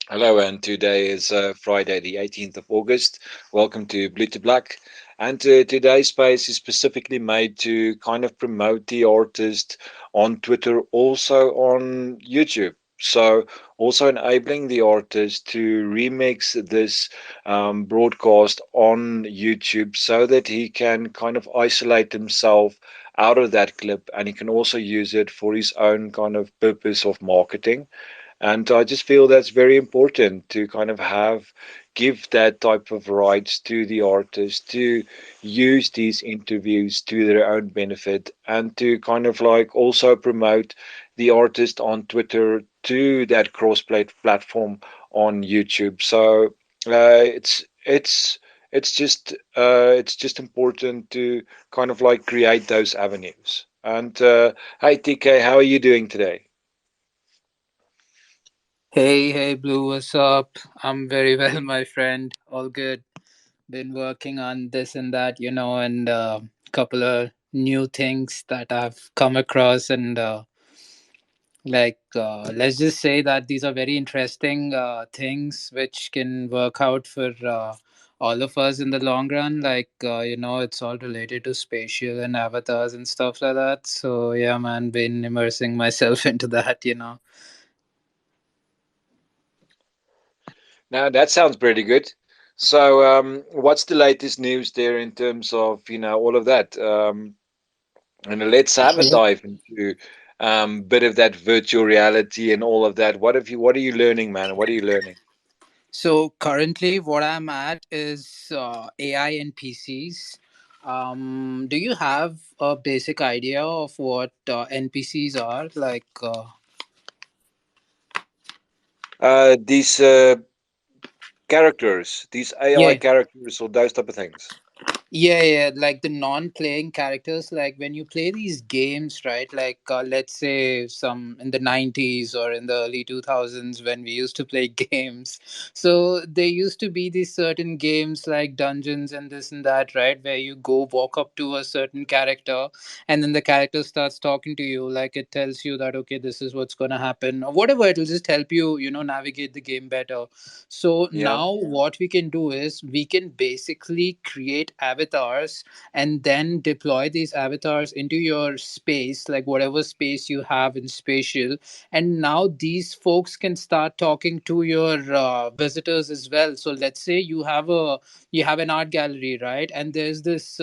Hello, and today is Friday, the 18th of August. Welcome to Blue to Black. And today's space is specifically made to kind of promote the artist on Twitter, also on YouTube. So, also enabling the artist to remix this broadcast on YouTube so that he can kind of isolate himself out of that clip and he can also use it for his own kind of purpose of marketing. And I just feel that's very important to kind of give that type of rights to the artist to use these interviews to their own benefit and to kind of like also promote the artist on Twitter to that cross-play platform on YouTube. So it's just important to kind of like create those avenues. And hey TK, how are you doing today? Hey, Blue, what's up? I'm very well, my friend. All good. Been working on this and that, and a couple of new things that I've come across. And let's just say that these are very interesting things which can work out for all of us in the long run. It's all related to spatial and avatars and stuff like that. So, yeah, man, been immersing myself into that. Now that sounds pretty good. So, what's the latest news there in terms of all of that? And let's have a dive into bit of that virtual reality and all of that. What are you learning, man? What are you learning? So currently, what I'm at is AI and PCs. Do you have a basic idea of what NPCs are? These characters, these AI Yeah, characters, or those type of things. yeah, like the non-playing characters, like when you play these games, right? Let's say some in the 90s or in the early 2000s when we used to play games. So there used to be these certain games like dungeons and this and that, right? Where you go walk up to a certain character and then the character starts talking to you, like it tells you that, okay, this is what's gonna happen or whatever. It'll just help you, navigate the game better. So Yeah. now what we can do is we can basically create avatars and then deploy these avatars into your space, like whatever space you have in spatial. And now these folks can start talking to your visitors as well. So let's say you have an art gallery, right? And there's this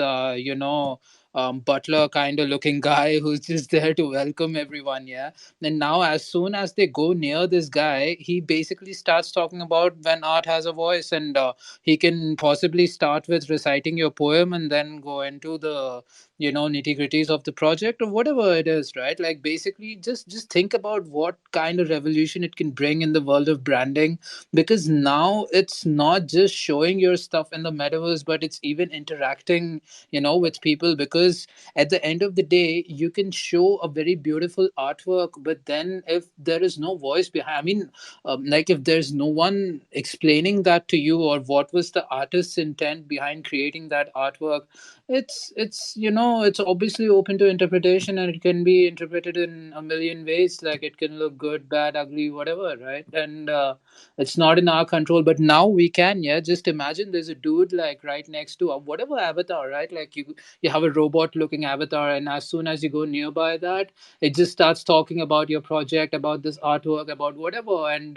butler kind of looking guy who's just there to welcome everyone. Yeah. And now, as soon as they go near this guy, he basically starts talking about when art has a voice, and he can possibly start with reciting your poem and then go into the nitty gritties of the project or whatever it is, right? Like basically, just think about what kind of revolution it can bring in the world of branding, because now it's not just showing your stuff in the metaverse, but it's even interacting, with people. Because at the end of the day you can show a very beautiful artwork, but then if there is no voice behind, I mean, like if there's no one explaining that to you, or what was the artist's intent behind creating that artwork, it's obviously open to interpretation, and it can be interpreted in a million ways. Like it can look good, bad, ugly, whatever, right? And it's not in our control, but now we can. Yeah, just imagine there's a dude like right next to a whatever avatar, right? Like you have a robot looking avatar, and as soon as you go nearby that, it just starts talking about your project, about this artwork, about whatever. And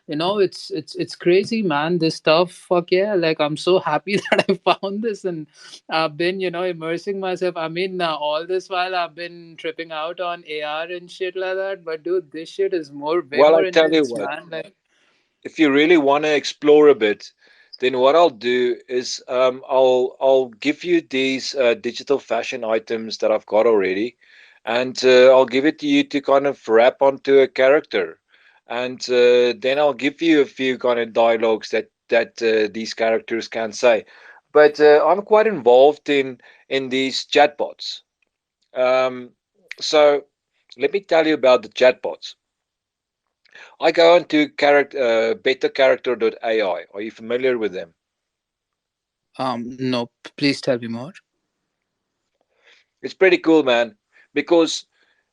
it's crazy, man, this stuff. Fuck yeah, like I'm so happy that I found this, and I've been immersing myself. I mean, all this while I've been tripping out on AR and shit like that, but dude, this shit is way Well, I more tell you intense, what, man. Like, if you really want to explore a bit, then what I'll do is I'll give you these digital fashion items that I've got already, and I'll give it to you to kind of wrap onto a character, and then I'll give you a few kind of dialogues that these characters can say. But I'm quite involved in these chatbots. Um, so let me tell you about the chatbots. I go into betacharacter.ai. Are you familiar with them? no, please tell me more. It's pretty cool, man, because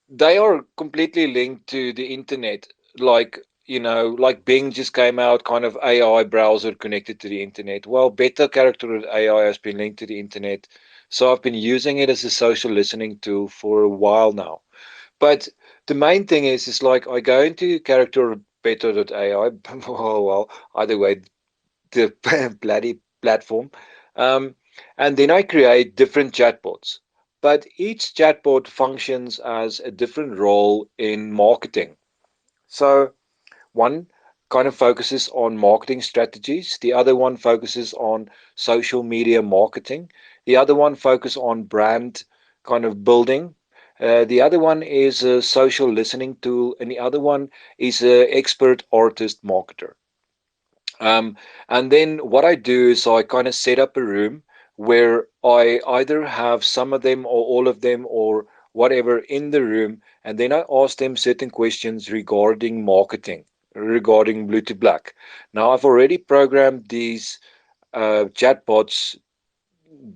they are completely linked to the internet. Like like Bing just came out, kind of AI browser connected to the internet. Well, Better Character AI has been linked to the internet. So I've been using it as a social listening tool for a while now. But the main thing is like I go into character better.ai, well, either way, the bloody platform. Um, and then I create different chatbots. But each chatbot functions as a different role in marketing. So one kind of focuses on marketing strategies, the other one focuses on social media marketing, the other one focuses on brand kind of building. The other one is a social listening tool, and the other one is an expert artist marketer. Um, and then what I do is I kind of set up a room where I either have some of them or all of them or whatever in the room, and then I ask them certain questions regarding marketing, regarding Blue to Black. Now, I've already programmed these chatbots.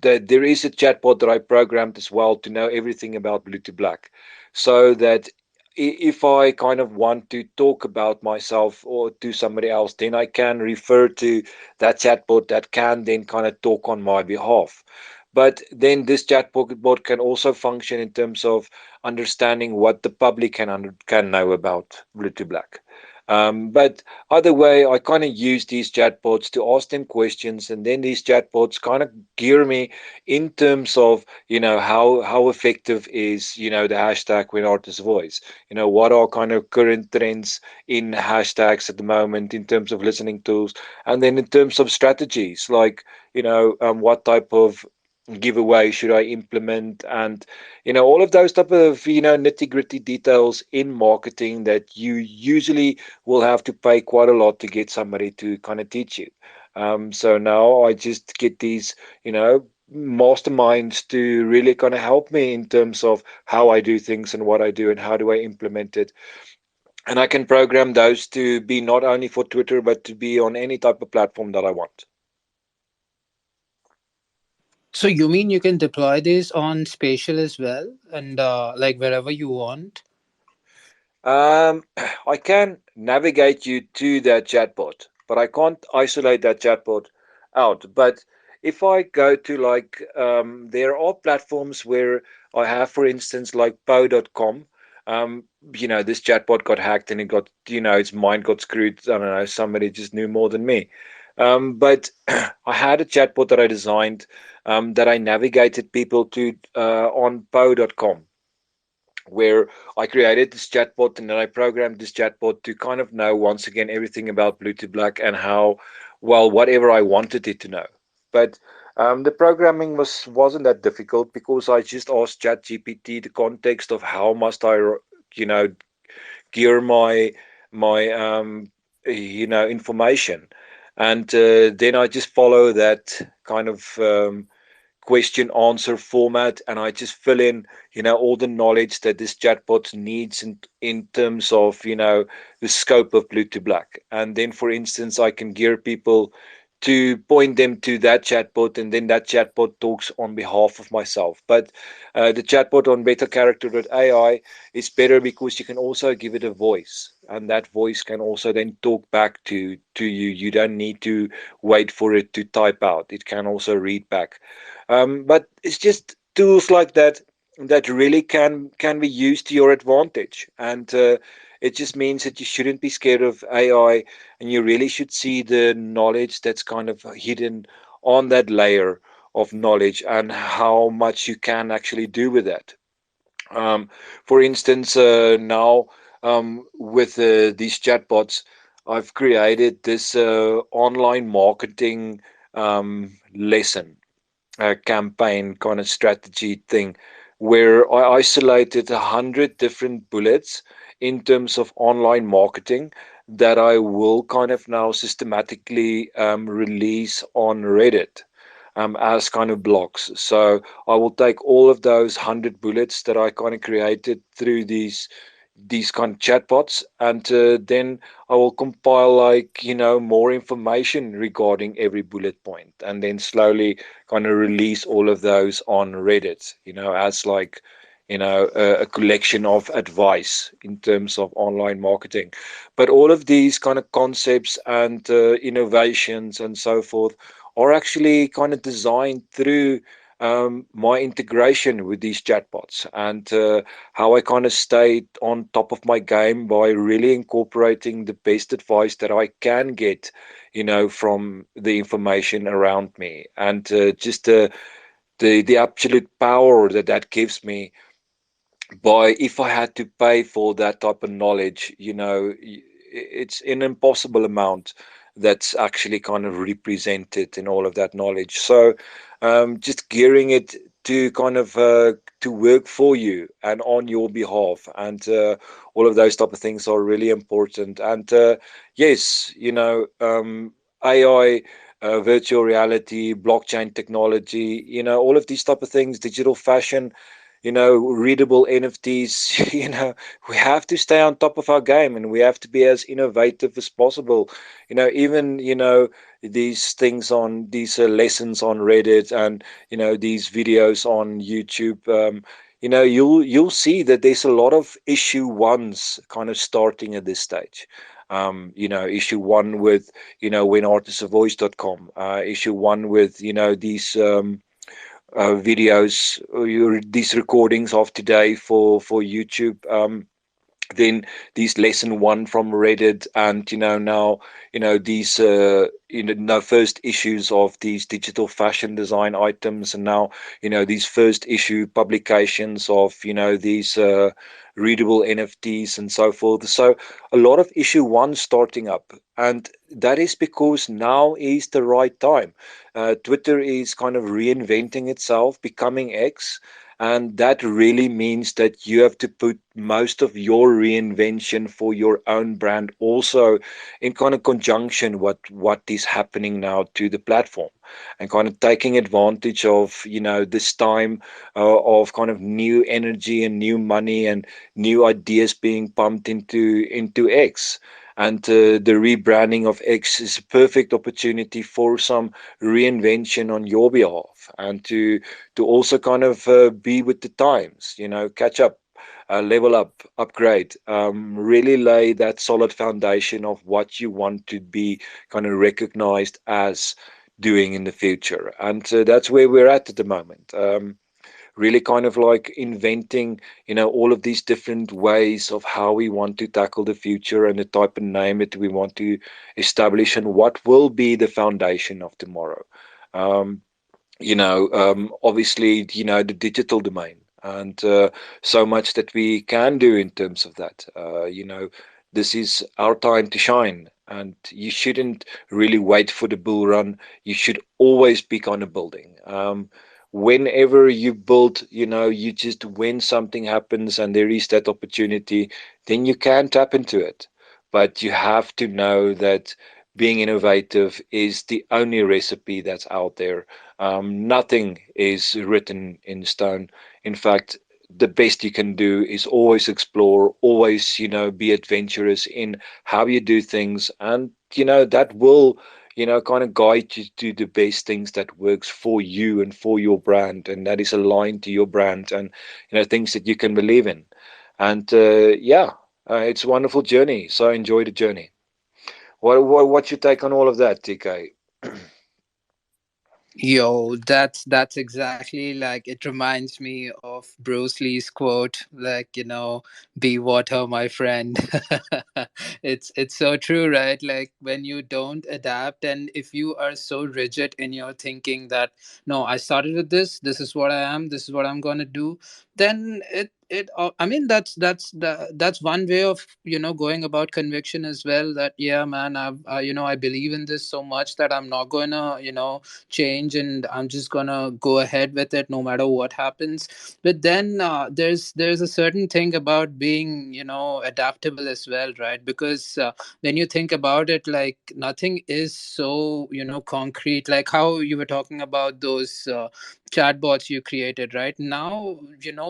That there is a chatbot that I programmed as well to know everything about Blue to Black, so that if I kind of want to talk about myself or to somebody else, then I can refer to that chatbot that can then kind of talk on my behalf. But then this chatbot bot can also function in terms of understanding what the public can know about Blue to Black. But either way, I kind of use these chatbots to ask them questions, and then these chatbots kind of gear me in terms of how effective is the hashtag when artist voice. What are kind of current trends in hashtags at the moment in terms of listening tools, and then in terms of strategies like what type of giveaway should I implement, and all of those type of nitty gritty details in marketing that you usually will have to pay quite a lot to get somebody to kind of teach you. So now I just get these masterminds to really kind of help me in terms of how I do things and what I do and how do I implement it. And I can program those to be not only for Twitter, but to be on any type of platform that I want. So you mean you can deploy this on spatial as well, and like wherever you want? Um, I can navigate you to that chatbot, but I can't isolate that chatbot out. But if I go to like, there are platforms where I have, for instance, like Poe.com. This chatbot got hacked and it got, its mind got screwed. I don't know, somebody just knew more than me. But I had a chatbot that I designed that I navigated people to on Poe.com, where I created this chatbot and then I programmed this chatbot to kind of know once again everything about Blue to Black and how well whatever I wanted it to know. But the programming wasn't that difficult because I just asked ChatGPT the context of how must I, gear my information, and then I just follow that kind of question answer format, and I just fill in all the knowledge that this chatbot needs in terms of the scope of Blue to Black. And then for instance I can gear people to point them to that chatbot, and then that chatbot talks on behalf of myself. But the chatbot on bettercharacter.ai is better because you can also give it a voice, and that voice can also then talk back to you. You don't need to wait for it to type out. It can also read back. But it's just tools like that that really can be used to your advantage, and it just means that you shouldn't be scared of AI, and you really should see the knowledge that's kind of hidden on that layer of knowledge and how much you can actually do with that. Um, for instance, now with these chatbots, I've created this online marketing lesson, campaign kind of strategy thing, where I isolated 100 different bullets in terms of online marketing that I will kind of now systematically release on Reddit as kind of blocks. So I will take all of those 100 bullets that I kind of created through these kind of chatbots, and then I will compile like more information regarding every bullet point, and then slowly kind of release all of those on Reddit, as like a collection of advice in terms of online marketing. But all of these kind of concepts and innovations and so forth are actually kind of designed through my integration with these chatbots, and how I kind of stayed on top of my game by really incorporating the best advice that I can get, from the information around me, and just the absolute power that that gives me. By if I had to pay for that type of knowledge, it's an impossible amount that's actually kind of represented in all of that knowledge. So just gearing it to kind of to work for you and on your behalf, and all of those type of things are really important. And yes, AI, virtual reality, blockchain technology, all of these type of things, digital fashion, readable NFTs. We have to stay on top of our game, and we have to be as innovative as possible. Even, these things on these lessons on Reddit, and, these videos on YouTube. You'll see that there's a lot of issue ones kind of starting at this stage. Issue one with, whenartistsavoice.com, issue one with, these videos, these recordings of today for YouTube. Then these lesson one from Reddit, and now these now first issues of these digital fashion design items, and now these first issue publications of these readable NFTs and so forth. So a lot of issue one starting up, and that is because now is the right time. Twitter is kind of reinventing itself, becoming X, and that really means that you have to put most of your reinvention for your own brand also in kind of conjunction with what is happening now to the platform, and kind of taking advantage of this time of kind of new energy and new money and new ideas being pumped into X. And the rebranding of X is a perfect opportunity for some reinvention on your behalf, and to also kind of be with the times, catch up, level up, upgrade, really lay that solid foundation of what you want to be kind of recognized as doing in the future. And that's where we're at the moment. Really kind of like inventing, all of these different ways of how we want to tackle the future, and the type of name that we want to establish, and what will be the foundation of tomorrow. Um, Obviously, the digital domain, and so much that we can do in terms of that. This is our time to shine, and you shouldn't really wait for the bull run. You should always be kind of building. Whenever you build, you just, when something happens and there is that opportunity, then you can tap into it. But you have to know that being innovative is the only recipe that's out there. Nothing is written in stone. In fact, the best you can do is always explore, always, be adventurous in how you do things. And, that will, kind of guide you to the best things that works for you and for your brand. And that is aligned to your brand, and, things that you can believe in. And yeah, it's a wonderful journey. So enjoy the journey. What's your take on all of that, TK? Yo, that's exactly like, it reminds me of Bruce Lee's quote, like, be water, my friend. It's so true, right? Like, when you don't adapt, and if you are so rigid in your thinking that, no, I started with this is what I am, this is what I'm gonna do, then I mean, that's one way of going about conviction as well. That, yeah, man, I believe in this so much that I'm not gonna change, and I'm just gonna go ahead with it no matter what happens. But then there's a certain thing about being adaptable as well, right? Because when you think about it, like, nothing is so concrete, like how you were talking about those chatbots you created. Right now,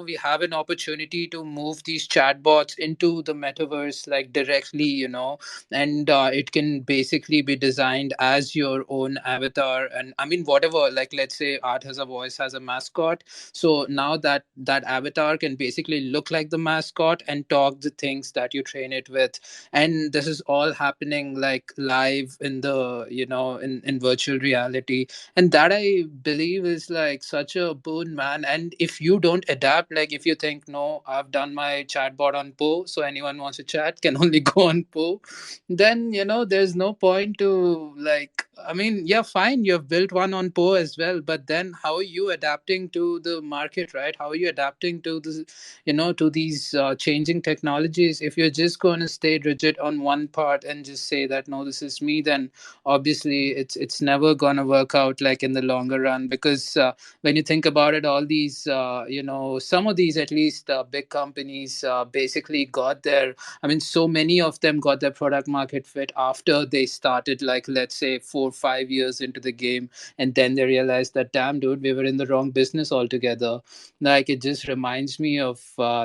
we have an opportunity to move these chatbots into the metaverse, like directly, and it can basically be designed as your own avatar. And I mean, whatever, like, let's say Art Has a Voice has a mascot, so now that avatar can basically look like the mascot and talk the things that you train it with. And this is all happening like live in the, in virtual reality. And that, I believe, is like such a boon, man. And if you don't adapt, like if you think, no, I've done my chatbot on Poe, so anyone wants to chat can only go on Poe, then there's no point to, like, I mean, yeah, fine, you've built one on Poe as well, but then how are you adapting to the market, right? How are you adapting to this, to these changing technologies? If you're just going to stay rigid on one part and just say that, no, this is me, then obviously it's never gonna work out, like, in the longer run. Because when you think about it, all these some of these, at least, big companies basically got their, I mean, so many of them got their product market fit after they started, like, let's say 4 or 5 years into the game, and then they realized that, damn, dude, we were in the wrong business altogether. Like, it just reminds me of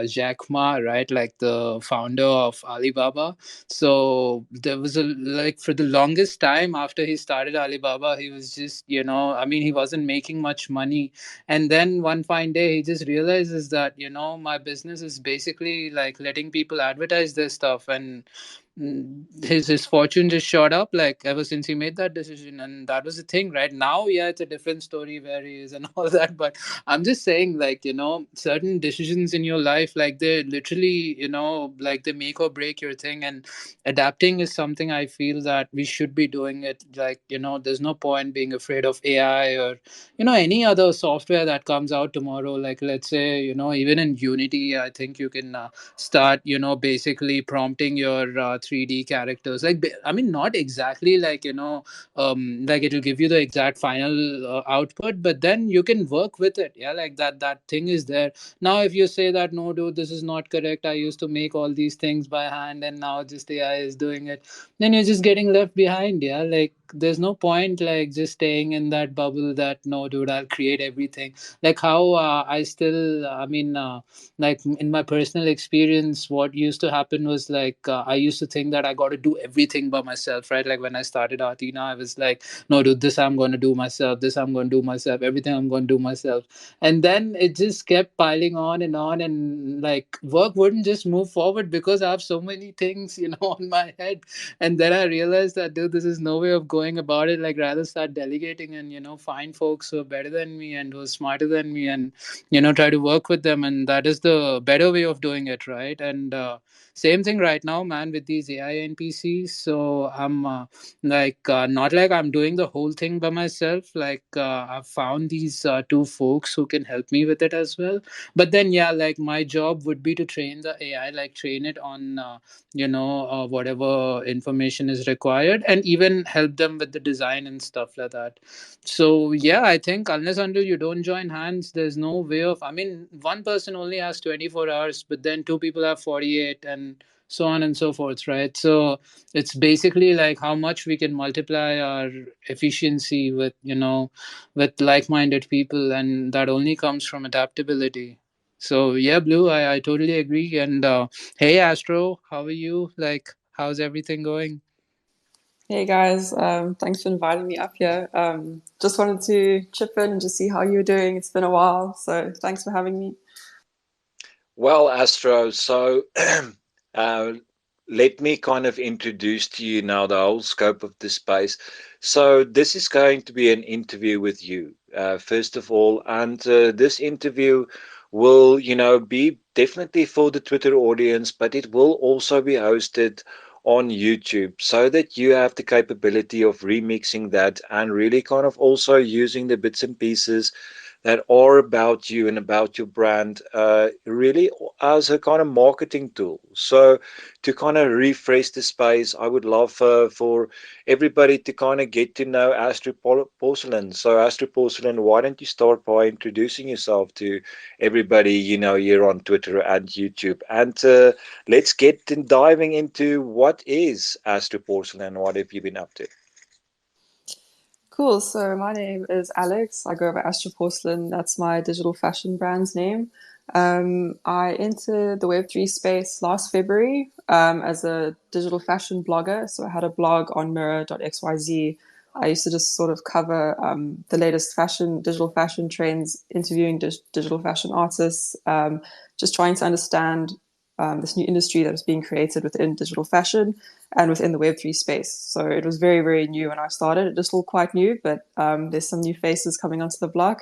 Jack Ma, right? Like, the founder of Alibaba. So there was a, like, for the longest time after he started Alibaba, he was just, I mean, he wasn't making much money. And then one fine day, he just realizes that, my business is basically like letting people advertise their stuff. And his fortune just shot up, like, ever since he made that decision. And that was the thing. Right now, yeah, it's a different story where he is and all that. But I'm just saying, like, certain decisions in your life, like, they literally, like, they make or break your thing. And adapting is something I feel that we should be doing it. Like, there's no point being afraid of AI, or any other software that comes out tomorrow. Like, let's say, even in Unity, I think you can start, basically prompting your 3D characters. Like, I mean, not exactly like, like, it'll give you the exact final output, but then you can work with it. Yeah, like, that thing is there. Now if you say that, no, dude, this is not correct, I used to make all these things by hand, and now just AI is doing it, then you're just getting left behind. Yeah, like, there's no point, like, just staying in that bubble that, no, dude, I'll create everything. Like, how I still, I mean, like, in my personal experience, what used to happen was, like, I used to think that I got to do everything by myself, right? Like, when I started Artina, I was like, no, dude, this I'm going to do myself, this I'm going to do myself, everything I'm going to do myself. And then it just kept piling on and on, and, like, work wouldn't just move forward because I have so many things, on my head. And then I realized that, dude, this is no way of going about it. Like, rather start delegating and, find folks who are better than me and who are smarter than me, and try to work with them. And that is the better way of doing it, right? And same thing right now, man, with these AI NPCs. So I'm like, not like I'm doing the whole thing by myself. Like, I've found these two folks who can help me with it as well. But then, yeah, like, my job would be to train the AI, like, train it on whatever information is required, and even help them with the design and stuff like that. So yeah, I think unless until you don't join hands, there's no way of, I mean, one person only has 24 hours, but then two people have 48, and so on and so forth, right? So it's basically like how much we can multiply our efficiency with, with like-minded people, and that only comes from adaptability. So yeah, Blue, I totally agree. And hey, Astro, how are you? Like, how's everything going? Hey guys, thanks for inviting me up here. Just wanted to chip in and just see how you're doing. It's been a while, so thanks for having me. Well, Astro, so uh, let me kind of introduce to you now the whole scope of this space. So, this is going to be an interview with you, first of all, and this interview will, be definitely for the Twitter audience, but it will also be hosted on YouTube so that you have the capability of remixing that and really kind of also using the bits and pieces that are about you and about your brand, really as a kind of marketing tool. So, to kind of refresh the space, I would love for everybody to kind of get to know Astrid Porcelain. So, Astrid Porcelain, why don't you start by introducing yourself to everybody you know here on Twitter and YouTube? And let's get in diving into what is Astrid Porcelain. What have you been up to? Cool. So my name is Alex. I go by Astro Porcelain. That's my digital fashion brand's name. I entered the Web3 space last February as a digital fashion blogger. So I had a blog on mirror.xyz. I used to just sort of cover the latest digital fashion trends, interviewing digital fashion artists, just trying to understand this new industry that was being created within digital fashion and within the Web3 space. So it was very, very new when I started. It just looked quite new, but there's some new faces coming onto the block.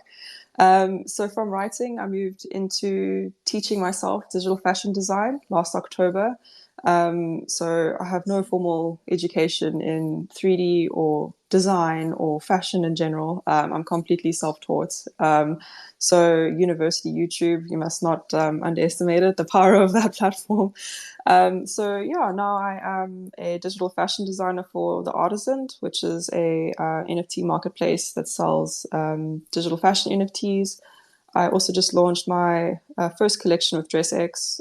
So from writing, I moved into teaching myself digital fashion design last October. So I have no formal education in 3D or design or fashion in general. I'm completely self-taught. So university YouTube, you must not underestimate it, the power of that platform. So yeah, now I am a digital fashion designer for The Artisan, which is a NFT marketplace that sells digital fashion NFTs. I also just launched my first collection with DressX.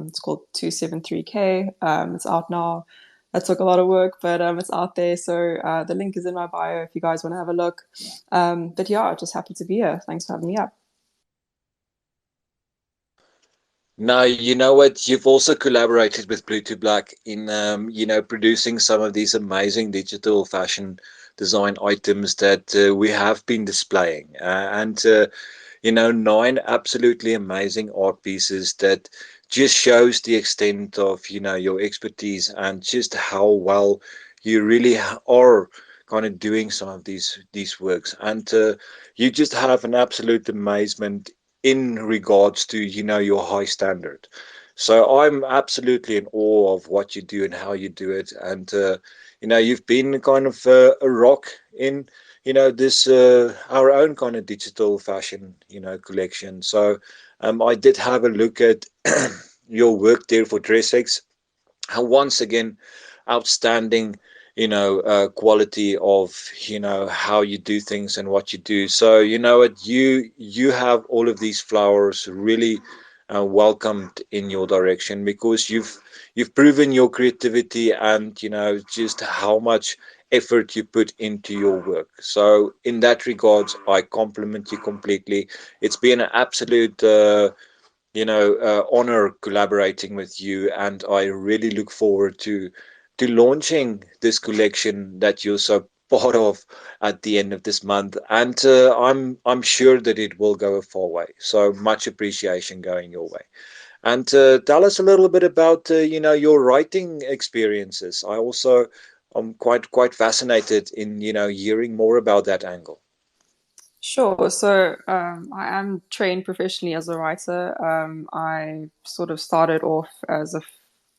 It's called 273K. It's out now. That took a lot of work, but it's out there. So the link is in my bio if you guys want to have a look. But yeah, just happy to be here. Thanks for having me up. Now, you know what? You've also collaborated with Blue to Black in, producing some of these amazing digital fashion design items that we have been displaying. Nine absolutely amazing art pieces that just shows the extent of, your expertise and just how well you really are kind of doing some of these works. And you just have an absolute amazement in regards to, your high standard. So I'm absolutely in awe of what you do and how you do it. And, you've been kind of a rock in this our own kind of digital fashion collection. So I did have a look at your work there for DressX, and once again outstanding quality of how you do things and what you do. So what you have all of these flowers really welcomed in your direction, because you've proven your creativity and just how much effort you put into your work. So in that regards, I compliment you completely. It's been an absolute honor collaborating with you, and I really look forward to launching this collection that you're so part of at the end of this month. And I'm sure that it will go a far way. So much appreciation going your way. And tell us a little bit about your writing experiences. I also am quite fascinated in hearing more about that angle. Sure. So I am trained professionally as a writer. I sort of started off as a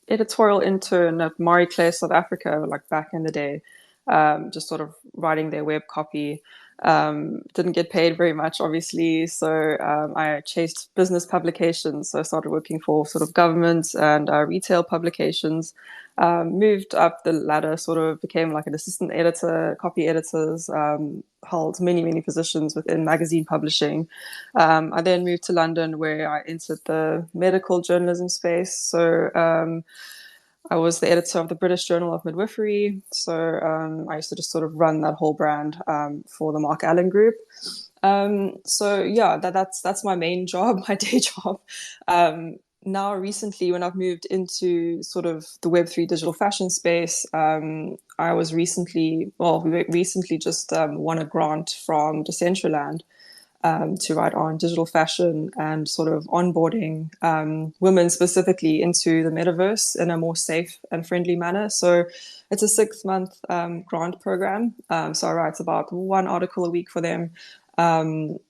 editorial intern at Marie Claire South Africa, like back in the day, just sort of writing their web copy. Didn't get paid very much, obviously. So I chased business publications. So I started working for sort of government and retail publications. Moved up the ladder, sort of became like an assistant editor, copy editors, held many, many positions within magazine publishing. I then moved to London, where I entered the medical journalism space. So I was the editor of the British Journal of Midwifery. So I used to just sort of run that whole brand for the Mark Allen Group. So yeah, that's my main job, my day job. Now recently, when I've moved into sort of the Web3 digital fashion space, I was we recently just won a grant from Decentraland to write on digital fashion and sort of onboarding women specifically into the metaverse in a more safe and friendly manner. So it's a 6-month grant program. So I write about one article a week for them.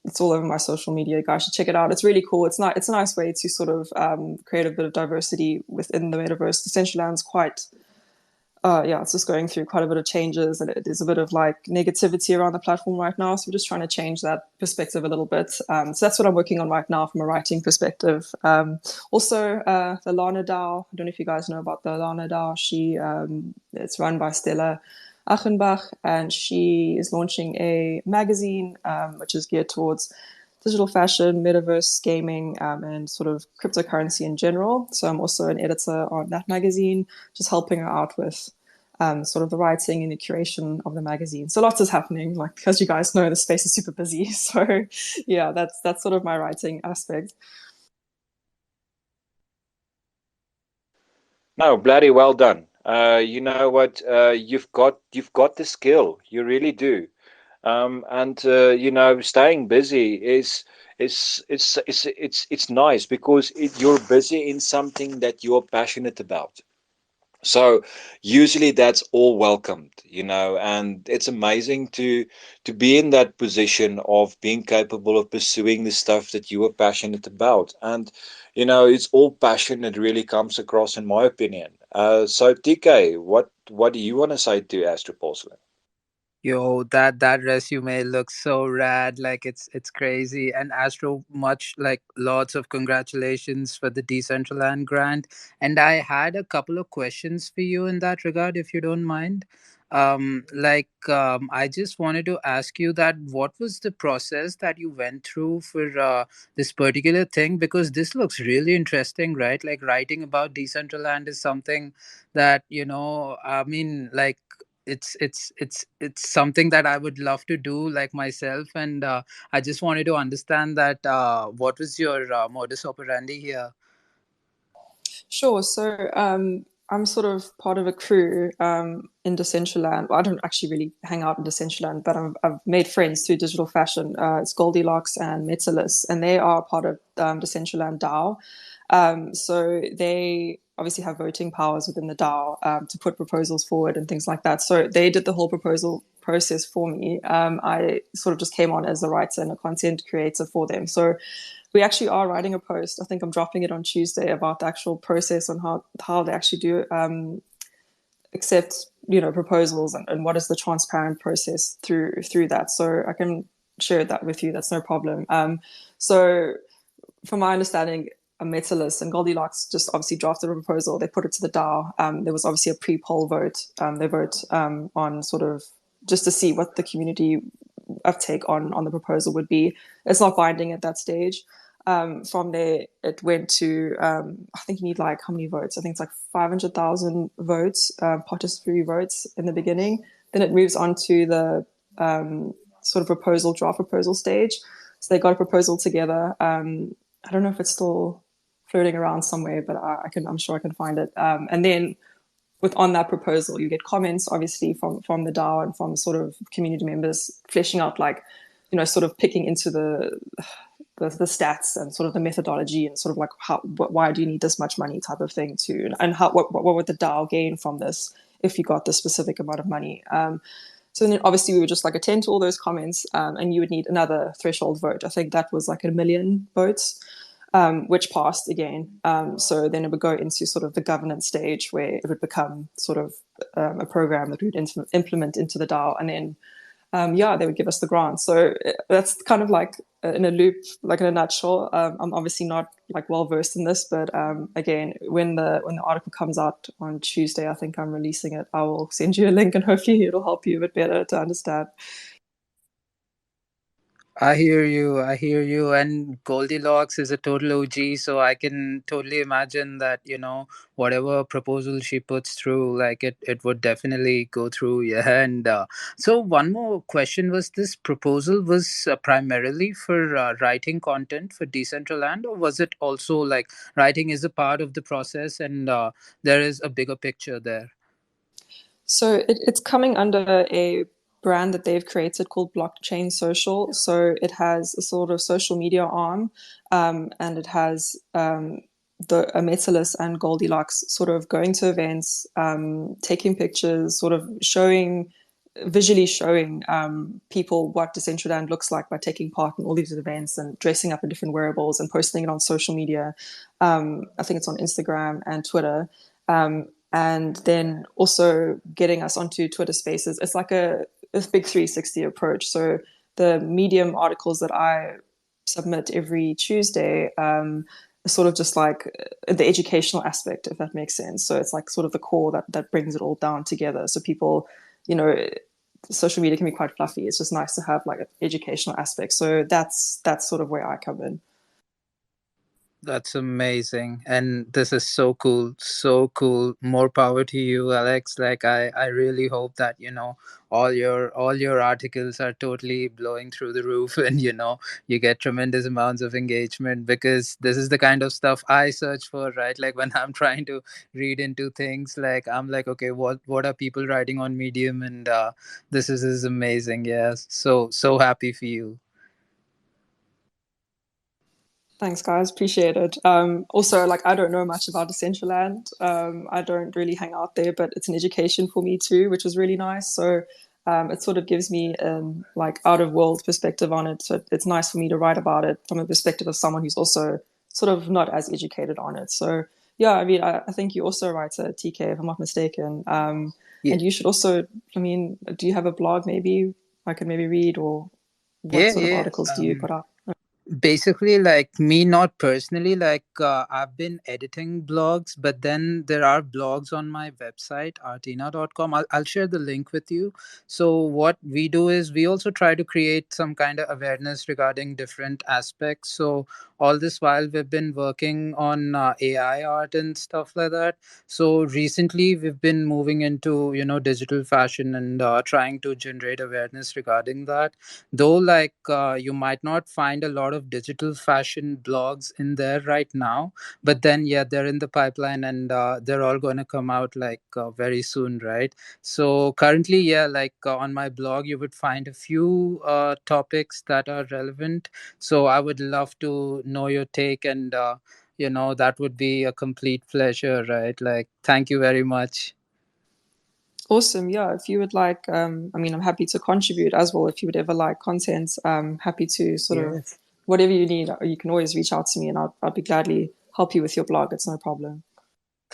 It's all over my social media. You guys should check it out. It's really cool. It's a nice way to sort of create a bit of diversity within the metaverse. Decentraland's quite it's just going through quite a bit of changes, and there's a bit of like negativity around the platform right now. So we're just trying to change that perspective a little bit. So that's what I'm working on right now from a writing perspective. Also, the Lana DAO. I don't know if you guys know about the Lana DAO. It's run by Stella Achenbach, and she is launching a magazine which is geared towards digital fashion, metaverse, gaming, and sort of cryptocurrency in general. So I'm also an editor on that magazine, just helping her out with sort of the writing and the curation of the magazine. So lots is happening. Like, as you guys know, the space is super busy. So yeah, that's sort of my writing aspect. No, bloody well done. You know what? You've got the skill. You really do. And you know, staying busy is it's nice because you're busy in something that you're passionate about. So usually that's all welcomed, you know, and it's amazing to be in that position of being capable of pursuing the stuff that you are passionate about. And you know, it's all passion that really comes across, in my opinion. So TK, what do you want to say to Astro Porcelain? Yo, that resume looks so rad. Like it's crazy. And Astro, much like lots of congratulations for the Decentraland grant. And I had a couple of questions for you in that regard, if you don't mind. I just wanted to ask you that what was the process that you went through for this particular thing? Because this looks really interesting, right? Like writing about Decentraland is something that, I mean, like it's something that I would love to do like myself, and I just wanted to understand that what was your modus operandi here? Sure. So I'm sort of part of a crew in Decentraland. Well, I don't actually really hang out in Decentraland, but I've made friends through digital fashion. It's Goldilocks and Metalis, and they are part of Decentraland DAO. So they obviously have voting powers within the DAO to put proposals forward and things like that. So they did the whole proposal process for me. I sort of just came on as a writer and a content creator for them. So we actually are writing a post. I think I'm dropping it on Tuesday about the actual process on how they actually do accept proposals and what is the transparent process through that. So I can share that with you. That's no problem. So from my understanding, a Metalis and Goldilocks just obviously drafted a proposal. They put it to the DAO. There was obviously a pre-poll vote. They vote on sort of just to see what the community uptake on the proposal would be. It's not binding at that stage. From there, it went to I think you need like how many votes? I think it's like 500,000 votes, participatory votes in the beginning. Then it moves on to the sort of draft proposal stage. So they got a proposal together. I don't know if it's still floating around somewhere, but I'm sure I can find it. And then on that proposal, you get comments, obviously, from the DAO and from sort of community members, fleshing out like, sort of picking into the stats and sort of the methodology and sort of like why do you need this much money type of thing too, and what would the DAO gain from this if you got this specific amount of money. So then obviously we would just like attend to all those comments, and you would need another threshold vote. I think that was like 1 million votes, which passed again. So then it would go into sort of the governance stage where it would become sort of a program that we would implement into the DAO, and then they would give us the grant. So that's kind of like in a loop, like in a nutshell. I'm obviously not like well versed in this, but again, when the article comes out on Tuesday, I think I'm releasing it. I will send you a link, and hopefully it'll help you a bit better to understand. I hear you. I hear you. And Goldilocks is a total OG, so I can totally imagine that, whatever proposal she puts through, like it would definitely go through. Yeah. And so, one more question was this proposal was primarily for writing content for Decentraland, or was it also like writing is a part of the process and there is a bigger picture there? So it's coming under a brand that they've created called Blockchain Social. So it has a sort of social media arm, and it has the Metalis and Goldilocks sort of going to events, taking pictures, sort of visually showing people what Decentraland looks like by taking part in all these events and dressing up in different wearables and posting it on social media. I think it's on Instagram and Twitter. And then also getting us onto Twitter Spaces. It's like a big 360 approach. So the Medium articles that I submit every Tuesday sort of just like the educational aspect, if that makes sense. So it's like sort of the core that brings it all down together. So people, social media can be quite fluffy. It's just nice to have like an educational aspect. So that's sort of where I come in. That's amazing. And this is so cool. So cool. More power to you, Alex. Like I really hope that, all your articles are totally blowing through the roof and you get tremendous amounts of engagement, because this is the kind of stuff I search for, right? Like when I'm trying to read into things, like I'm like, okay, what are people writing on Medium? And this is amazing. Yes. So happy for you. Thanks, guys. Appreciate it. Also, like, I don't know much about Decentraland. I don't really hang out there, but it's an education for me too, which is really nice. So it sort of gives me like out of world perspective on it. So it's nice for me to write about it from a perspective of someone who's also sort of not as educated on it. So yeah, I mean, I think you also write a TK, if I'm not mistaken. Yeah. And you should also, I mean, do you have a blog maybe I could maybe read, or what Yeah, sort of yeah. articles do you put up? Basically, like me, not personally, like I've been editing blogs, but then there are blogs on my website artina.com. I'll share the link with you. So what we do is we also try to create some kind of awareness regarding different aspects. So all this while we've been working on AI art and stuff like that. So recently we've been moving into digital fashion and trying to generate awareness regarding that, though, like you might not find a lot of digital fashion blogs in there right now, but then yeah, they're in the pipeline, and they're all going to come out like very soon, right? So currently, yeah, like on my blog you would find a few topics that are relevant. So I would love to know your take, and that would be a complete pleasure, right? Like, thank you very much. Awesome. Yeah. If you would like, I mean, I'm happy to contribute as well. If you would ever like content, happy to sort of Yes. whatever you need, you can always reach out to me and I'll be gladly help you with your blog. It's no problem.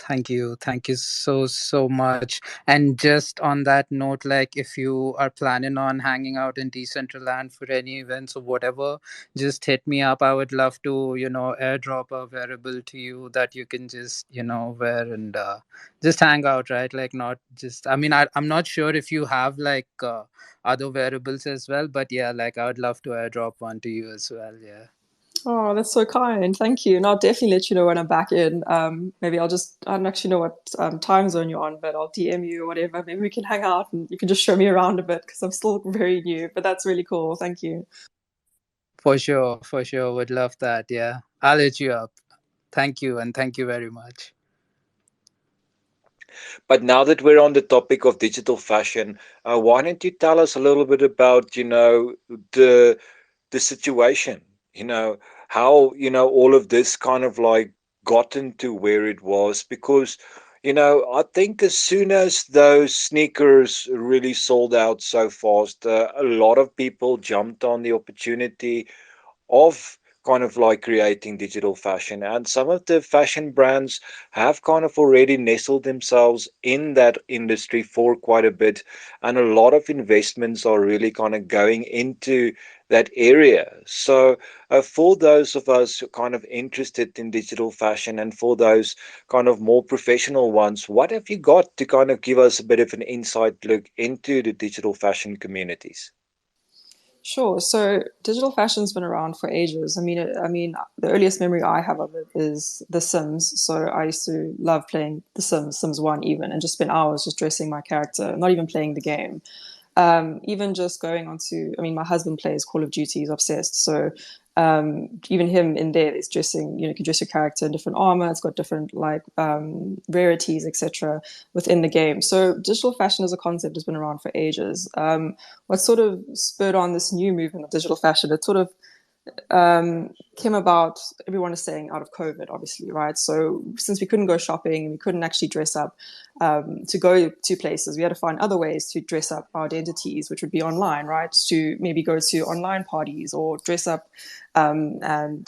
Thank you. Thank you so much. And just on that note, like if you are planning on hanging out in Decentraland for any events or whatever, just hit me up. I would love to, airdrop a wearable to you that you can just, wear and just hang out, right? Like not just, I mean, I'm not sure if you have like other wearables as well, but yeah, like I would love to airdrop one to you as well. Yeah. Oh, that's so kind. Thank you. And I'll definitely let you know when I'm back in. Maybe I don't actually know what time zone you're on, but I'll DM you or whatever. Maybe we can hang out and you can just show me around a bit because I'm still very new, but that's really cool. Thank you. For sure, for sure. Would love that. Yeah. I'll hit you up. Thank you, and thank you very much. But now that we're on the topic of digital fashion, why don't you tell us a little bit about, the the situation, how, all of this kind of like gotten to where it was, because, I think as soon as those sneakers really sold out so fast, a lot of people jumped on the opportunity of kind of like creating digital fashion. And some of the fashion brands have kind of already nestled themselves in that industry for quite a bit. And a lot of investments are really kind of going into that area. So, for those of us kind of interested in digital fashion and for those kind of more professional ones, what have you got to kind of give us a bit of an insight look into the digital fashion communities? Sure. So digital fashion's been around for ages. I mean, the earliest memory I have of it is The Sims. So I used to love playing The Sims, Sims One even, and just spend hours just dressing my character, not even playing the game. Even just going on to, I mean, my husband plays Call of Duty, he's obsessed. So even him in there is dressing, you can dress your character in different armor, it's got different like rarities, etc. within the game. So digital fashion as a concept has been around for ages. What sort of spurred on this new movement of digital fashion? It sort of came about, everyone is saying, out of COVID, obviously, right? So since we couldn't go shopping and we couldn't actually dress up to go to places, we had to find other ways to dress up our identities, which would be online, right? To maybe go to online parties or dress up and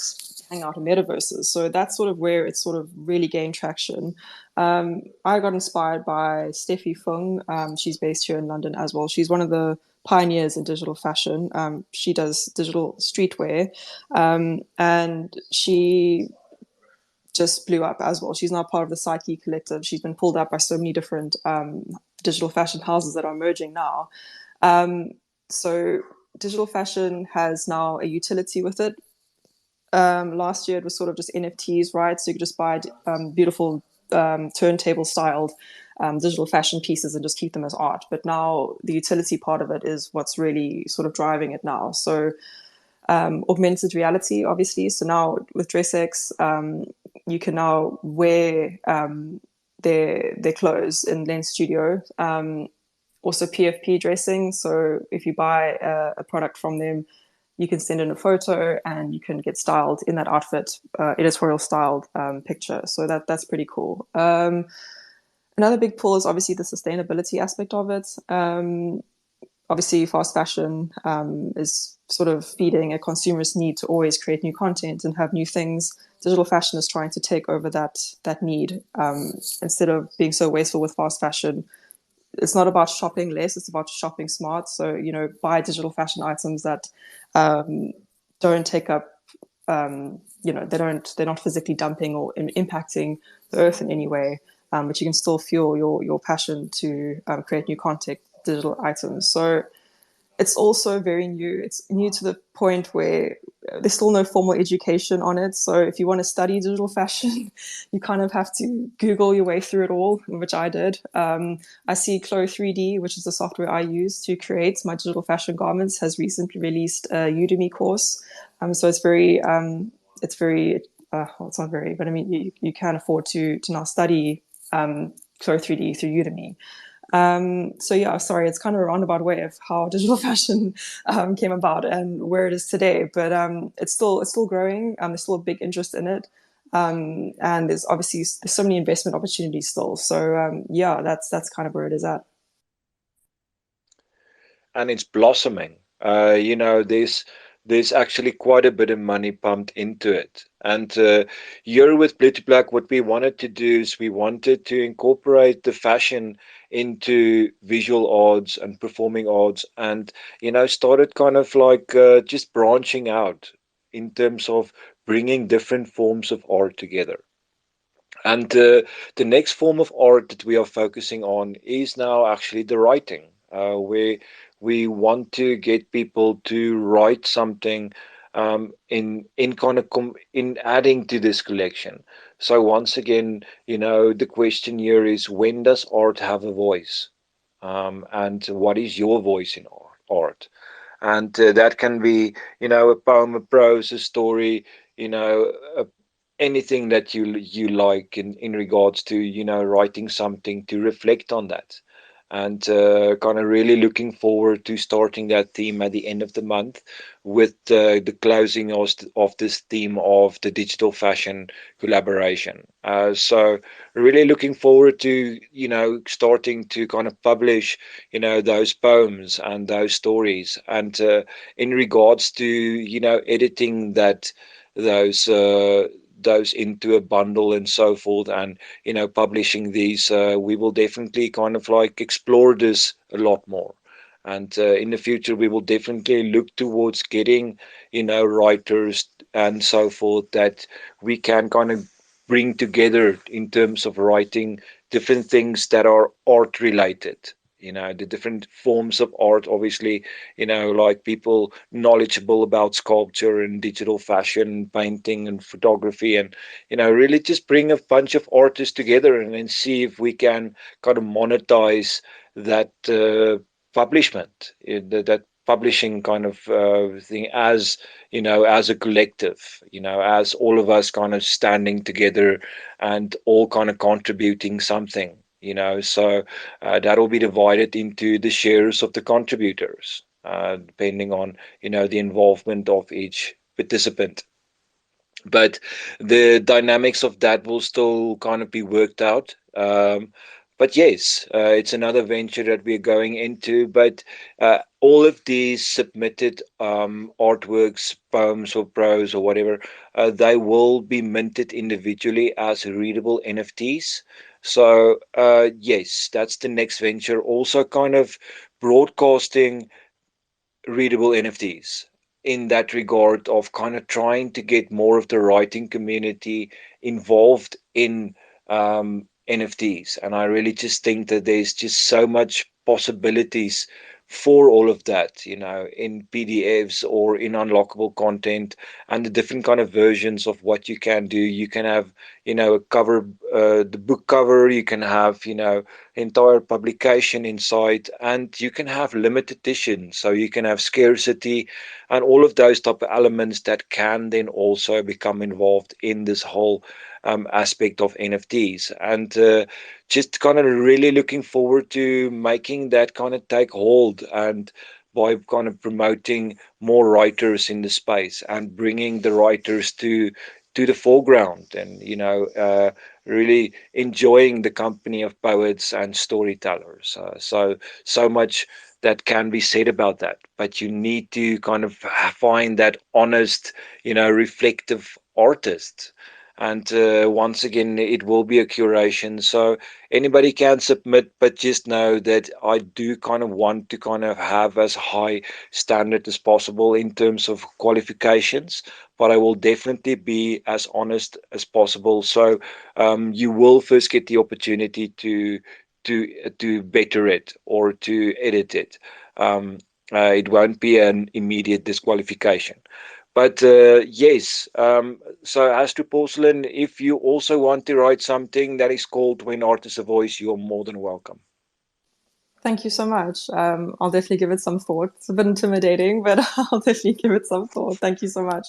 hang out in metaverses. So that's sort of where it sort of really gained traction. I got inspired by Steffi Fung. She's based here in London as well. She's one of the pioneers in digital fashion. She does digital streetwear, and she just blew up as well. She's now part of the Psyche Collective. She's been pulled up by so many different digital fashion houses that are emerging now. So digital fashion has now a utility with it. Last year it was sort of just NFTs, right? So you could just buy beautiful turntable styled digital fashion pieces and just keep them as art. But now the utility part of it is what's really sort of driving it now. So augmented reality, obviously. So now with DressX, you can now wear their clothes in Lens Studio. Also PFP dressing. So if you buy a product from them, you can send in a photo and you can get styled in that outfit, editorial styled picture. So that's pretty cool. Another big pull is obviously the sustainability aspect of it. Obviously, fast fashion is sort of feeding a consumer's need to always create new content and have new things. Digital fashion is trying to take over that need. Instead of being so wasteful with fast fashion, it's not about shopping less, it's about shopping smart. So, buy digital fashion items that don't take up, they're not physically dumping or impacting the earth in any way, but you can still fuel your passion to create new content, digital items. So it's also very new. It's new to the point where there's still no formal education on it. So if you want to study digital fashion, you kind of have to Google your way through it all, which I did. I see Chloe 3D, which is the software I use to create my digital fashion garments, has recently released a Udemy course. So it's very, well, it's not very, but I mean, you can afford to now study Chloe 3D through Udemy. So yeah, sorry, it's kind of a roundabout way of how digital fashion came about and where it is today. But it's still growing. There's still a big interest in it, and there's so many investment opportunities still. So yeah, that's kind of where it is at. And it's blossoming. There's actually quite a bit of money pumped into it. And here with Blue to Black, what we wanted to do is we wanted to incorporate the fashion into visual arts and performing arts, and started kind of like just branching out in terms of bringing different forms of art together. And the next form of art that we are focusing on is now actually the writing, where we want to get people to write something in kind of in adding to this collection. So once again, the question here is, when does art have a voice? And what is your voice in art? And that can be, a poem, a prose, a story, you know, a anything that you like in regards to writing something to reflect on that, and kind of really looking forward to starting that theme at the end of the month with the closing of this theme of the digital fashion collaboration. So really looking forward to starting to kind of publish those poems and those stories, and in regards to editing those uh, those into a bundle and so forth, and publishing these, we will definitely kind of like explore this a lot more. And in the future we will definitely look towards getting writers and so forth that we can kind of bring together in terms of writing different things that are art related, the different forms of art, obviously, like people knowledgeable about sculpture and digital fashion, painting and photography, and really just bring a bunch of artists together and then see if we can kind of monetize that publishment, that publishing kind of thing, as as a collective, as all of us kind of standing together and all kind of contributing something. So that'll be divided into the shares of the contributors, depending on the involvement of each participant. But the dynamics of that will still kind of be worked out. But yes, it's another venture that we're going into. But all of these submitted artworks, poems or prose or whatever, they will be minted individually as readable NFTs. So yes, that's the next venture. Also, kind of broadcasting readable NFTs in that regard, of kind of trying to get more of the writing community involved in NFTs. And I really just think that there's just so much possibilities for all of that, in PDFs or in unlockable content, and the different kind of versions of what you can do. You can have, a cover, the book cover, you can have, entire publication inside, and you can have limited edition. So you can have scarcity and all of those type of elements that can then also become involved in this whole aspect of NFTs. And just kind of really looking forward to making that kind of take hold, and by kind of promoting more writers in the space and bringing the writers to the foreground, and really enjoying the company of poets and storytellers. So much that can be said about that, but you need to kind of find that honest, reflective artist. And once again, it will be a curation, so anybody can submit, but just know that I do kind of want to kind of have as high standard as possible in terms of qualifications, but I will definitely be as honest as possible. So you will first get the opportunity to better it or to edit it. It won't be an immediate disqualification. But yes, so as to Porcelain, if you also want to write something that is called When Art is a Voice, you're more than welcome. Thank you so much. I'll definitely give it some thought. It's a bit intimidating, but I'll definitely give it some thought. Thank you so much.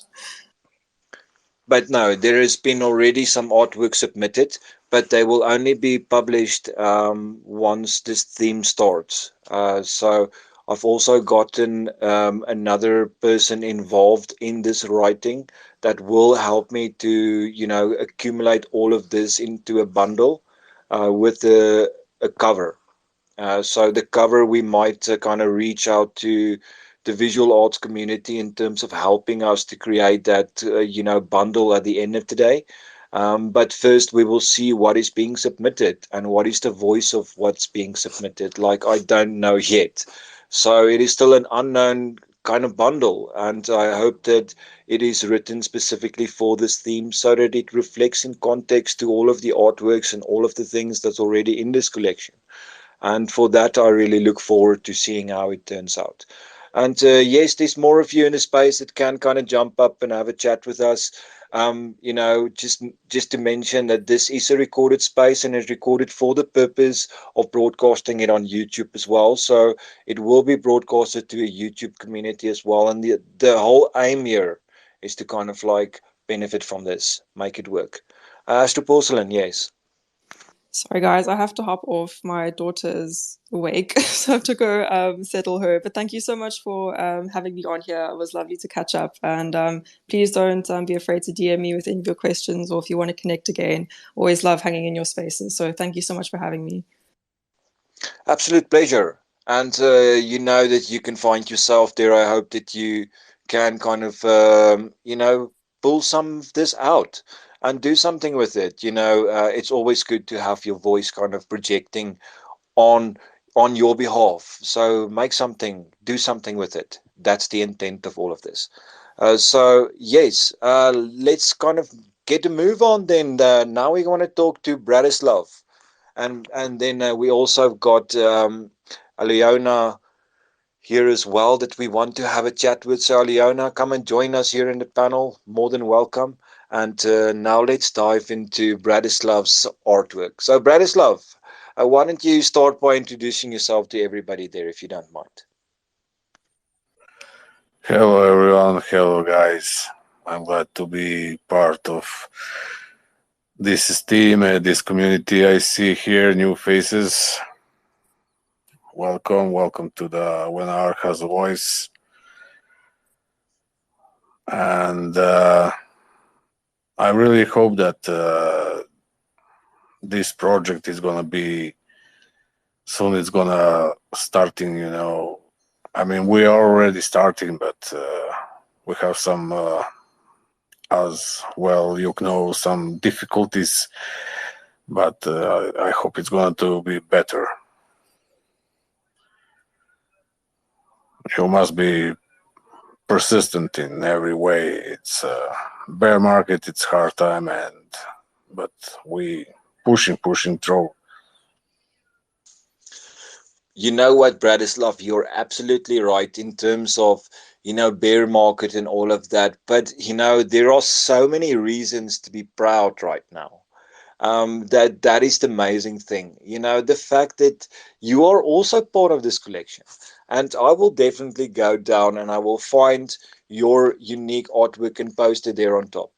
But no, there has been already some artwork submitted, but they will only be published once this theme starts. So I've also gotten another person involved in this writing that will help me to, accumulate all of this into a bundle with a cover. So the cover, we might kind of reach out to the visual arts community in terms of helping us to create that, bundle at the end of the day. But first, we will see what is being submitted and what is the voice of what's being submitted. Like, I don't know yet. So it is still an unknown kind of bundle. And I hope that it is written specifically for this theme so that it reflects in context to all of the artworks and all of the things that's already in this collection. And for that, I really look forward to seeing how it turns out. And yes, there's more of you in the space that can kind of jump up and have a chat with us. Just to mention that this is a recorded space and is recorded for the purpose of broadcasting it on YouTube as well. So it will be broadcasted to a YouTube community as well. And the whole aim here is to kind of like benefit from this, make it work. As to Porcelain, yes. Sorry, guys, I have to hop off. My daughter's awake, so I have to go settle her. But thank you so much for having me on here. It was lovely to catch up. And please don't be afraid to DM me with any of your questions, or if you want to connect again. Always love hanging in your spaces. So thank you so much for having me. Absolute pleasure. And you know that you can find yourself there. I hope that you can kind of, pull some of this out and do something with it. It's always good to have your voice kind of projecting on on your behalf. So make something, do something with it. That's the intent of all of this. So yes, let's kind of get a move on then. Now we want to talk to Bratislav, and then we also got Aliona here as well that we want to have a chat with. So Aliona, come and join us here in the panel. More than welcome. And now let's dive into Bratislav's artwork. So Bratislav, why don't you start by introducing yourself to everybody there, if you don't mind? Hello, everyone. Hello, guys. I'm glad to be part of this team and this community. I see here new faces. Welcome to the When Art Has a Voice. And I really hope that this project is gonna be soon. It's gonna starting. I mean, we are already starting, but we have some, as well, some difficulties. But I hope it's going to be better. You must be persistent in every way. It's a bear market, it's hard time, but we pushing through. You know what, Bratislav, you're absolutely right in terms of, bear market and all of that. But, there are so many reasons to be proud right now. That is the amazing thing. The fact that you are also part of this collection. And I will definitely go down and I will find your unique artwork and post it there on top.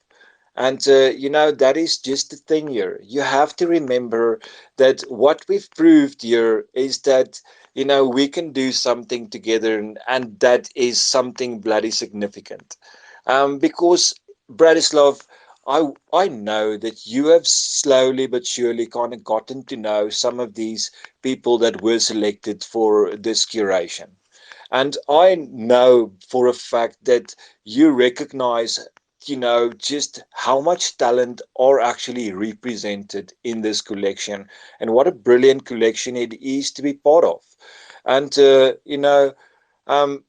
And, that is just the thing here. You have to remember that what we've proved here is that, we can do something together, and that is something bloody significant. Because, Bratislav, I know that you have slowly but surely kind of gotten to know some of these people that were selected for this curation. And I know for a fact that you recognize, just how much talent are actually represented in this collection, and what a brilliant collection it is to be part of. And, um,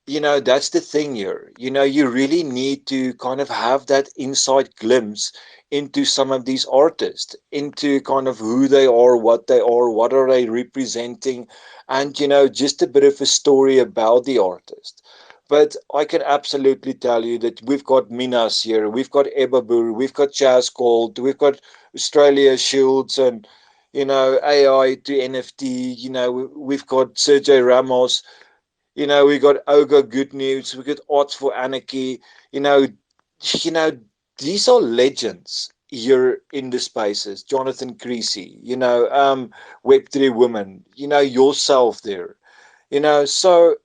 that's the thing here. You really need to kind of have that inside glimpse into some of these artists, into kind of who they are, what are they representing, and, just a bit of a story about the artist. But I can absolutely tell you that we've got Minas here, we've got Ebabur, we've got Chaz Gold, we've got Australia Shields, and, AI to NFT, we've got Sergio Ramos, we got Ogre Good News, we got Odds for Anarchy. You know, you know, these are legends here in the spaces. Jonathan Creasy, Web3 Woman, yourself there. So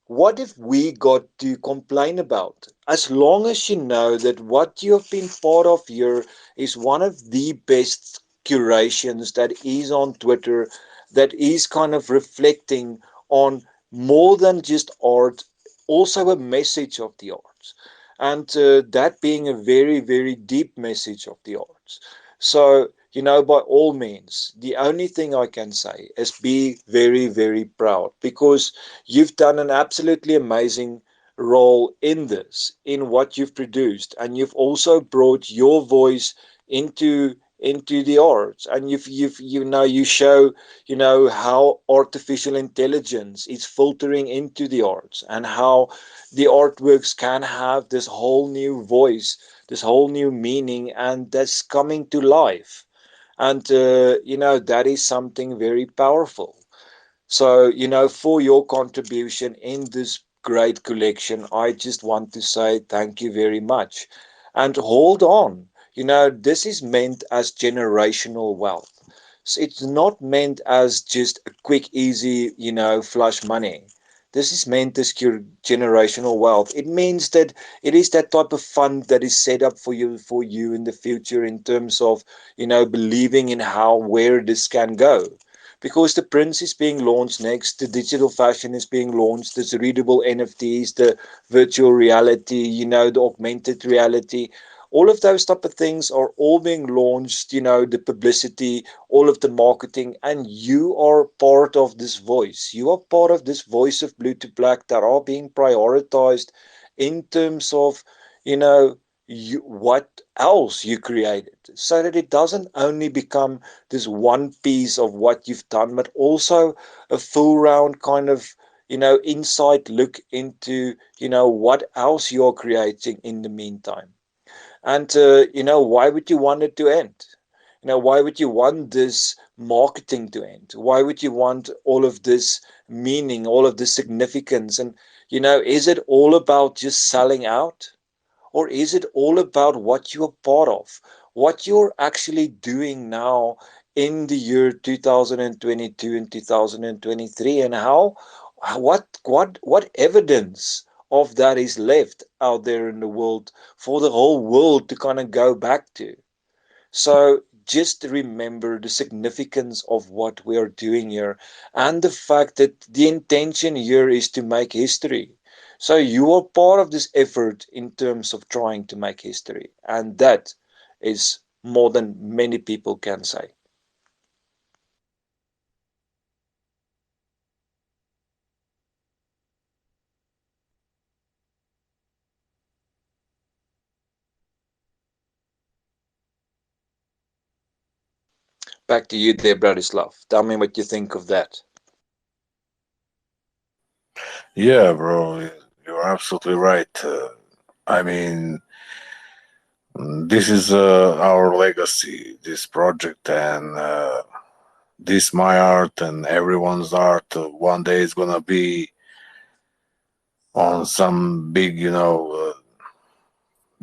what if we got to complain about? As long as you know that what you have been part of here is one of the best curations that is on Twitter, that is kind of reflecting on more than just art, also a message of the arts. And that being a very, very deep message of the arts. So, by all means, the only thing I can say is be very, very proud, because you've done an absolutely amazing role in this, in what you've produced, and you've also brought your voice into the arts, and you show how artificial intelligence is filtering into the arts, and how the artworks can have this whole new voice, this whole new meaning, and that's coming to life. And that is something very powerful. So, for your contribution in this great collection, I just want to say thank you very much. And hold on, this is meant as generational wealth. So it's not meant as just a quick, easy, flush money. This is meant as generational wealth. It means that it is that type of fund that is set up for you in the future, in terms of, believing in where this can go, because the Prince is being launched next, the digital fashion is being launched, there's readable NFTs, the virtual reality, the augmented reality. All of those type of things are all being launched, the publicity, all of the marketing, and you are part of this voice. You are part of this voice of Blue to Black that are being prioritized in terms of, you know, what else you created, so that it doesn't only become this one piece of what you've done, but also a full round kind of, insight look into, what else you're creating in the meantime. And, why would you want it to end? Why would you want this marketing to end? Why would you want all of this meaning, all of this significance? And, is it all about just selling out? Or is it all about what you're part of, what you're actually doing now in the year 2022 and 2023, and what evidence of that is left out there in the world for the whole world to kind of go back to? So just remember the significance of what we are doing here, and the fact that the intention here is to make history. So you are part of this effort in terms of trying to make history. And that is more than many people can say. Back to you there, Bratislav. Tell me what you think of that. Yeah, bro, you're absolutely right. I mean, this is our legacy, this project, and this my art and everyone's art. One day is gonna be on some big,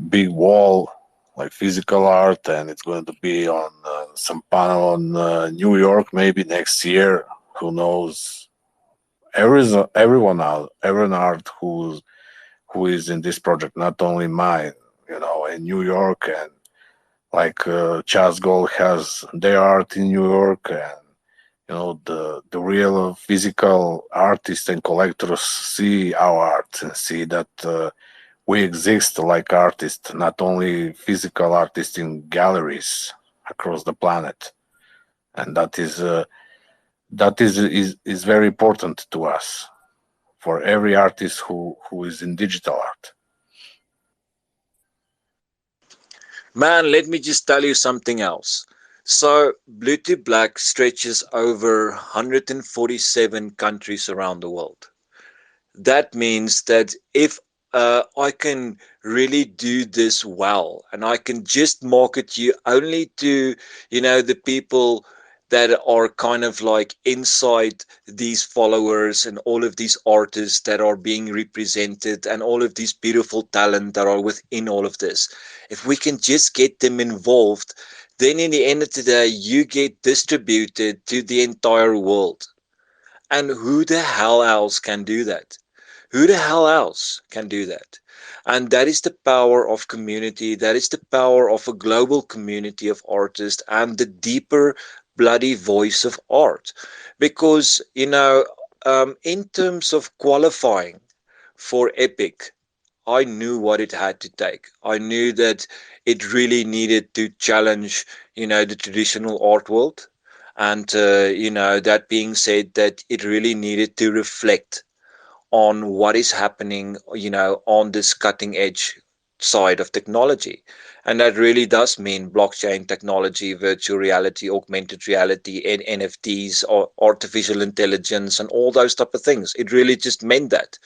big wall, like physical art, and it's going to be on some panel on New York maybe next year. Who knows? Everyone art who is in this project, not only mine, in New York, and like Chas Gold has their art in New York, and the real physical artists and collectors see our art and see that we exist like artists, not only physical artists in galleries across the planet, and that is very important to us for every artist who is in digital art. Man, let me just tell you something else. So, Blue to Black stretches over 147 countries around the world. That means that if I can really do this well and I can just market you only to, the people that are kind of like inside these followers and all of these artists that are being represented and all of these beautiful talent that are within all of this. If we can just get them involved, then in the end of the day, you get distributed to the entire world. And who the hell else can do that? Who the hell else can do that? And that is the power of community. That is the power of a global community of artists and the deeper bloody voice of art. Because, in terms of qualifying for Epic, I knew what it had to take. I knew that it really needed to challenge, the traditional art world. And, that being said, that it really needed to reflect on what is happening, on this cutting edge side of technology. And that really does mean blockchain technology, virtual reality, augmented reality, and NFTs, or artificial intelligence, and all those type of things. It really just meant that.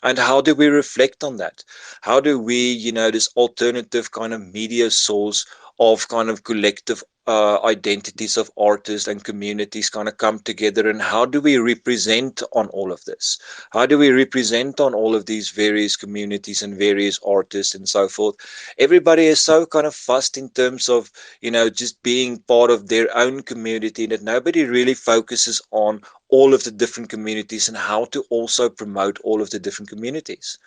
And how do we reflect on that? How do we, this alternative kind of media source of kind of collective identities of artists and communities kind of come together, and how do we represent on all of this? How do we represent on all of these various communities and various artists and so forth? Everybody is so kind of fussed in terms of, just being part of their own community, that nobody really focuses on all of the different communities and how to also promote all of the different communities.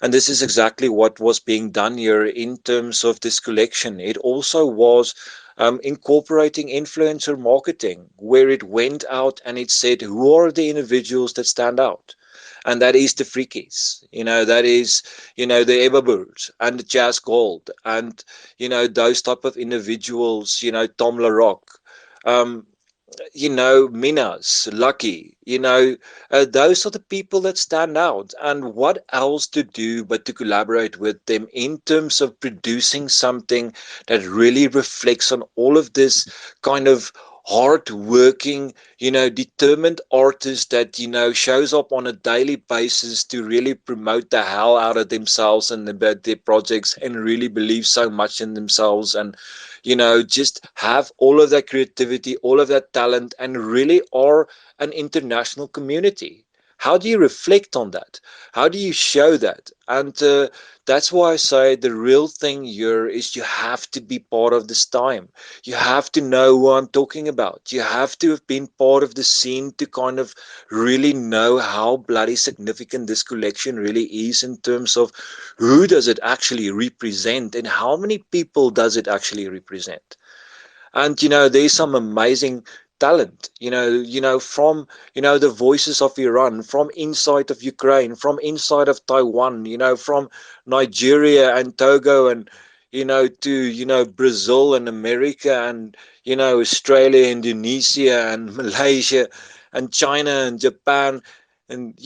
And this is exactly what was being done here in terms of this collection. It also was incorporating influencer marketing, where it went out and it said, who are the individuals that stand out? And that is the Freakies, that is, the Everbirds and the Jazz Gold, and, those type of individuals, Tom LaRock. Um, Minas, Lucky, those are the people that stand out. And what else to do but to collaborate with them in terms of producing something that really reflects on all of this kind of hard working, determined artist that, shows up on a daily basis to really promote the hell out of themselves and about their projects, and really believe so much in themselves, and just have all of that creativity, all of that talent, and really are an international community. How do you reflect on that? How do you show that? And that's why I say the real thing here is you have to be part of this time. You have to know who I'm talking about. You have to have been part of the scene to kind of really know how bloody significant this collection really is in terms of who does it actually represent and how many people does it actually represent. And there's some amazing talent, from the voices of Iran, from inside of Ukraine, from inside of Taiwan, from Nigeria and Togo, and to Brazil and America, and Australia, Indonesia, and Malaysia, and China, and Japan. And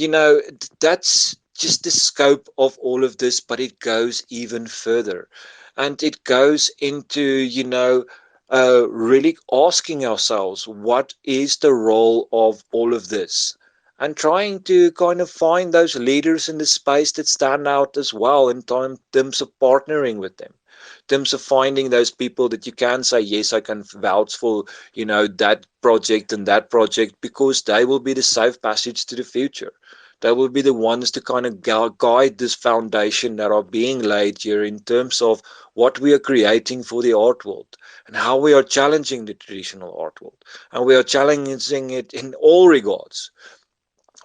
that's just the scope of all of this, but it goes even further. And it goes into really asking ourselves, what is the role of all of this? and trying to kind of find those leaders in the space that stand out as well in terms of partnering with them, in terms of finding those people that you can say, yes, I can vouch for, that project and that project, because they will be the safe passage to the future. They will be the ones to kind of guide this foundation that are being laid here in terms of what we are creating for the art world and how we are challenging the traditional art world. And we are challenging it in all regards.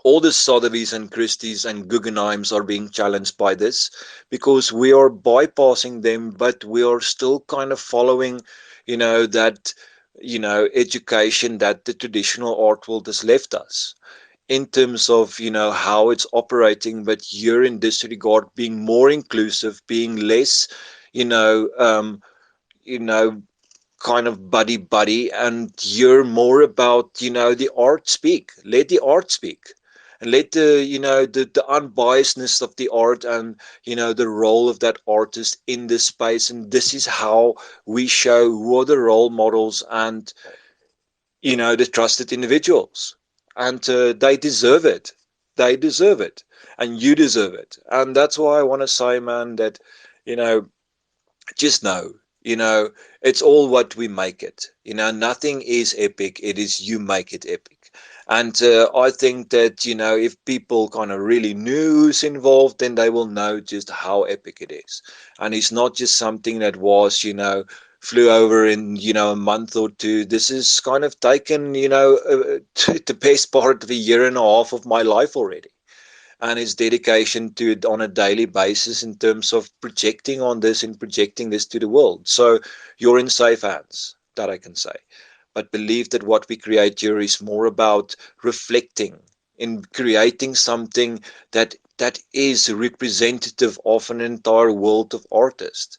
All the Sotheby's and Christie's and Guggenheims are being challenged by this, because we are bypassing them, but we are still kind of following, that, education that the traditional art world has left us in terms of, how it's operating, but here in this regard, being more inclusive, being less, you know, um, you know, kind of buddy, and you're more about, the art speak. Let the art speak, and let the unbiasedness of the art, and the role of that artist in this space. And this is how we show who are the role models, and the trusted individuals, and they deserve it. They deserve it, and you deserve it. And that's why I want to say, man, that you know just know, it's all what we make it. Nothing is epic. It is you make it epic. And I think that, if people kind of really knew who's involved, then they will know just how epic it is. And it's not just something that was, flew over in, a month or two. This is kind of taken, the best part of a year and a half of my life already, and his dedication to it on a daily basis in terms of projecting on this and projecting this to the world. So you're in safe hands, that I can say. But believe that what we create here is more about reflecting, in creating something that is representative of an entire world of artists.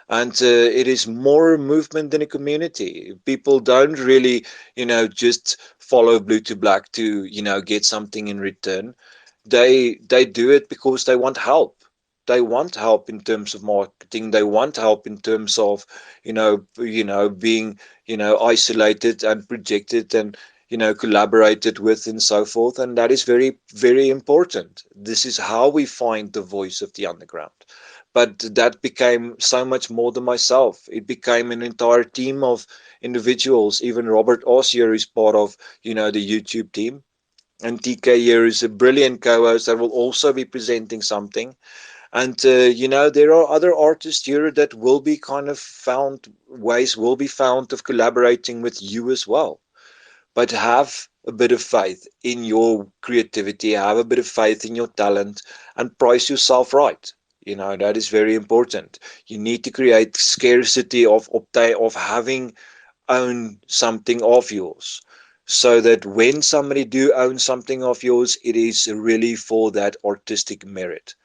And it is more a movement than a community. People don't really, just follow Blue to Black to, get something in return. They do it because they want help. They want help in terms of marketing. They want help in terms of, being, isolated and projected, and collaborated with, and so forth. And that is very, very important. This is how we find the voice of the underground. But that became so much more than myself. It became an entire team of individuals. Even Robert Osier is part of, the YouTube team, and TK here is a brilliant co-host that will also be presenting something. And there are other artists here that will be kind of found, ways will be found of collaborating with you as well. But have a bit of faith in your creativity, have a bit of faith in your talent, and price yourself right. That is very important. You need to create scarcity of having own something of yours, so that when somebody do own something of yours, it is really for that artistic merit.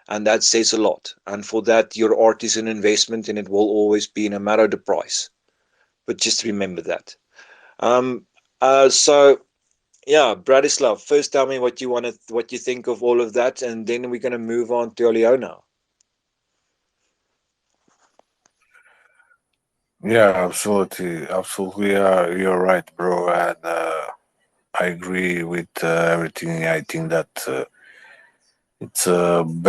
And that says a lot. And for that, your art is an investment, and it will always be, no matter the price. But just remember that. um so yeah, Bratislav, first tell me what you think of all of that, and then we're going to move on to Oleona. Yeah, absolutely, absolutely. You're right, bro, and I agree with everything. I think that it's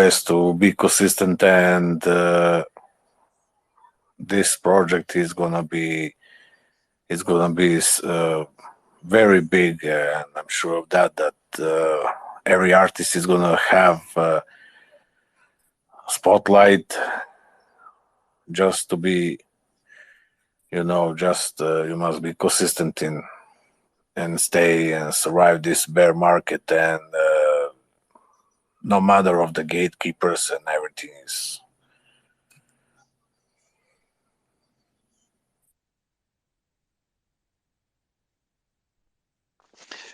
best to be consistent, and this project is gonna be very big, and I'm sure of that. That every artist is gonna have spotlight just to be, just you must be consistent in and stay and survive this bear market, and no matter of the gatekeepers and everything is.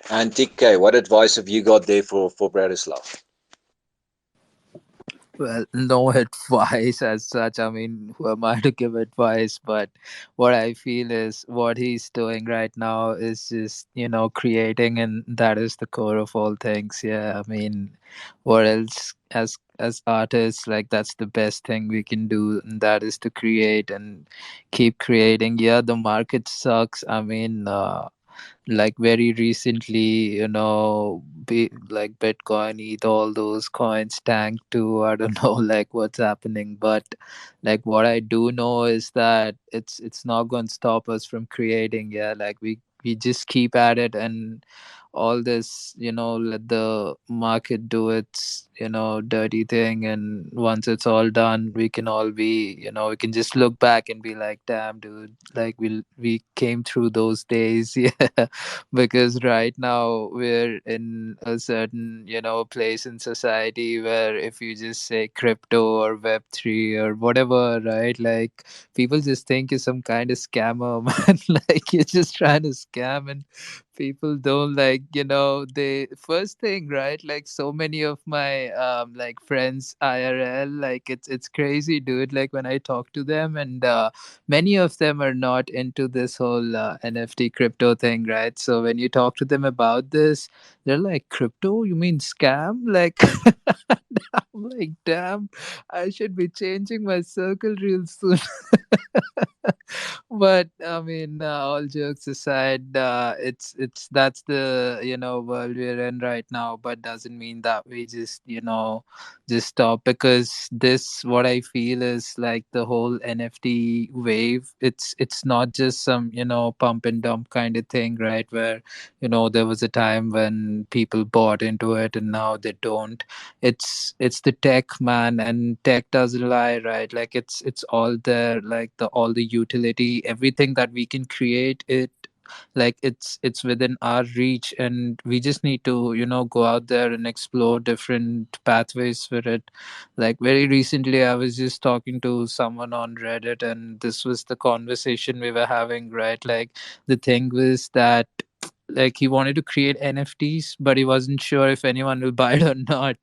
And TK, what advice have you got there for Bratislav? Well, no advice as such. I mean, who am I to give advice? But what I feel is what he's doing right now is just, creating, and that is the core of all things. Yeah, I mean, what else as artists, like that's the best thing we can do, and that is to create and keep creating. Yeah, the market sucks. I mean, like very recently, like Bitcoin, ETH, all those coins tanked too. I don't know like what's happening, but like what I do know is that it's not going to stop us from creating. Yeah, like we just keep at it, and all this, let the market do its, dirty thing, and once it's all done, we can all be, we can just look back and be like, damn dude, like we came through those days. Yeah, because right now we're in a certain, place in society where if you just say crypto or web3 or whatever, right, like people just think you're some kind of scammer, man. Like you're just trying to scam, and people don't, like, they first thing, right, like so many of my like friends IRL, like it's crazy, dude, like when I talk to them, and many of them are not into this whole NFT crypto thing, right? So when you talk to them about this, they're like, crypto, you mean scam? Like I'm like, damn, I should be changing my circle real soon. But I mean, all jokes aside, it's that's the, world we're in right now. But doesn't mean that we just, just stop, because this, what I feel is like the whole NFT wave. It's not just some, pump and dump kind of thing, right? Where, there was a time when people bought into it and now they don't. It's the tech, man, and tech doesn't lie, right? Like it's all there, like the all the utility, everything that we can create it, like it's within our reach, and we just need to, go out there and explore different pathways for it. Like very recently I was just talking to someone on Reddit, and this was the conversation we were having, right? Like the thing was that, like, he wanted to create NFTs, but he wasn't sure if anyone will buy it or not.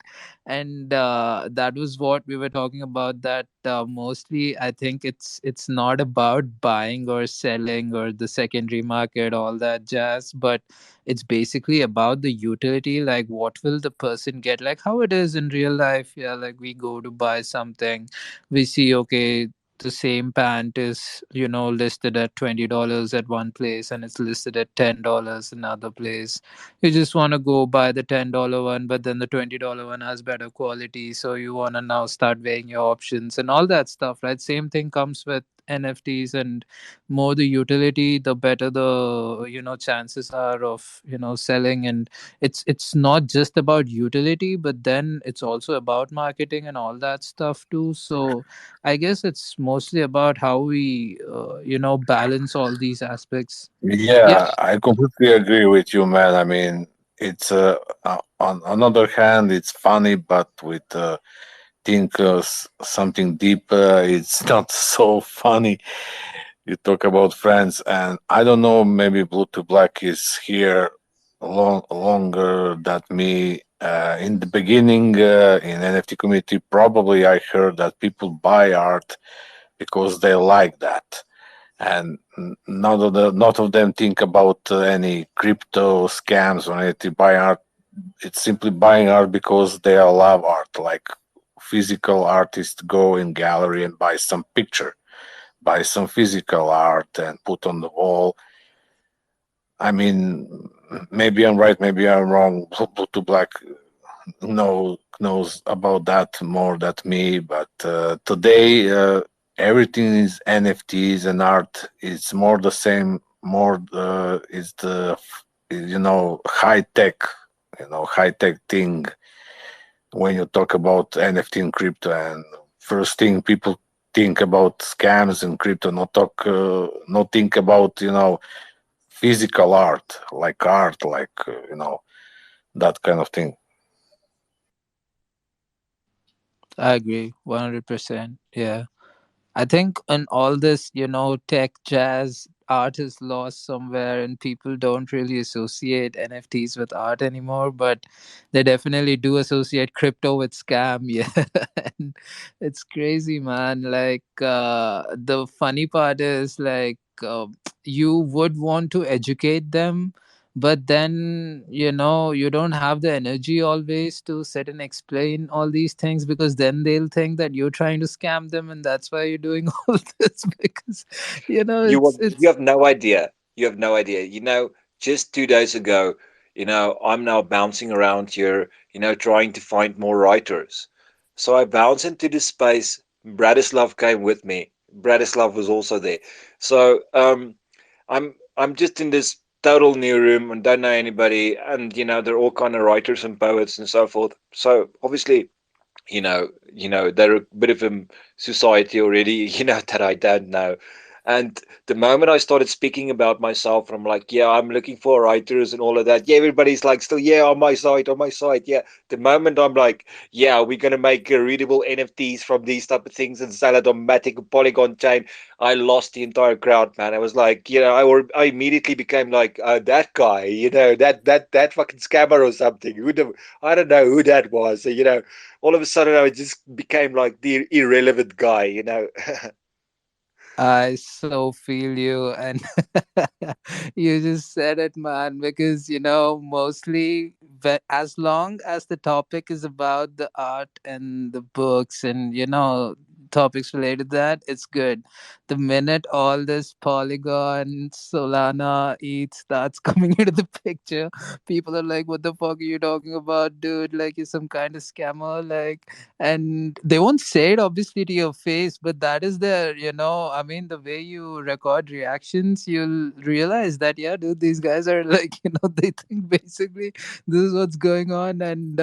And that was what we were talking about, that mostly I think it's not about buying or selling or the secondary market, all that jazz, but it's basically about the utility, like what will the person get, like how it is in real life. Yeah, like we go to buy something, we see, okay, the same pant is, listed at $20 at one place and it's listed at $10 another place. You just want to go buy the $10 one, but then the $20 one has better quality, so you want to now start weighing your options and all that stuff, right? Same thing comes with NFTs, and more the utility, the better the, chances are of, selling. And it's not just about utility, but then it's also about marketing and all that stuff too. So I guess it's mostly about how we, balance all these aspects. Yeah. Yeah, I completely agree with you, man. I mean, it's on another hand, it's funny, but with think something deeper, it's not so funny. You talk about friends, and I don't know, maybe Blue to Black is here longer than me. In the beginning, in NFT community, probably I heard that people buy art because they like that, and not of them think about any crypto scams or anything. Buy art, it's simply buying art because they love art, like physical artists go in gallery and buy some picture, buy some physical art and put on the wall. I mean, maybe I'm right, maybe I'm wrong. Blue to Black knows about that more than me, but today everything is NFTs and art. It's more the same. More is the high tech, high tech thing when you talk about NFT and crypto. And first thing people think about scams and crypto, not think about physical art, like that kind of thing. I agree 100%. Yeah. I think in all this, tech, jazz, art is lost somewhere, and people don't really associate NFTs with art anymore, but they definitely do associate crypto with scam. Yeah. And it's crazy, man. Like, the funny part is, like, you would want to educate them, but then, you don't have the energy always to sit and explain all these things, because then they'll think that you're trying to scam them, and that's why you're doing all this. Because, You it's have no idea. You have no idea. just 2 days ago, I'm now bouncing around here, trying to find more writers. So I bounced into this space. Bratislav came with me. Bratislav was also there. So I'm just in this total new room and don't know anybody, and they're all kind of writers and poets and so forth. So obviously, they're a bit of a society already, that I don't know. And the moment I started speaking about myself, I'm like, yeah, I'm looking for writers and all of that. Yeah, everybody's like, still, yeah, on my site. Yeah. The moment I'm like, yeah, we're going to make readable NFTs from these type of things and sell it on Matic Polygon chain, I lost the entire crowd, man. I was like, I immediately became like, that guy, that fucking scammer or something. I don't know who that was. So, all of a sudden I just became like the irrelevant guy. I so feel you, and you just said it, man. Because mostly, as long as the topic is about the art and the books, and topics related to that, it's good. The minute all this Polygon, Solana, ETH starts coming into the picture, people are like, "What the fuck are you talking about, dude? Like, you're some kind of scammer, like." And they won't say it obviously to your face, but that is their, I mean, the way you record reactions, you'll realize that, yeah, dude, these guys are like, they think basically this is what's going on. And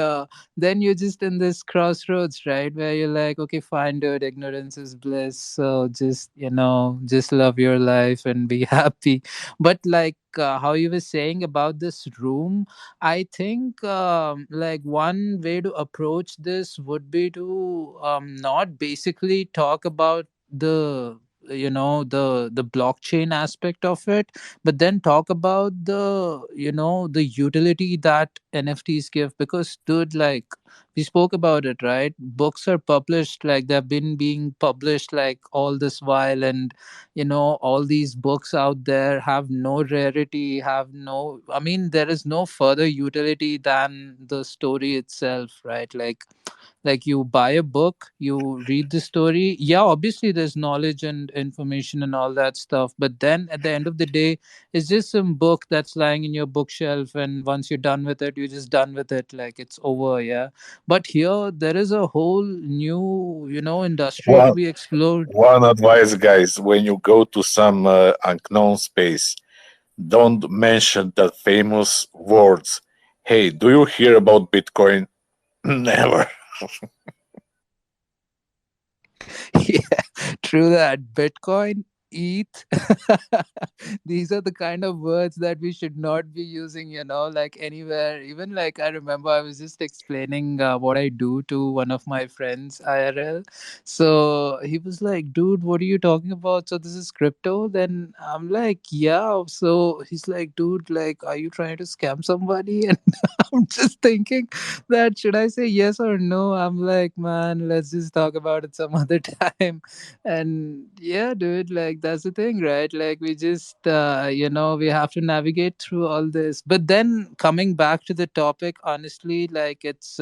then you're just in this crossroads, right, where you're like, okay, fine, dude, ignorance is bliss, so just just love your life and be happy. But like, how you were saying about this room, I think like one way to approach this would be to not basically talk about the the blockchain aspect of it, but then talk about the utility that NFTs give. Because, dude, like, we spoke about it, right? Books are published, like they've been being published like all this while, and all these books out there have no rarity, have no, I mean, there is no further utility than the story itself, right? Like you buy a book, you read the story, yeah, obviously there's knowledge and information and all that stuff, but then at the end of the day, it's just some book that's lying in your bookshelf, and once you're done with it, you're just done with it, like it's over. Yeah. But here there is a whole new industry to One be explored. one advice, guys: when you go to some unknown space, don't mention the famous words. Hey, do you hear about Bitcoin? Never. Yeah, true that. Bitcoin, ETH. These are the kind of words that we should not be using, like anywhere. Even like, I remember I was just explaining what I do to one of my friends, IRL. So he was like, dude, what are you talking about? So this is crypto? Then I'm like, yeah. So he's like, dude, like, are you trying to scam somebody? And I'm just thinking that, should I say yes or no? I'm like, man, let's just talk about it some other time. And yeah, dude, like that's the thing, right? Like we just we have to navigate through all this. But then coming back to the topic, honestly, like it's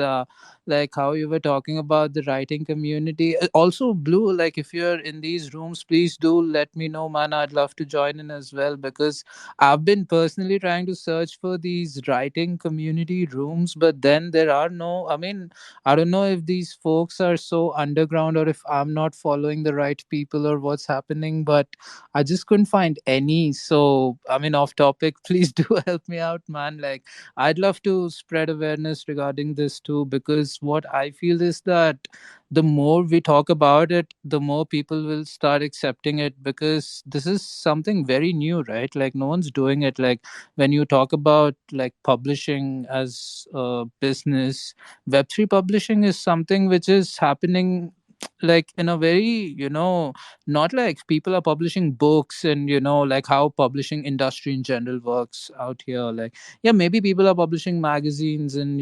like how you were talking about the writing community. Also, Blue, like if you're in these rooms, please do let me know, man. I'd love to join in as well, because I've been personally trying to search for these writing community rooms, but then there are no, I mean, I don't know if these folks are so underground or if I'm not following the right people or what's happening, but I just couldn't find any. So, I mean, off topic, please do help me out, man. Like, I'd love to spread awareness regarding this too, because what I feel is that the more we talk about it, the more people will start accepting it, because this is something very new, right? Like, no one's doing it. Like, when you talk about like publishing as a business, Web3 publishing is something which is happening like in a very, not like people are publishing books and like how publishing industry in general works out here. Like, yeah, maybe people are publishing magazines and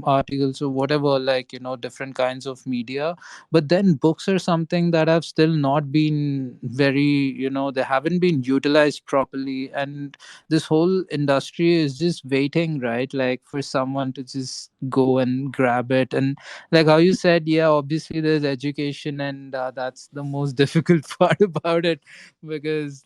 articles or whatever, like different kinds of media, but then books are something that have still not been very, they haven't been utilized properly, and this whole industry is just waiting, right, like for someone to just go and grab it. And like how you said, yeah, obviously there's education publication, and that's the most difficult part about it, because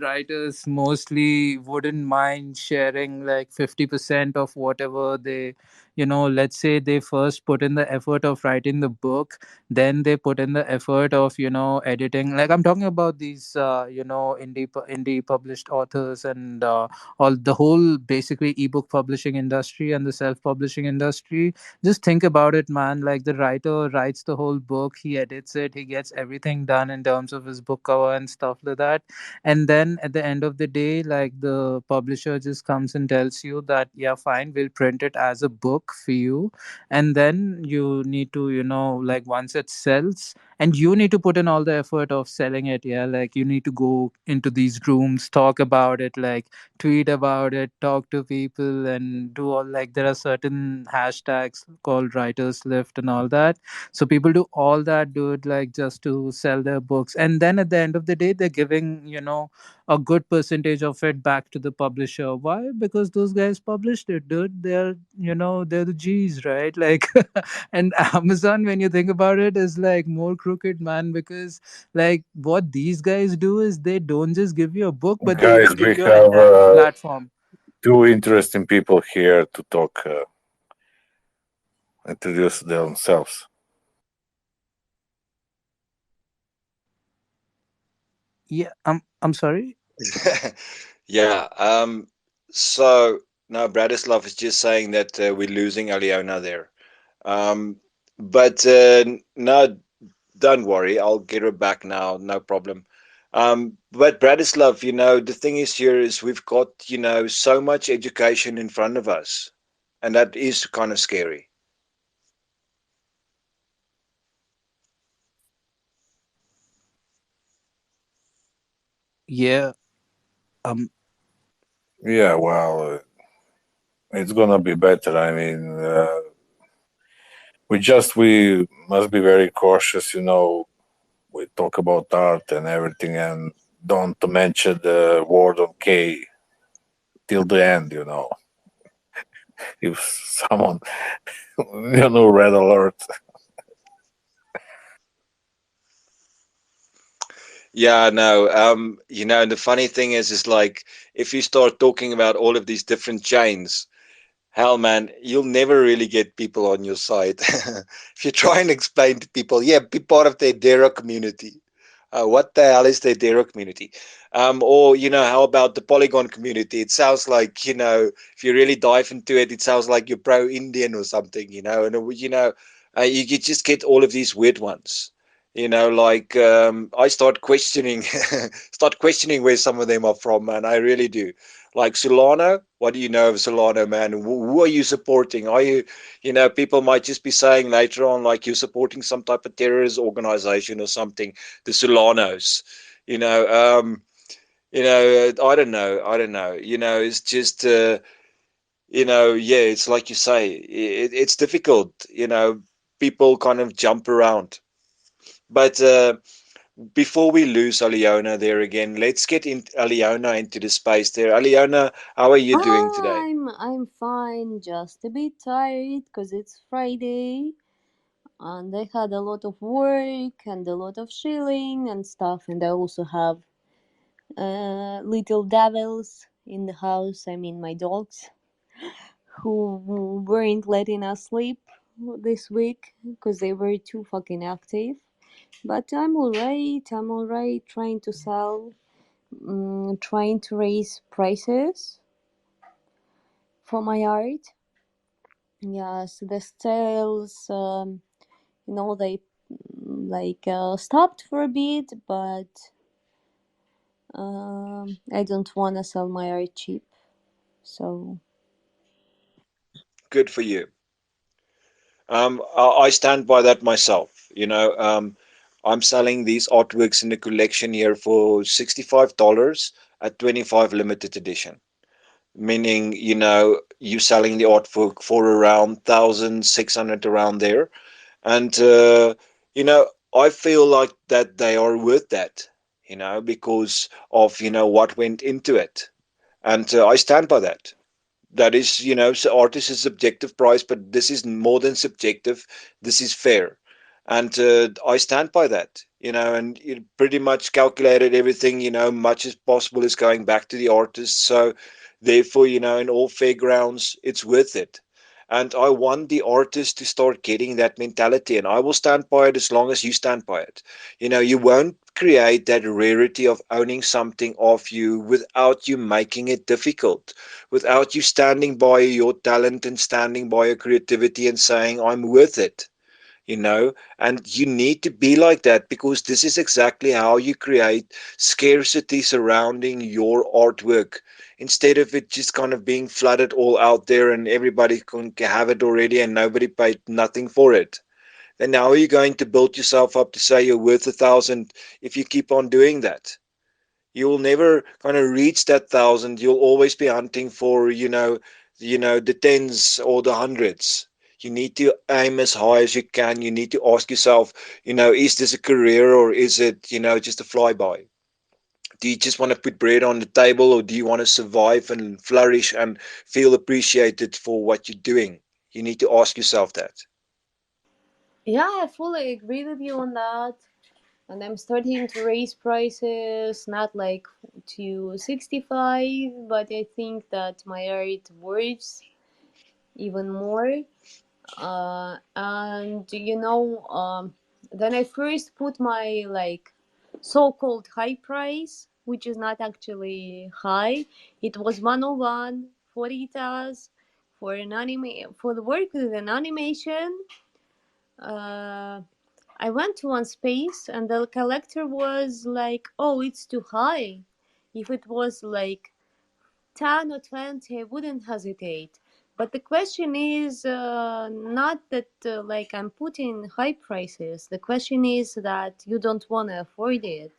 writers mostly wouldn't mind sharing like 50% of whatever they, let's say they first put in the effort of writing the book, then they put in the effort of editing. Like, I'm talking about these indie published authors, and all the whole basically ebook publishing industry and the self publishing industry. Just think about it, man. Like, the writer writes the whole book, he edits it, he gets everything done in terms of his book cover and stuff like that, and then at the end of the day, like, the publisher just comes and tells you that, yeah, fine, we'll print it as a book for you, and then you need to, like, once it sells, and you need to put in all the effort of selling it. Yeah, like, you need to go into these rooms, talk about it, like, tweet about it, talk to people, and do all, like, there are certain hashtags called writers lift and all that. So people do all that, do it, like, just to sell their books, and then at the end of the day, they're giving a good percentage of it back to the publisher. Why? Because those guys published it, dude. They're the G's, right? Like, and Amazon, when you think about it, is like more crooked, man, because like what these guys do is they don't just give you a book, but they Guys, even we give you an have platform. two interesting people here to talk, introduce themselves. Yeah, I'm sorry. Yeah. So now Bratislav is just saying that we're losing Aliona there. Um, but no, don't worry. I'll get her back now. No problem. But Bratislav, the thing is here is we've got, so much education in front of us, and that is kind of scary. Yeah. Um. Yeah, well, it's gonna be better. I mean, we must be very cautious. We talk about art and everything, and don't mention the word on K till the end. If someone, red alert. Yeah, no. And the funny thing is like if you start talking about all of these different chains, hell, man, you'll never really get people on your side. If you try and explain to people, yeah, be part of the Dera community. What the hell is the Dera community? Or, how about the Polygon community? It sounds like, if you really dive into it, it sounds like you're pro-Indian or something, and, you just get all of these weird ones. Like I start questioning where some of them are from, man. I really do. Like Solano, what do you know of Solano, man? Who are you supporting? Are you, people might just be saying later on, like you're supporting some type of terrorist organization or something. The Solanos, you know, I don't know. It's just, yeah, it's like you say, it's difficult. People kind of jump around, but. Before we lose Aliona there again, let's get in Aliona into the space there. Aliona, how are you doing today? I'm fine, just a bit tired because it's Friday and I had a lot of work and a lot of chilling and stuff, and I also have little devils in the house. I mean, my dogs who weren't letting us sleep this week because they were too fucking active. But I'm alright. I'm alright. Trying to sell, trying to raise prices for my art. Yes, the sales, they stopped for a bit, but I don't want to sell my art cheap. So, Good for you. I stand by that myself. I'm selling these artworks in the collection here for $65 at 25 limited edition. Meaning, you selling the artwork for around 1,600 around there. And, I feel like that they are worth that, because of, what went into it. And I stand by that. That is, so art is a subjective price, but this is more than subjective. This is fair. and I stand by that, and you pretty much calculated everything, much as possible is going back to the artist. So therefore, in all fair grounds, it's worth it. And I want the artist to start getting that mentality, and I will stand by it as long as you stand by it. You won't create that rarity of owning something of you without you making it difficult, without you standing by your talent and standing by your creativity and saying, I'm worth it, and you need to be like that, because this is exactly how you create scarcity surrounding your artwork, instead of it just kind of being flooded all out there and everybody can have it already and nobody paid nothing for it. Then how are you going to build yourself up to say you're worth 1,000 if you keep on doing that? You will never kind of reach that 1,000. You'll always be hunting for, the tens or the hundreds. You need to aim as high as you can. You need to ask yourself, is this a career or is it, just a flyby? Do you just want to put bread on the table, or do you want to survive and flourish and feel appreciated for what you're doing? You need to ask yourself that. Yeah, I fully agree with you on that. And I'm starting to raise prices, not like to 65, but I think that my art worth even more. And then I first put my like so-called high price, which is not actually high. It was 101 for ETAs for an anime for the work with an animation. Uh, I went to one space and the collector was like, "Oh, it's too high." If it was like 10 or 20, I wouldn't hesitate. But the question is not that like I'm putting high prices. The question is that you don't want to afford it.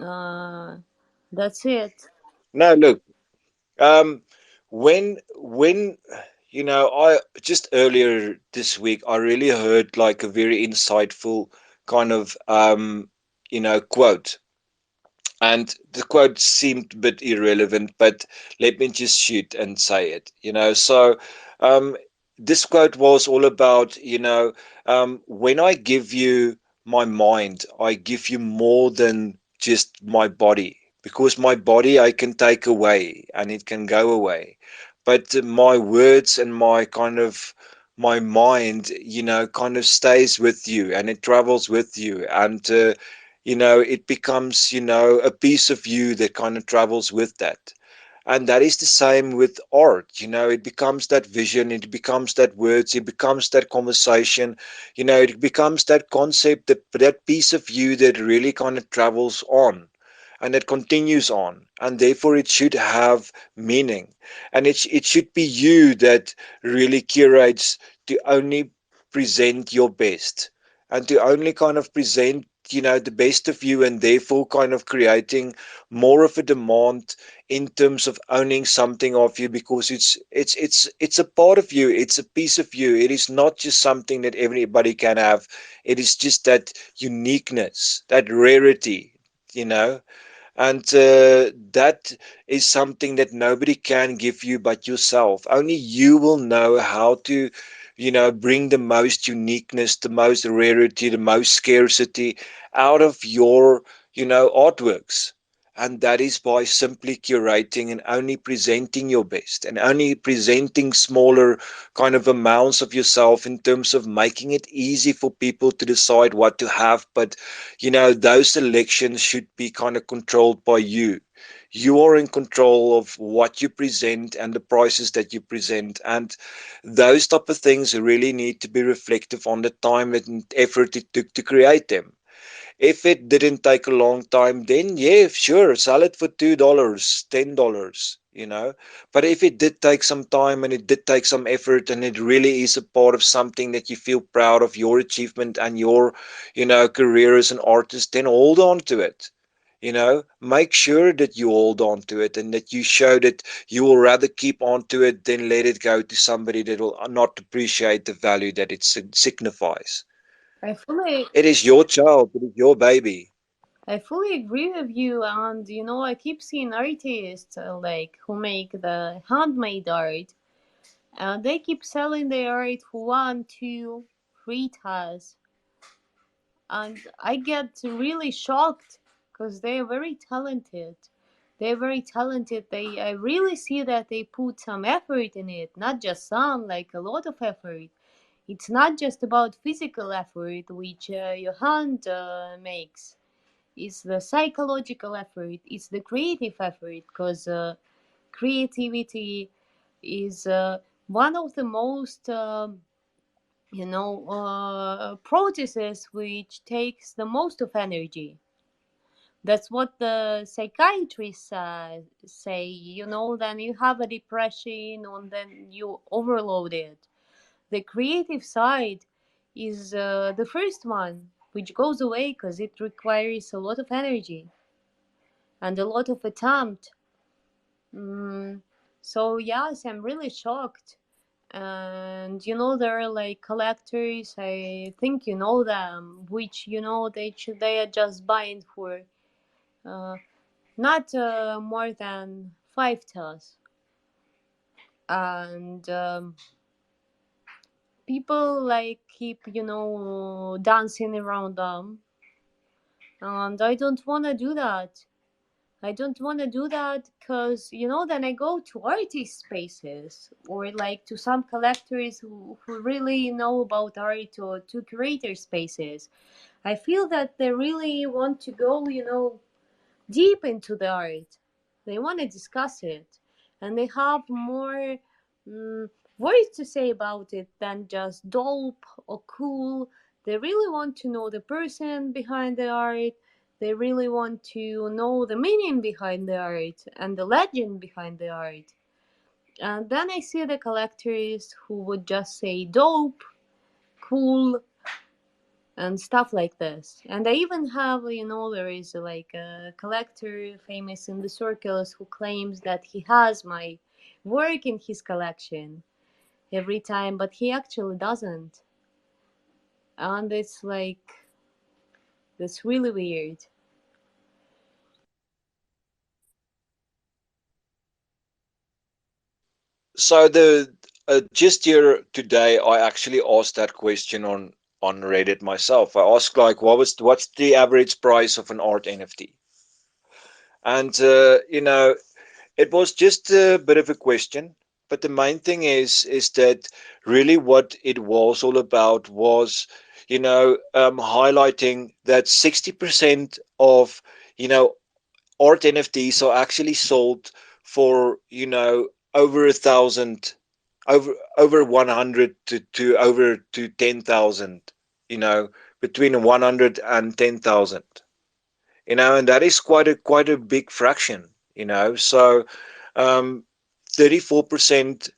Uh, that's it. No, look, when I just earlier this week I really heard like a very insightful kind of quote, and the quote seemed a bit irrelevant, but let me just shoot and say it. So um this quote was all about, when I give you my mind, I give you more than just my body, because my body I can take away and it can go away, but my words and my kind of my mind, kind of stays with you and it travels with you, and it becomes, a piece of you that kind of travels with that. And that is the same with art. It becomes that vision, it becomes that words, it becomes that conversation, it becomes that concept, that piece of you that really kind of travels on and it continues on, and therefore it should have meaning, and it should be you that really curates to only present your best, and to only kind of present, the best of you, and therefore kind of creating more of a demand in terms of owning something of you, because it's a part of you, it's a piece of you, it is not just something that everybody can have, it is just that uniqueness, that rarity, you know and that is something that nobody can give you but yourself. Only you will know how to, bring the most uniqueness, the most rarity, the most scarcity out of your, artworks. And that is by simply curating and only presenting your best, and only presenting smaller kind of amounts of yourself, in terms of making it easy for people to decide what to have. But those selections should be kind of controlled by you. You are in control of what you present and the prices that you present, and those type of things really need to be reflective on the time and effort it took to create them. If it didn't take a long time, then yeah, sure, sell it for $2, $10, But if it did take some time and it did take some effort, and it really is a part of something that you feel proud of, your achievement and your, career as an artist, then hold on to it. Make sure that you hold on to it, and that you show that you will rather keep on to it than let it go to somebody that will not appreciate the value that it signifies. I fully, It is your child, it is your baby. I fully agree with you. And I keep seeing artists like who make the handmade art, and they keep selling their art for one, two. Crete has. And I get really shocked because they are very talented. They're very talented. I really see that they put some effort in it, not just some, like a lot of effort. It's not just about physical effort, which your hand makes. It's the psychological effort. It's the creative effort, because creativity is one of the most processes which takes the most of energy. That's what the psychiatrists say. Then you have a depression, and then you overload it. The creative side is the first one, which goes away because it requires a lot of energy and a lot of attempt. Mm, so yes, I'm really shocked. And there are like collectors, I think you know them, which they are just buying for uh, not more than 5 TELs. And people like keep dancing around them, and I don't want to do that. I don't want to do that because then I go to artist spaces, or like to some collectors who really know about art, or to creator spaces. I feel that they really want to go deep into the art. They want to discuss it, and they have more words to say about it than just dope or cool. They really want to know the person behind the art. They really want to know the meaning behind the art and the legend behind the art. And then I see the collectors who would just say dope, cool, and stuff like this. And I even have, there is like a collector famous in the circles who claims that he has my work in his collection every time, but he actually doesn't. And it's like, that's really weird. So the just here today, I actually asked that question on Reddit myself. I asked like, what's the average price of an art NFT? And it was just a bit of a question, but the main thing is that really what it was all about was highlighting that 60% of you know art NFTs are actually sold for over 1,000, over 100 to over to 10,000, you know between 100 and 10,000, and that is quite a big fraction, so um 34%,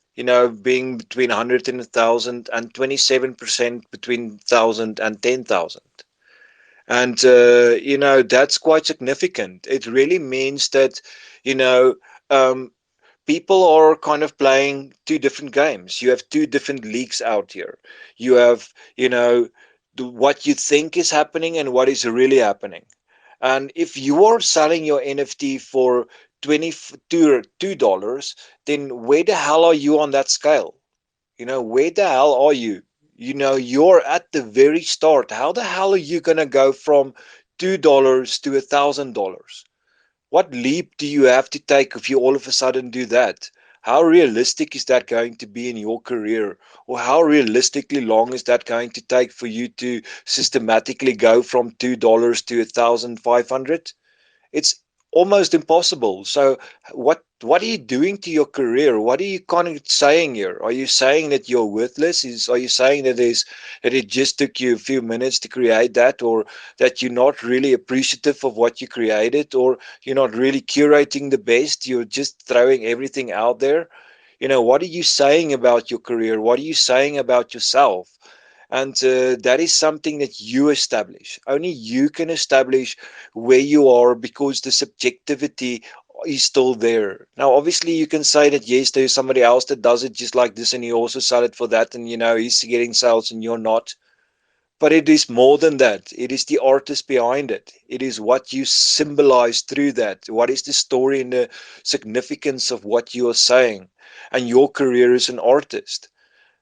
being between 100 and 1,000, and 27% between 1,000 and 10,000. And that's quite significant. It really means that you know um, people are kind of playing two different games. You have two different leagues out here. You have what you think is happening and what is really happening. And if you are selling your NFT for $22, then where the hell are you on that scale? Where the hell are you? You're at the very start. How the hell are you going to go from $2 to $1,000? What leap do you have to take if you all of a sudden do that? How realistic is that going to be in your career? Or how realistically long is that going to take for you to systematically go from $2 to 1,500? It's almost impossible. So what are you doing to your career? What are you kind of saying here? Are you saying that you're worthless? Are you saying that it just took you a few minutes to create that, or that you're not really appreciative of what you created, or you're not really curating the best? You're just throwing everything out there. What are you saying about your career? What are you saying about yourself? And that is something that you establish. Only you can establish where you are, because the subjectivity is still there. Now, obviously, you can say that yes, there's somebody else that does it just like this, and he also sell it for that, and he's getting sales and you're not. But it is more than that. It is the artist behind it. It is what you symbolize through that. What is the story and the significance of what you are saying? And your career as an artist.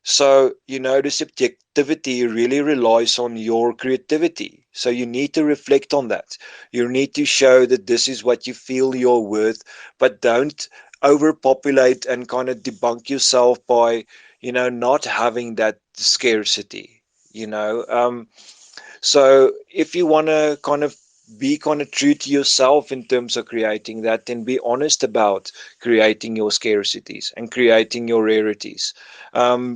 So, the subjectivity really relies on your creativity. So you need to reflect on that. You need to show that this is what you feel you're worth, but don't overpopulate and kind of debunk yourself by, not having that scarcity, you know. So if you want to kind of be kind of true to yourself in terms of creating that, then be honest about creating your scarcities and creating your rarities,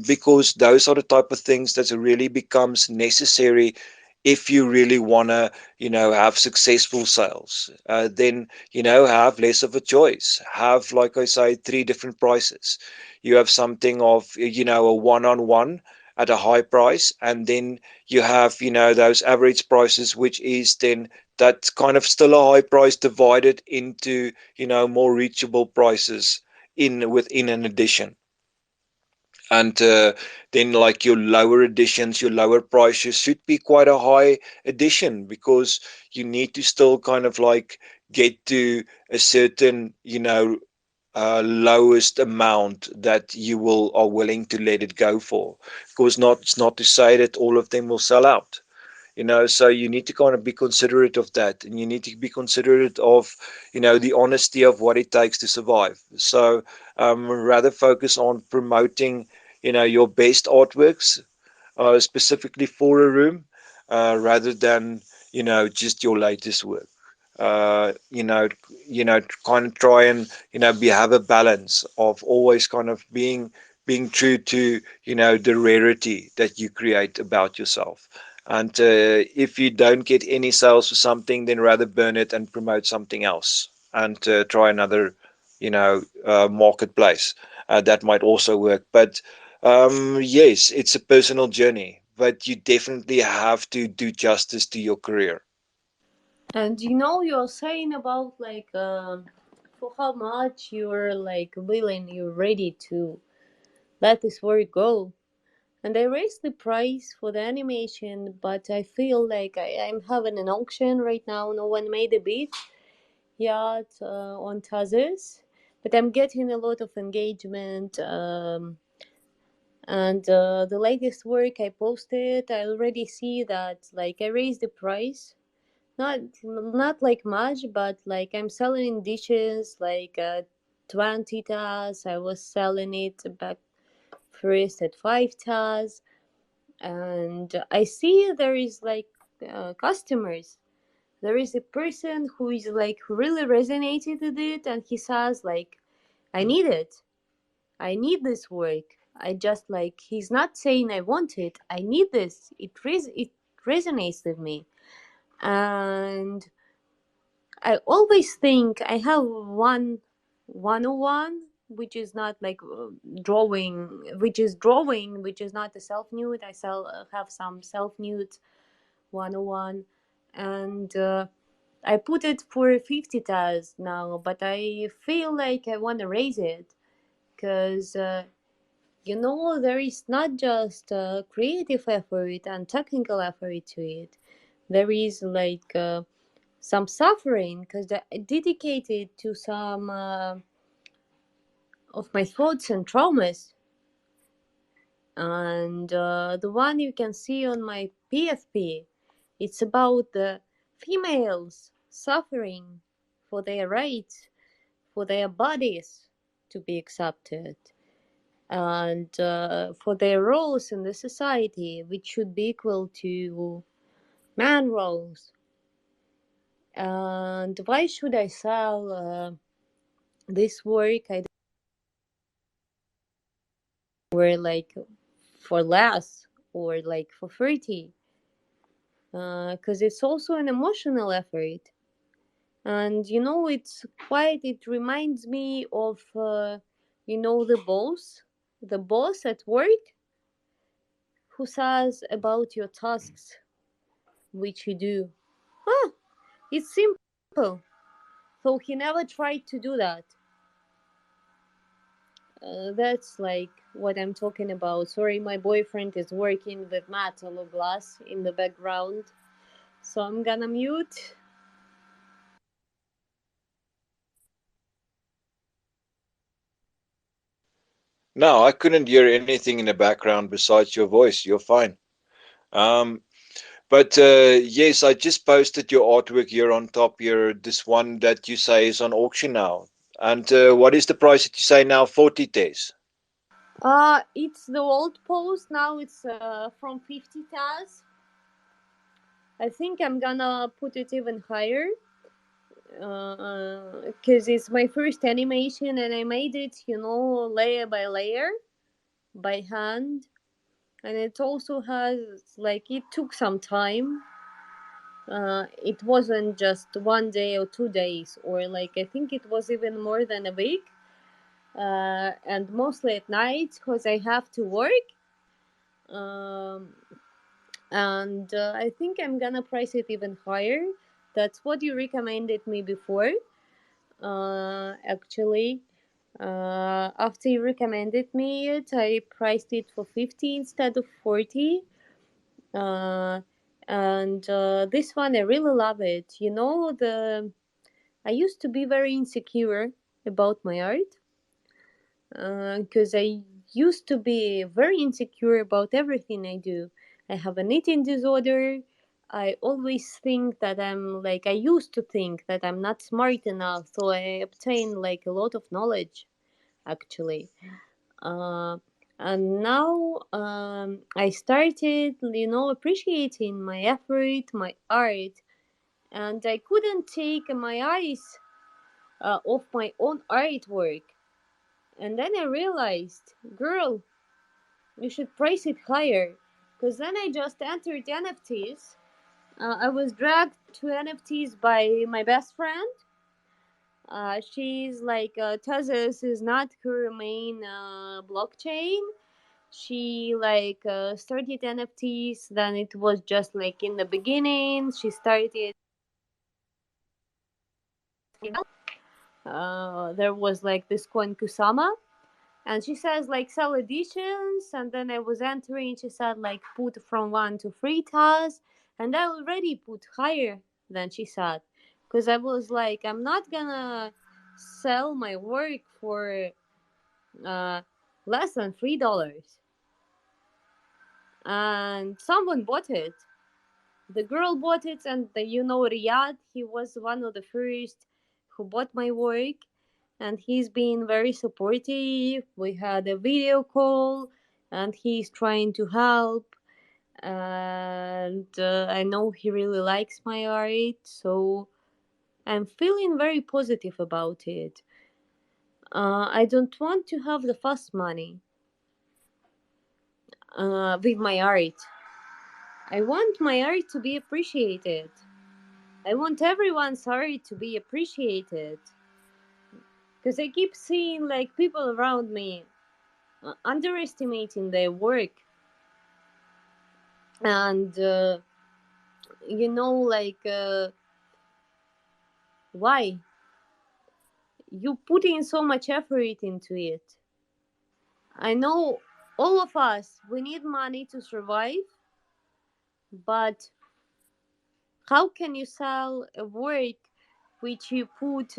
because those are the type of things that really becomes necessary if you really want to, have successful sales. Then, have less of a choice. Have, like I say, three different prices. You have something of, a one-on-one at a high price, and then you have, those average prices, which is then that kind of still a high price divided into, more reachable prices in within an edition. And then, like, your lower editions, your lower prices should be quite a high edition, because you need to still kind of like get to a certain, lowest amount that you will are willing to let it go for. Of course, not it's not to say that all of them will sell out. So you need to kind of be considerate of that, and you need to be considerate of, the honesty of what it takes to survive. So rather focus on promoting, your best artworks, specifically for a room, rather than, just your latest work. uh, you know kind of try and, be have a balance of always kind of being true to, the rarity that you create about yourself. And if you don't get any sales for something, then rather burn it and promote something else, and try another, marketplace. That might also work. But yes, it's a personal journey, but you definitely have to do justice to your career. And you're saying about like for how much you're like willing, you're ready to let this work go. And I raised the price for the animation, but I feel like I'm having an auction right now. No one made a bid yet on Tazos, but I'm getting a lot of engagement. And the latest work I posted, I already see that like I raised the price. Not like much, but like I'm selling dishes like 20 tas. I was selling it back first at 5 tas, and I see there is like customers. There is a person who is like who really resonated with it, and he says like, I need it. I need this work. I just like he's not saying I want it. I need this. It resonates with me, and I always think I have 101, which is not like drawing, which is not a self nude. I have some self nude 101, and I put it for 50 tas now, but I feel like I want to raise it because there is not just creative effort and technical effort to it. There is like some suffering because I dedicated to some of my thoughts and traumas. And the one you can see on my PFP, it's about the females suffering for their rights, for their bodies to be accepted, and for their roles in the society, which should be equal to man roles. And why should I sell this work? I were like for less or like for 30, because it's also an emotional effort. And it reminds me of the boss at work who says about your tasks which you do, ah, it's simple. So he never tried to do that. That's like what I'm talking about. Sorry, my boyfriend is working with metal glass in the background, so I'm gonna mute. No, I couldn't hear anything in the background besides your voice. You're fine. Um, but yes, I just posted your artwork here on top here. This one that you say is on auction now. And what is the price that you say now? 40 days. It's the old post now. It's from 50 tas. I think I'm gonna put it even higher because it's my first animation and I made it, layer by layer by hand. And it also has, like, it took some time. It wasn't just 1 day or 2 days, or like, I think it was even more than a week. And mostly at night because I have to work. Um, and I think I'm gonna price it even higher. That's what you recommended me before. Actually, after you recommended me it, I priced it for 50 instead of 40. Uh, and this one, I really love it. The I used to be very insecure about my art because I used to be very insecure about everything I do. I have an eating disorder. I always think that I used to think that I'm not smart enough, so I obtain like a lot of knowledge actually. Uh, and now I started, appreciating my effort, my art, and I couldn't take my eyes off my own artwork. And then I realized, girl, you should price it higher. Because then I just entered NFTs. I was dragged to NFTs by my best friend. She's like, Tezos is not her main blockchain. She like started NFTs. Then it was just like in the beginning. She started. There was like this coin Kusama, and she says like sell editions, and then I was entering, she said like put from 1 to 3 tasks, and I already put higher than she said, because I was like, I'm not gonna sell my work for uh, less than $3. And someone bought it. The girl bought it, and Riyadh, he was one of the first who bought my work, and he's been very supportive. We had a video call, and he's trying to help. And I know he really likes my art, so I'm feeling very positive about it. I don't want to have the fast money with my art. I want my art to be appreciated. I want everyone's art to be appreciated. Because I keep seeing like people around me underestimating their work. And, why? You put in so much effort into it. I know all of us, we need money to survive, but how can you sell a work which you put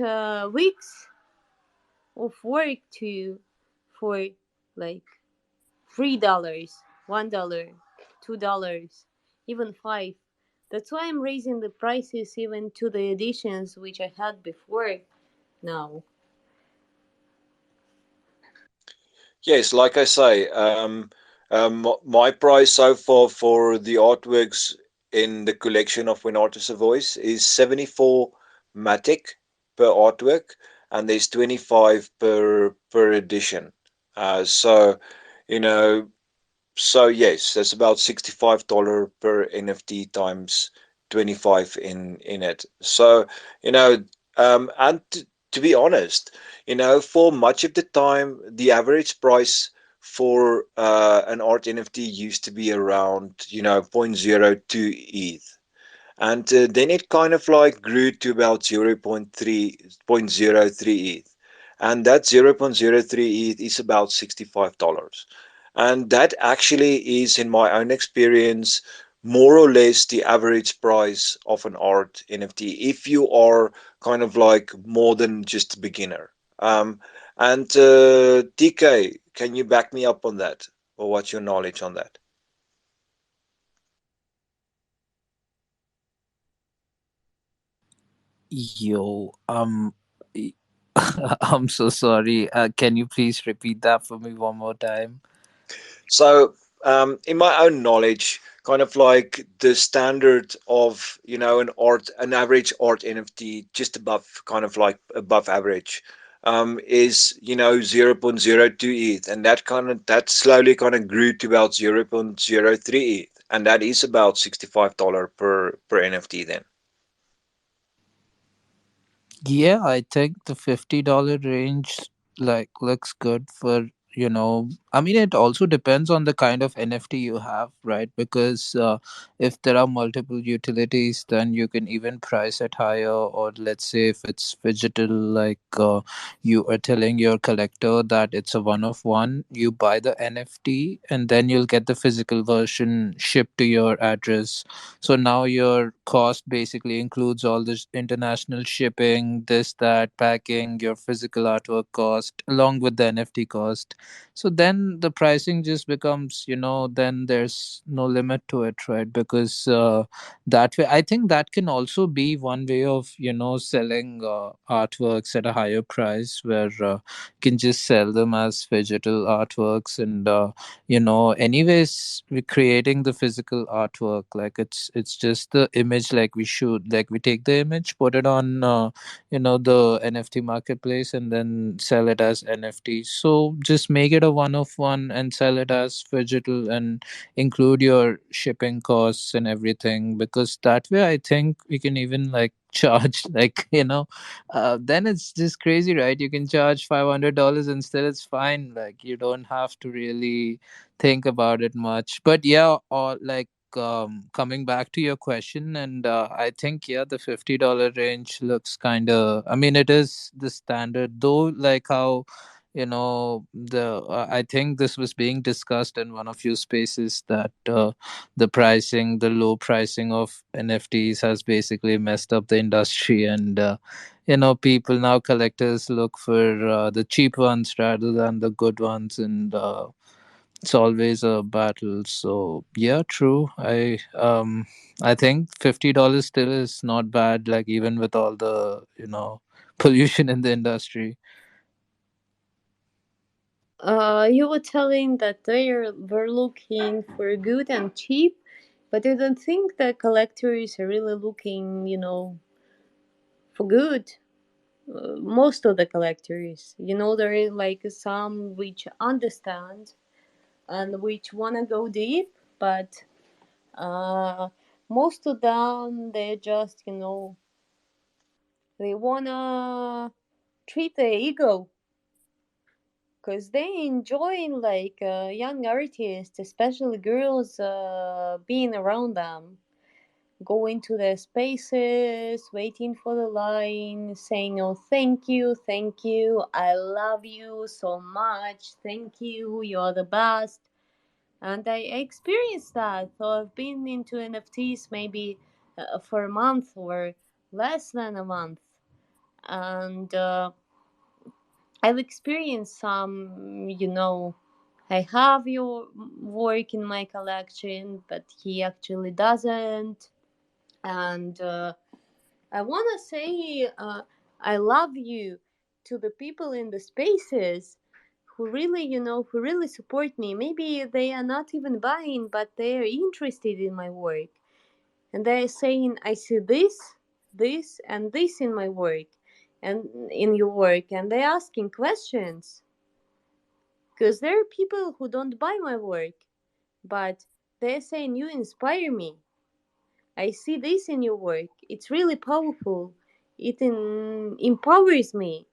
weeks of work to for like $3, $1, $2, even five? That's why I'm raising the prices even to the editions which I had before now. Yes, like I say, my price so far for the artworks in the collection of When Art is a Voice is 74 Matic per artwork, and there's 25 per edition. So, you know, so yes, that's about $65 per NFT times 25 in it. So, and to be honest, for much of the time, the average price for an art NFT used to be around, zero point zero 0.02 ETH. And then it kind of like grew to about zero point 0.03 ETH. And that zero point zero 0.03 ETH is about $65. And that actually is, in my own experience, more or less the average price of an art NFT if you are kind of like more than just a beginner. And TK, Can you back me up on that, or what's your knowledge on that? Yo, y- I'm so sorry. Can you please repeat that for me one more time? So, in my own knowledge, kind of like the standard of, an average art NFT, just above, kind of like above average, is 0.02 ETH, and that slowly kind of grew to about 0.03 ETH, and that is about $65 per NFT then. Yeah, I think the $50 range like looks good for, I mean it also depends on the kind of NFT you have, right? Because if there are multiple utilities, then you can even price it higher. Or let's say if it's digital, like you are telling your collector that it's a one of one, you buy the NFT and then you'll get the physical version shipped to your address. So now your cost basically includes all this international shipping, this, that, packing, your physical artwork cost, along with the NFT cost. So then the pricing just becomes, then there's no limit to it, right? Because that way, I think that can also be one way of, selling artworks at a higher price where you can just sell them as digital artworks. And anyways, we're creating the physical artwork, like it's just the image, like we shoot, like we take the image, put it on the NFT marketplace, and then sell it as NFT. So just make it a one of one and sell it as digital, and include your shipping costs and everything, because that way I think we can even like charge like then it's just crazy, right? You can charge $500 instead, it's fine, like you don't have to really think about it much. But yeah, or like coming back to your question, and I think yeah, the $50 range looks kind of, I mean it is the standard, though, like how the I think this was being discussed in one of your spaces, that the pricing, the low pricing of NFTs has basically messed up the industry. And people now, collectors look for the cheap ones rather than the good ones. And it's always a battle. So yeah, true. I think $50 still is not bad, like even with all the pollution in the industry. You were telling that they were looking for good and cheap, but I don't think the collectors are really looking, for good. Most of the collectors, there is like some which understand and which wanna go deep, but uh, most of them they just, they wanna treat their ego because they enjoying like young artists, especially girls, being around them, going to their spaces, waiting for the line, saying, "Oh, thank you, I love you so much, thank you, you're the best." And I experienced that. So I've been into NFTs maybe for a month or less than a month, and I've experienced some, I have your work in my collection, but he actually doesn't. And I want to say I love you to the people in the spaces who really, who really support me. Maybe they are not even buying, but they are interested in my work. And they're saying, I see this, and this in my work and in your work. And they're asking questions because there are people who don't buy my work, but they're saying, you inspire me. I see this in your work. It's really powerful. It empowers me.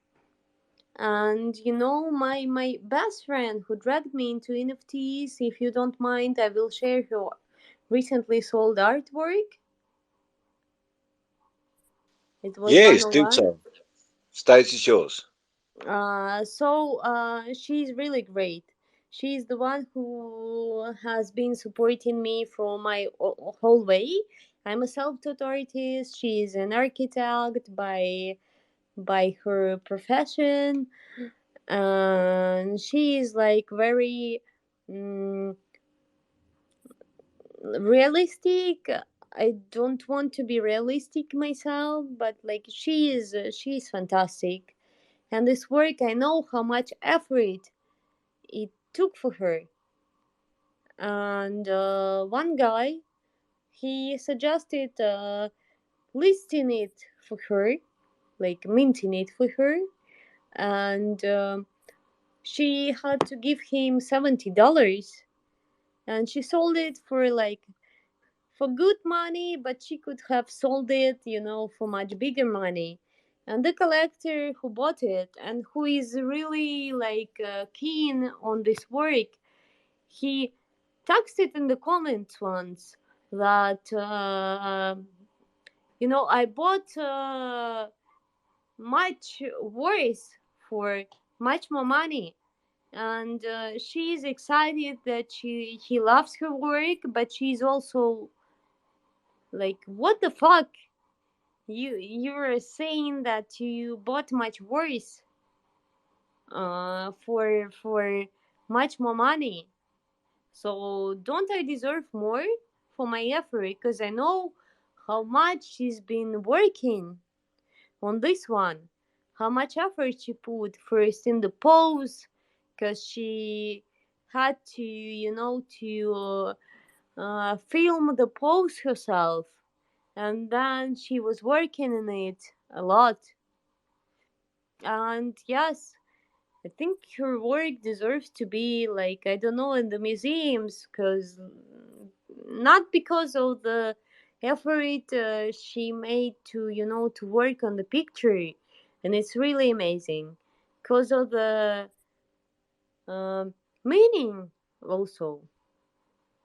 And my best friend who dragged me into NFTs, if you don't mind, I will share her recently sold artwork. It was Yes, do 101. so. Stage is yours. She's really great. She's the one who has been supporting me for my whole way. I'm a self-taught artist. She's an architect by her profession, and she is like very mm, realistic. I don't want to be realistic myself, but like she is fantastic. And this work, I know how much effort it took for her. And one guy, he suggested listing it for her, like minting it for her, and she had to give him $70, and she sold it for like for good money, but she could have sold it, for much bigger money. And the collector who bought it and who is really like keen on this work, he texted in the comments once that I bought much worse for much more money, and she's excited that he loves her work, but she's also like, what the fuck, you're saying that you bought much worse for much more money. So don't I deserve more for my effort? Because I know how much she's been working on this one, how much effort she put first in the pose, because she had to, film the pose herself, and then she was working in it a lot. And yes, I think her work deserves to be like, I don't know, in the museums, because not because of the effort she made to to work on the picture, and it's really amazing, because of the um, meaning also,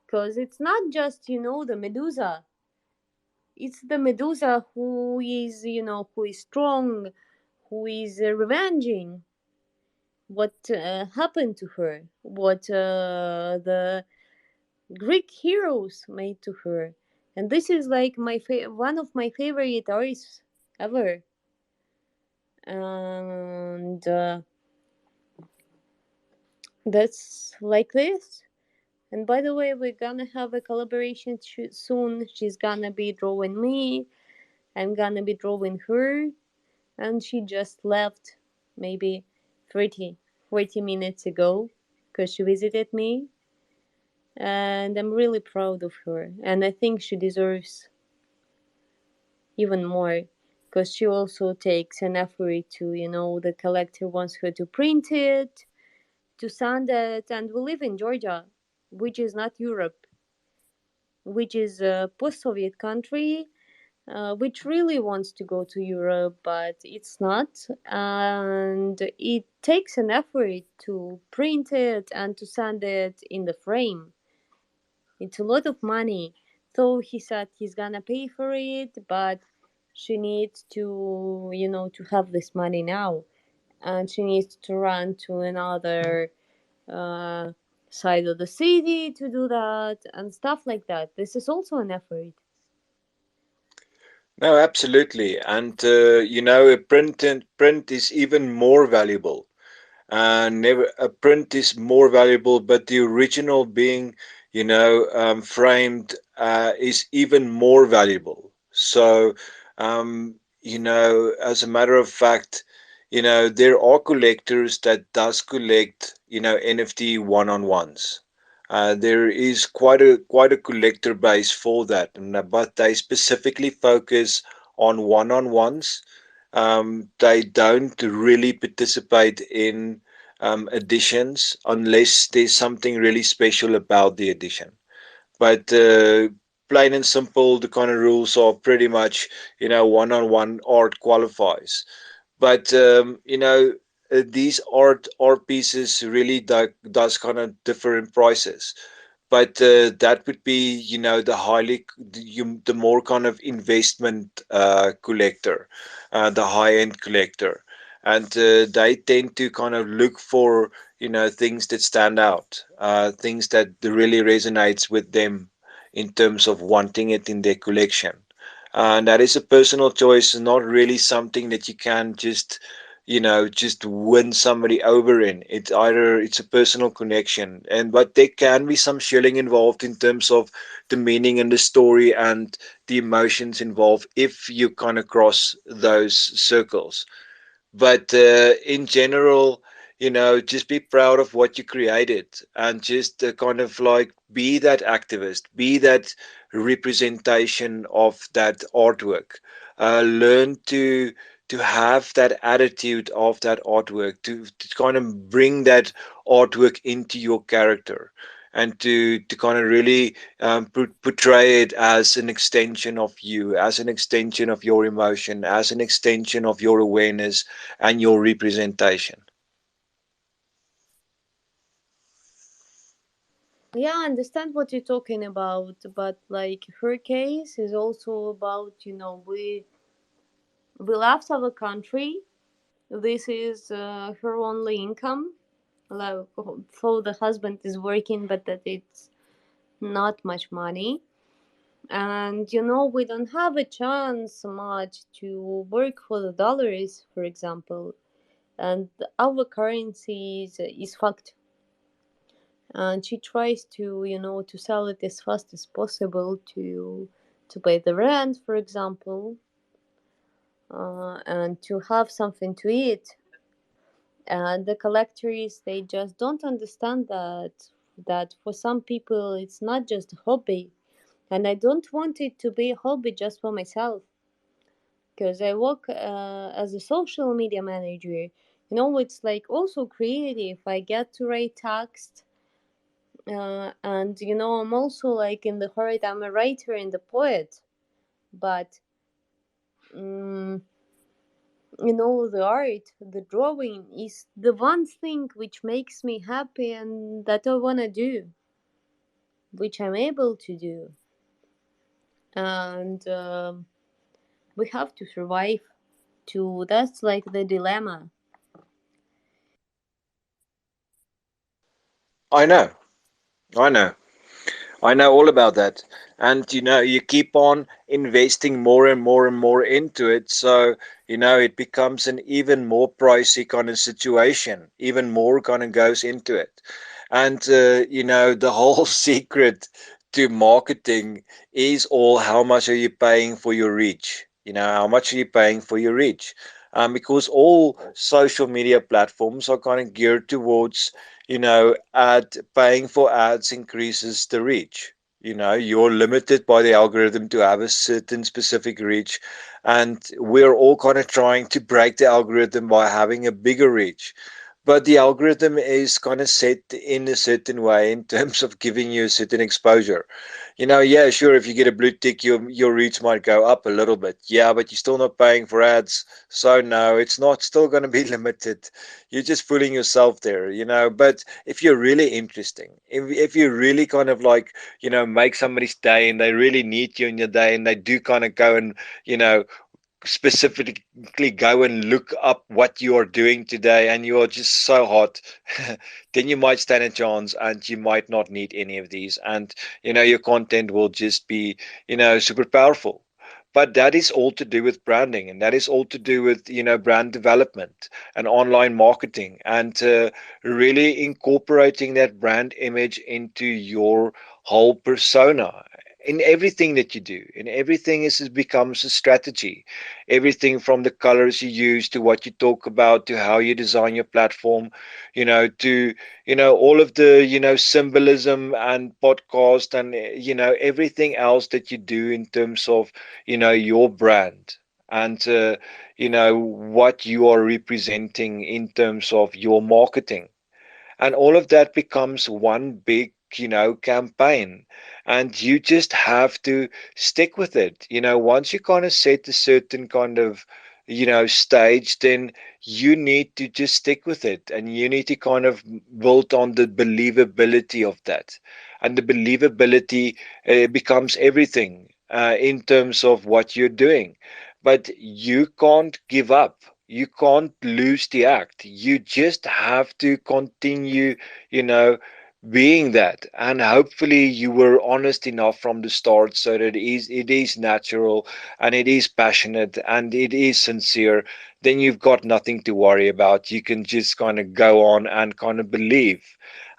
because it's not just the Medusa. It's the Medusa who is who is strong, who is revenging what happened to her, what the Greek heroes made to her. And this is like one of my favorite artists ever. And that's like this. And by the way, we're gonna have a collaboration soon. She's gonna be drawing me, I'm gonna be drawing her, and she just left maybe 30, 40 minutes ago because she visited me. And I'm really proud of her. And I think she deserves even more, because she also takes an effort to, the collector wants her to print it, to send it. And we live in Georgia, which is not Europe, which is a post Soviet country. Which really wants to go to Europe, but it's not. And it takes an effort to print it and to send it in the frame. It's a lot of money. So he said he's gonna pay for it, but she needs to, to have this money now. And she needs to run to another uh, side of the city to do that and stuff like that. This is also an effort. No, absolutely. And a print is even more valuable. Never a print is more valuable, but the original being, framed, is even more valuable. So, as a matter of fact, there are collectors that does collect, NFT one-on-ones. There is quite a collector base for that, but they specifically focus on one-on-ones. They don't really participate in editions unless there's something really special about the edition. But plain and simple, the kind of rules are pretty much, one-on-one art qualifies. But these art pieces really does kind of differ in prices. But that would be, the more kind of investment collector, the high end collector, and they tend to kind of look for things that stand out, things that really resonates with them in terms of wanting it in their collection. And that is a personal choice, not really something that you can just just win somebody over in. It's a personal connection, and but there can be some shilling involved in terms of the meaning and the story and the emotions involved if you kind of cross those circles. But in general, just be proud of what you created, and just kind of like be that activist, be that representation of that artwork. Learn to have that attitude of that artwork, to kind of bring that artwork into your character, and to kind of really portray it as an extension of you, as an extension of your emotion, as an extension of your awareness and your representation. Yeah, I understand what you're talking about, but like her case is also about, we left our country. This is her only income. Like, so the husband is working, but that it's not much money. And we don't have a chance much to work for the dollars, for example. And our currency is fucked. And she tries to to sell it as fast as possible to pay the rent, for example, and to have something to eat. And the collectors, they just don't understand that for some people it's not just a hobby. And I don't want it to be a hobby just for myself, because I work as a social media manager. It's like also creative. I get to write text, and I'm also like in the heart, I'm a writer and a poet. But um, the art, the drawing is the one thing which makes me happy and that I want to do, which I'm able to do. And we have to survive too. That's like the dilemma. I know, I know. I know all about that. And you keep on investing more and more and more into it. So, it becomes an even more pricey kind of situation. Even more kind of goes into it. And, the whole secret to marketing is all how much are you paying for your reach? How much are you paying for your reach? Because all social media platforms are kind of geared towards ad paying for ads increases the reach. You're limited by the algorithm to have a certain specific reach, and we're all kind of trying to break the algorithm by having a bigger reach. But the algorithm is kind of set in a certain way in terms of giving you a certain exposure. Yeah, sure, if you get a blue tick, your reach might go up a little bit. Yeah, but you're still not paying for ads. So no, it's not still going to be limited. You're just fooling yourself there, But if you're really interesting, if you really kind of like, make somebody's day and they really need you in your day and they do kind of go and, you know, specifically go and look up what you are doing today and you are just so hot, then you might stand a chance and you might not need any of these. And, your content will just be, super powerful. But that is all to do with branding, and that is all to do with, brand development and online marketing, and really incorporating that brand image into your whole persona in everything that you do. In everything is it becomes a strategy. Everything from the colors you use to what you talk about to how you design your platform, to all of the symbolism and podcast and everything else that you do in terms of your brand, and what you are representing in terms of your marketing, and all of that becomes one big campaign, and you just have to stick with it. Once you kind of set a certain kind of stage, then you need to just stick with it, and you need to kind of build on the believability of that, and the believability becomes everything in terms of what you're doing. But you can't give up, you can't lose the act. You just have to continue, you know, being that, and hopefully you were honest enough from the start so that it is natural and it is passionate and it is sincere. Then you've got nothing to worry about. You can just kind of go on and kind of believe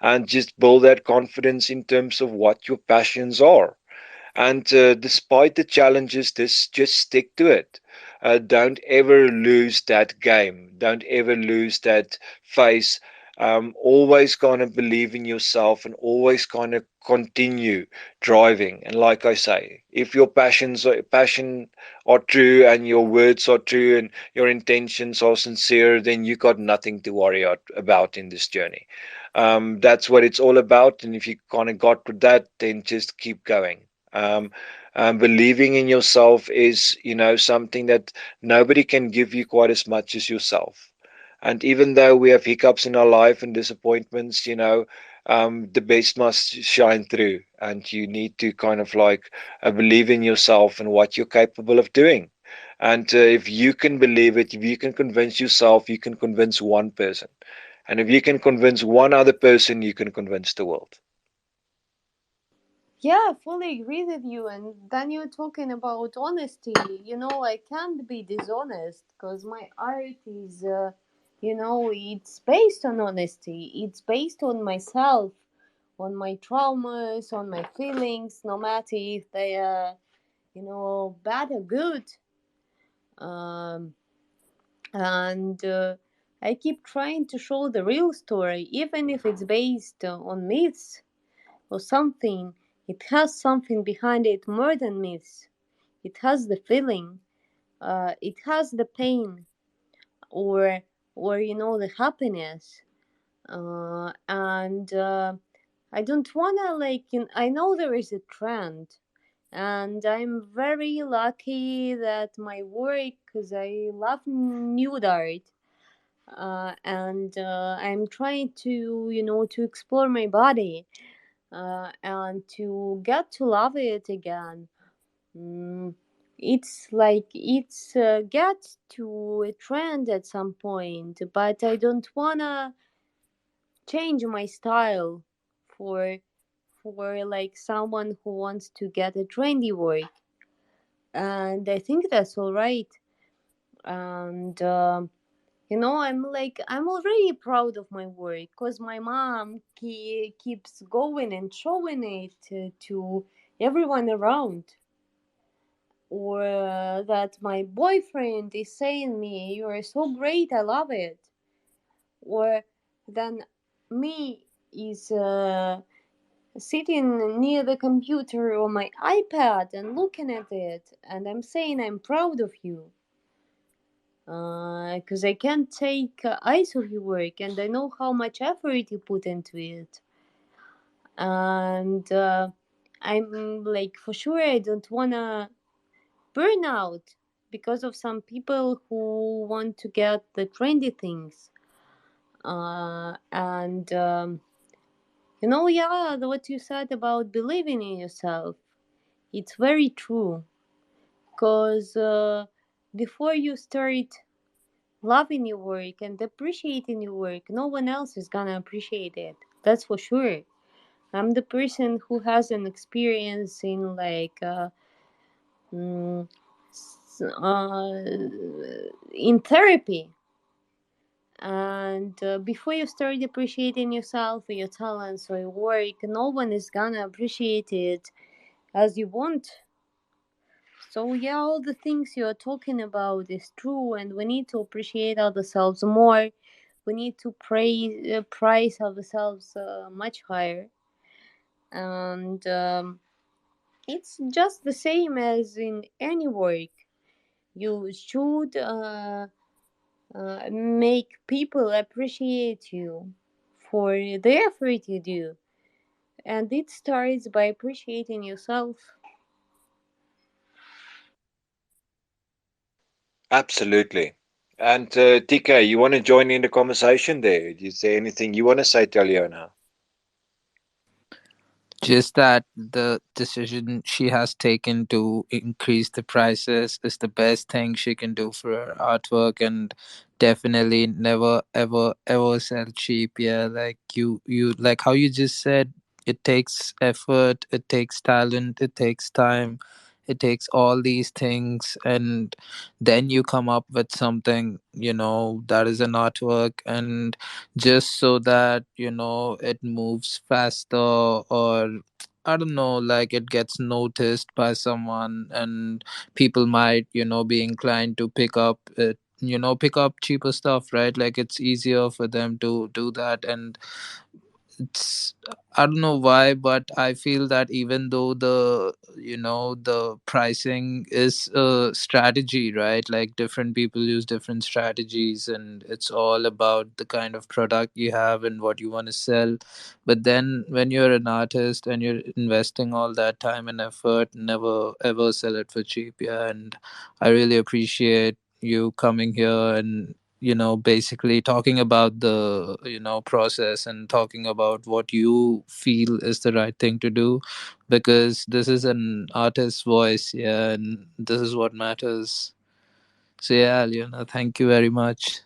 and just build that confidence in terms of what your passions are. And despite the challenges, this just stick to it. Don't ever lose that game. Don't ever lose that face. Always kind of believe in yourself and always kind of continue driving. And like I say, if your passion are true and your words are true and your intentions are sincere, then you got nothing to worry about in this journey. That's what it's all about. And if you kind of got with that, then just keep going. Um, Believing in yourself is, something that nobody can give you quite as much as yourself. And even though we have hiccups in our life and disappointments, the best must shine through. And you need to kind of like believe in yourself and what you're capable of doing. And if you can believe it, if you can convince yourself, you can convince one person. And if you can convince one other person, you can convince the world. Yeah, I fully agree with you. And then you're talking about honesty. I can't be dishonest because my art is, it's based on honesty. It's based on myself, on my traumas, on my feelings, no matter if they are, bad or good. Um, and I keep trying to show the real story, even if it's based on myths or something. It has something behind it more than myths. It has the feeling. It has the pain, or the happiness. And I don't wanna I know there is a trend, and I'm very lucky that my work, because I love nude art, and I'm trying to to explore my body, and to get to love it again. mm, it's like it's get to a trend at some point, but I don't wanna change my style for like someone who wants to get a trendy work, and I think that's all right. And I'm already proud of my work because my mom keeps going and showing it to everyone around. Or that my boyfriend is saying me, "You are so great, I love it." Or then me is sitting near the computer or my iPad and looking at it, and I'm saying, "I'm proud of you." Because I can't take eyes off your work, and I know how much effort you put into it. And I'm like, for sure, I don't wanna burn out because of some people who want to get the trendy things. And yeah, what you said about believing in yourself, it's very true. Because before you start loving your work and appreciating your work, no one else is gonna appreciate it. That's for sure. I'm the person who has an experience in mm, in therapy. And before you start appreciating yourself or your talents or your work, no one is gonna appreciate it as you want. So yeah, all the things you're talking about is true, and we need to appreciate ourselves more. We need to price ourselves much higher, and it's just the same as in any work. You should make people appreciate you for the effort you do, and it starts by appreciating yourself. Absolutely. And TK, you want to join in the conversation there? Is there anything you want to say to Aliona? Just that the decision she has taken to increase the prices is the best thing she can do for her artwork, and definitely never ever ever sell cheap. Yeah, like you like how you just said, it takes effort, it takes talent, it takes time, it takes all these things, and then you come up with something, that is an artwork. And just so that it moves faster, or I don't know, like it gets noticed by someone, and people might be inclined to pick up cheaper stuff, right? Like it's easier for them to do that. And it's, I don't know why, but I feel that even though the pricing is a strategy, right? Like different people use different strategies, and it's all about the kind of product you have and what you want to sell. But then when you're an artist and you're investing all that time and effort, never ever sell it for cheap. Yeah, and I really appreciate you coming here and basically talking about the process, and talking about what you feel is the right thing to do, because this is an artist's voice. Yeah, and this is what matters. So yeah, thank you very much.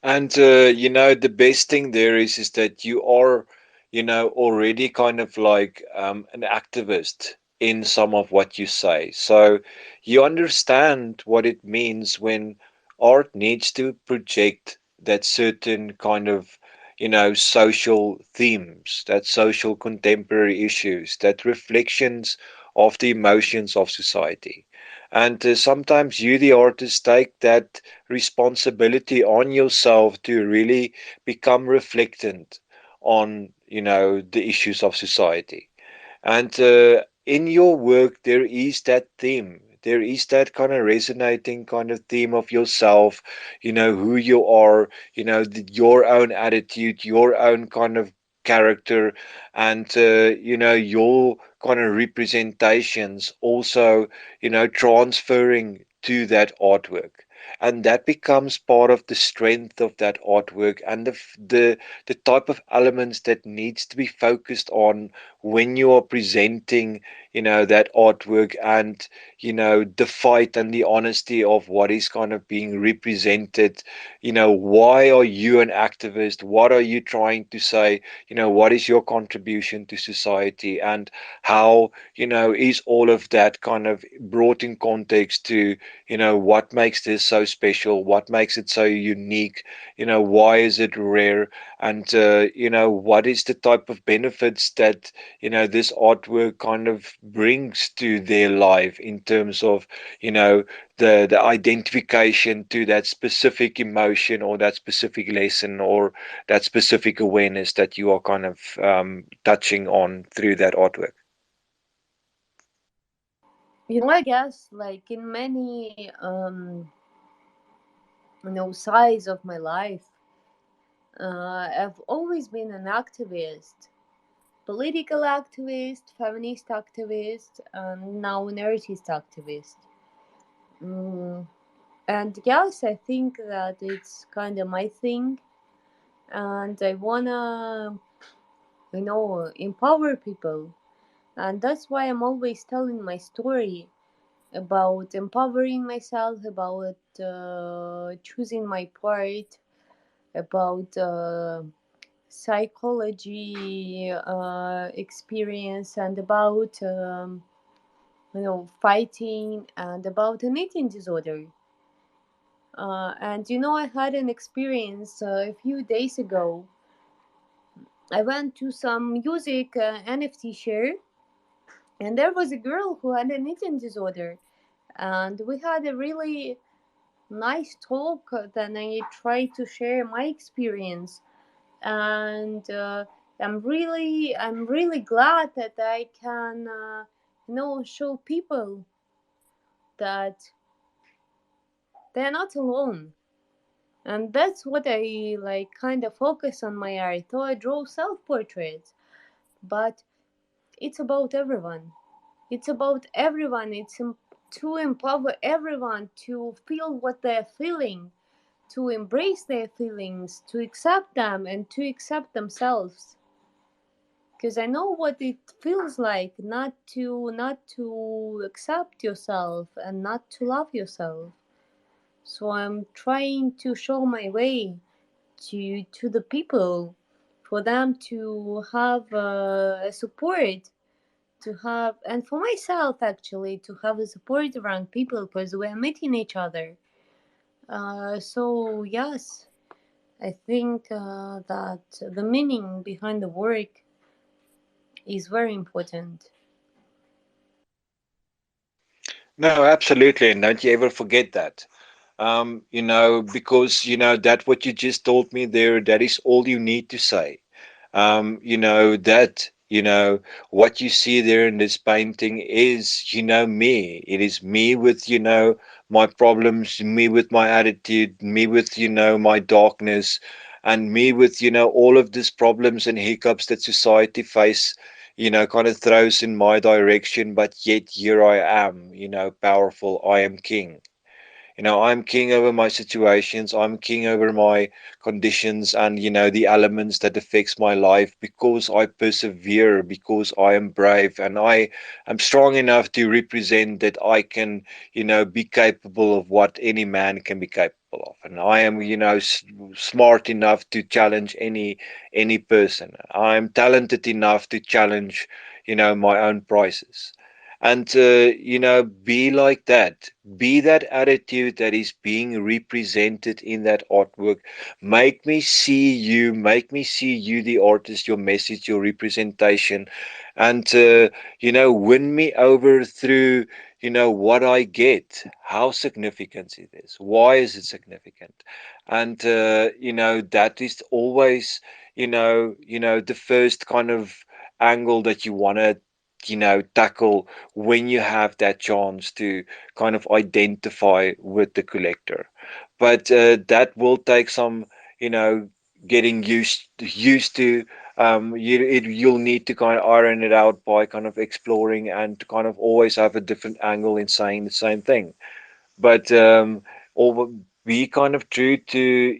And the best thing there is that you are, already kind of like an activist in some of what you say. So you understand what it means when art needs to project that certain kind of, social themes, that social contemporary issues, that reflections of the emotions of society. And sometimes you, the artist, take that responsibility on yourself to really become reflectant on the issues of society. And in your work there is that theme, there is that kind of resonating kind of theme of yourself, who you are, your own attitude, your own kind of character, and your kind of representations also, transferring to that artwork. And that becomes part of the strength of that artwork, and the type of elements that needs to be focused on when you are presenting, that artwork, and the fight and the honesty of what is kind of being represented. Why are you an activist? What are you trying to say? What is your contribution to society? And how, is all of that kind of brought in context to, what makes this so special? What makes it so unique? Why is it rare? And what is the type of benefits that this artwork kind of brings to their life in terms of the identification to that specific emotion, or that specific lesson, or that specific awareness that you are kind of touching on through that artwork. I guess like in many sides of my life, I've always been an activist, political activist, feminist activist, and now an artist activist. Mm, and yes, I think that it's kind of my thing, and I wanna, empower people, and that's why I'm always telling my story about empowering myself, about choosing my part, about psychology experience, and about fighting, and about an eating disorder. And I had an experience a few days ago. I went to some music NFT share, and there was a girl who had an eating disorder, and we had a really nice talk. Then I tried to share my experience, and I'm really glad that I can show people that they're not alone. And that's what I like kind of focus on my art. So I draw self portraits, but it's about everyone. It's about everyone. To empower everyone to feel what they're feeling, to embrace their feelings, to accept them, and to accept themselves. Because I know what it feels like not to accept yourself and not to love yourself. So I'm trying to show my way to the people, for them to have a support, to have, and for myself actually, to have a support around people, because we're meeting each other. So yes, I think that the meaning behind the work is very important. No, absolutely. And don't you ever forget that. Because, that what you just told me there, that is all you need to say. What you see there in this painting is, me. It is me with, my problems, me with my attitude, me with, my darkness, and me with, all of these problems and hiccups that society face, kind of throws in my direction. But yet here I am, powerful. I am king. I'm king over my situations. I'm king over my conditions and, the elements that affects my life, because I persevere, because I am brave, and I am strong enough to represent that I can, be capable of what any man can be capable of. And I am, smart enough to challenge any person. I'm talented enough to challenge, my own prices. And be like that, be that attitude that is being represented in that artwork. Make me see you, the artist, your message, your representation, and win me over through, what I get, how significant it is, why is it significant. And that is always, the first kind of angle that you want to, tackle when you have that chance to kind of identify with the collector. But that will take some, you know, getting used to. You'll need to kind of iron it out by kind of exploring and to kind of always have a different angle in saying the same thing. But or be kind of true to,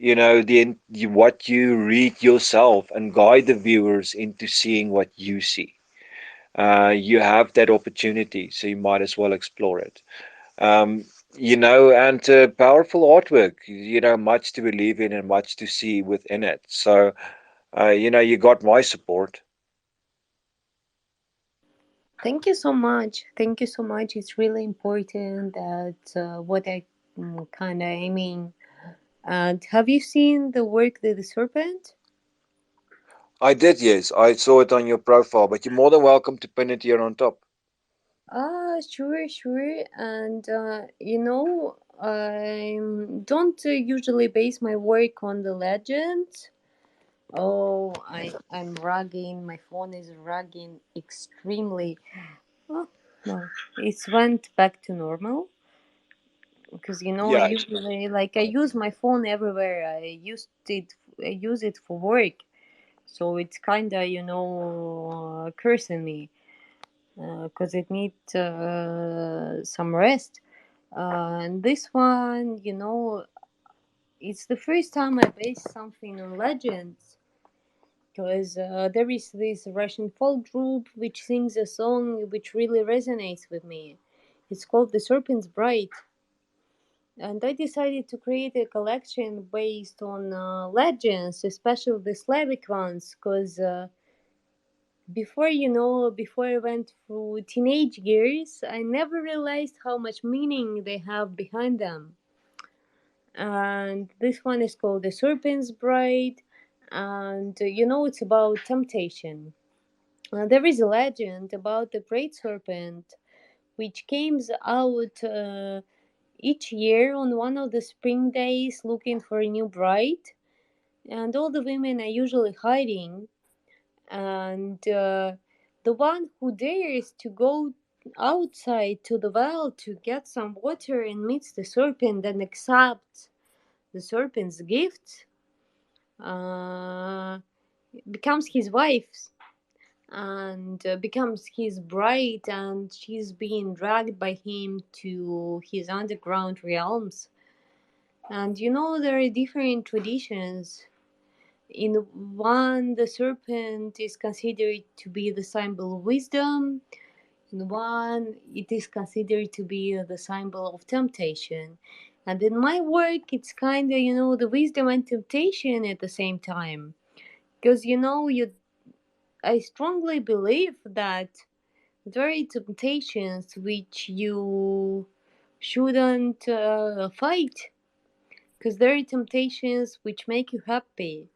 what you read yourself, and guide the viewers into seeing what you see. You have that opportunity, so you might as well explore it. Um, and powerful artwork, much to believe in and much to see within it. So, you got my support. Thank you so much. Thank you so much. It's really important that what I kind of aiming. And have you seen the work The Serpent? I did, yes. I saw it on your profile, but you're more than welcome to pin it here on top. Sure, sure. And I don't usually base my work on the legends. Oh, I'm rugging. My phone is rugging extremely. Oh, no, it's went back to normal, because I Yeah, usually, like, I use my phone everywhere. I use it for work, so it's kind of cursing me, because it needs some rest. And this one, it's the first time I base something on legends, because there is this Russian folk group which sings a song which really resonates with me. It's called The Serpent's Bride. And I decided to create a collection based on legends, especially the Slavic ones, because before I went through teenage years, I never realized how much meaning they have behind them. And this one is called The Serpent's Bride, and it's about temptation. There is a legend about the great serpent which comes out each year on one of the spring days looking for a new bride, and all the women are usually hiding. And the one who dares to go outside to the well to get some water and meets the serpent and accepts the serpent's gift uh, becomes his wife, and becomes his bride, and she's being dragged by him to his underground realms. And there are different traditions. In one, the serpent is considered to be the symbol of wisdom. In one, it is considered to be the symbol of temptation. And in my work, it's kind of, the wisdom and temptation at the same time. Because, I strongly believe that there are temptations which you shouldn't fight. Because there are temptations which make you happy,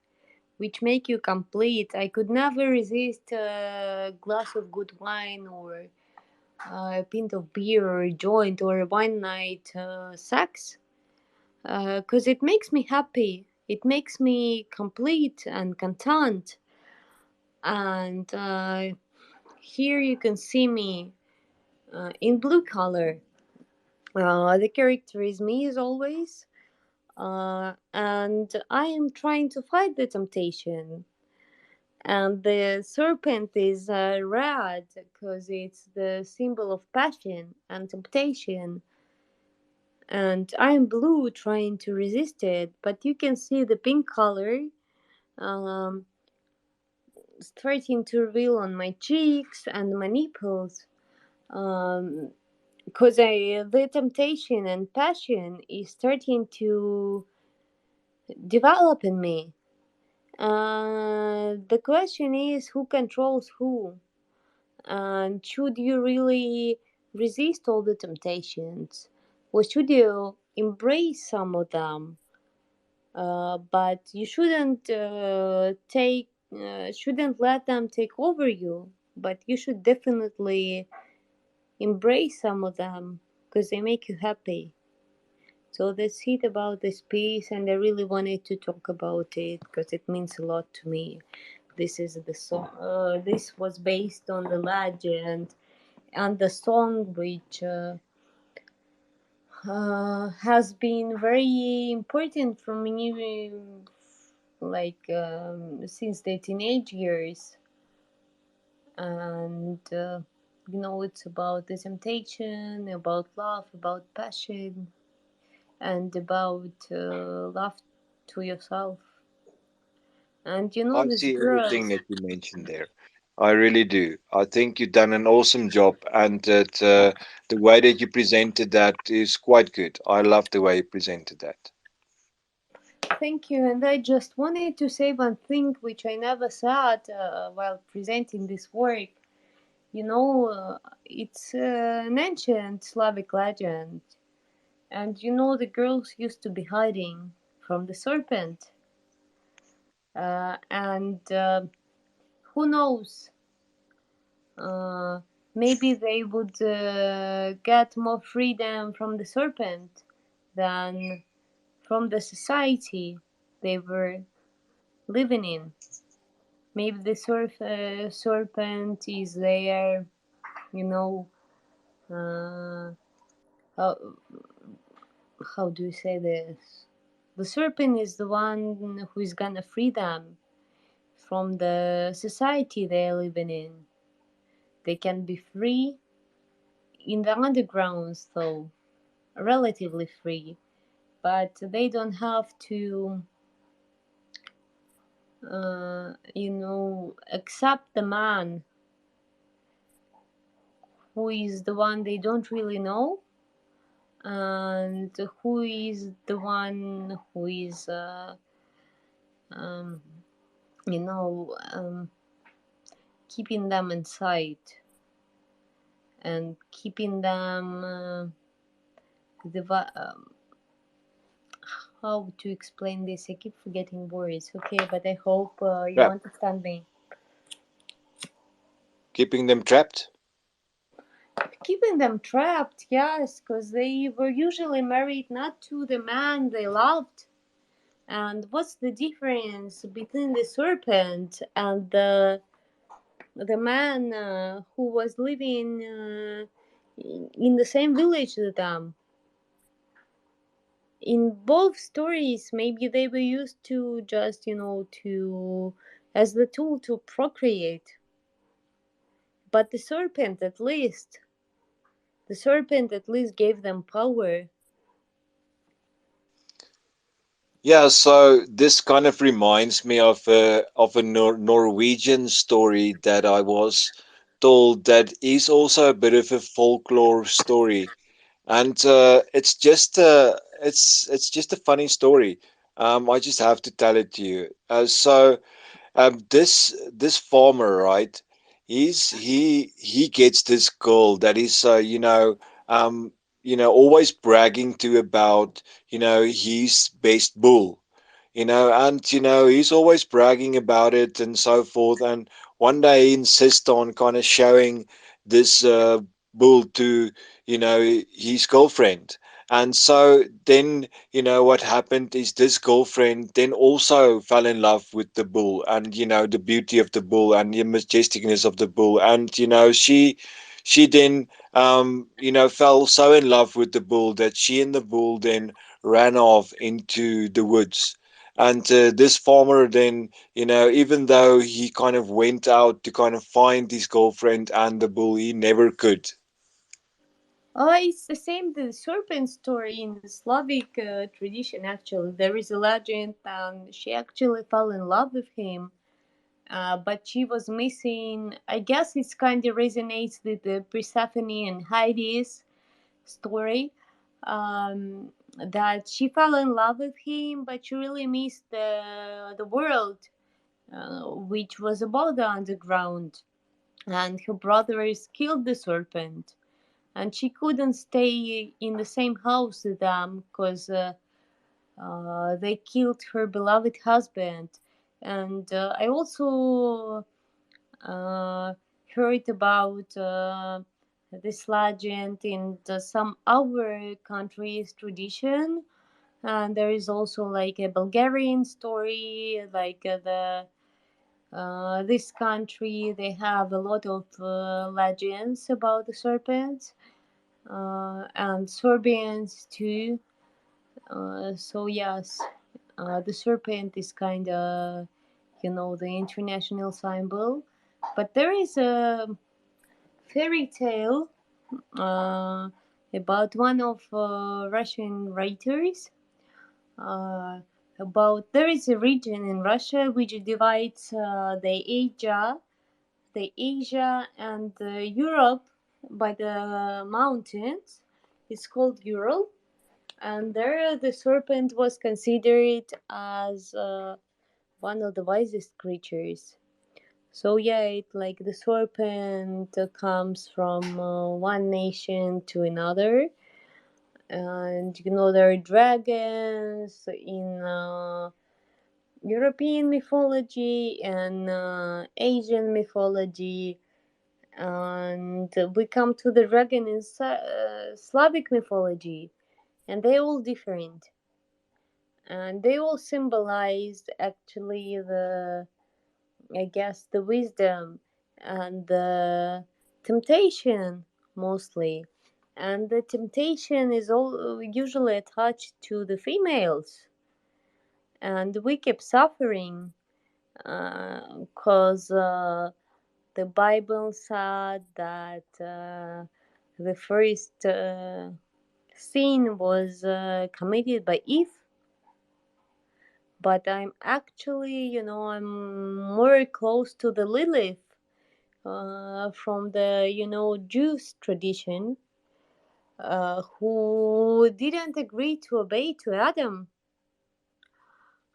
which make you complete. I could never resist a glass of good wine, or a pint of beer, or a joint, or a one night sex, because it makes me happy. It makes me complete and content. And here you can see me in blue color. The character is me as always. And I am trying to fight the temptation. And the serpent is red because it's the symbol of passion and temptation. And I'm blue trying to resist it, but you can see the pink color um, starting to reveal on my cheeks and my nipples, because the temptation and passion is starting to develop in me. The question is, who controls who? And should you really resist all the temptations, or should you embrace some of them? But you shouldn't let them take over you. But you should definitely embrace some of them because they make you happy. So that's it about this piece, and I really wanted to talk about it because it means a lot to me. This is the song. This was based on the legend and the song, which has been very important for me, like since the teenage years. And it's about the temptation, about love, about passion, and about love to yourself. And I this see girl. everything that you mentioned there. I really do. I think you've done an awesome job, and that the way that you presented that is quite good. I love the way you presented that. Thank you. And I just wanted to say one thing which I never said while presenting this work. It's an ancient Slavic legend. And the girls used to be hiding from the serpent. And who knows? Maybe they would get more freedom from the serpent than from the society they were living in. Maybe the serpent is there, uh, how, how do you say this? The serpent is the one who is gonna free them from the society they're living in. They can be free in the underground, though, relatively free, but they don't have to, accept the man who is the one they don't really know, and who is the one who is, um, keeping them inside and keeping them how to explain this? I keep forgetting words. Okay, but I hope you Trap. understand me. Keeping them trapped. Keeping them trapped, yes, because they were usually married not to the man they loved. And what's the difference between the serpent and the man who was living in the same village with them? In both stories, maybe they were used to just, to as the tool to procreate. But the serpent at least gave them power. Yeah, so this kind of reminds me of a Norwegian story that I was told that is also a bit of a folklore story, and it's just a funny story. I just have to tell it to you. This farmer, right? He gets this girl that is um always bragging to about his best bull, and he's always bragging about it and so forth. And one day he insists on kind of showing this bull to his girlfriend. And so then what happened is this girlfriend then also fell in love with the bull, and the beauty of the bull and the majesticness of the bull. And she then fell so in love with the bull that she and the bull then ran off into the woods. And this farmer then, even though he kind of went out to kind of find his girlfriend and the bull, he never could. It's the same the serpent story in the Slavic tradition. Actually, there is a legend, and she actually fell in love with him, but she was missing. I guess it's kind of resonates with the Persephone and Hades story. That she fell in love with him, but she really missed the world, which was above the underground, and her brothers killed the serpent, and she couldn't stay in the same house with them because they killed her beloved husband. And I also uh, heard about this legend in some other countries' tradition. And there is also like a Bulgarian story, like the this country they have a lot of legends about the serpents, and Serbians too. So yes, the serpent is kind of the international symbol. But there is a fairy tale uh, about one of Russian writers, uh, about there is a region in Russia which divides the Asia and Europe by the mountains. It's called Ural, and there the serpent was considered as one of the wisest creatures. So yeah, it like the serpent comes from one nation to another, and there are dragons in European mythology and Asian mythology, and we come to the dragon in Slavic mythology, and they're all different, and they all symbolized actually the, I guess, the wisdom and the temptation mostly. And the temptation is all usually attached to the females, and we keep suffering because the Bible said that the first sin was committed by Eve. But I'm actually, I'm more close to the Lilith from the, Jews tradition, who didn't agree to obey to Adam.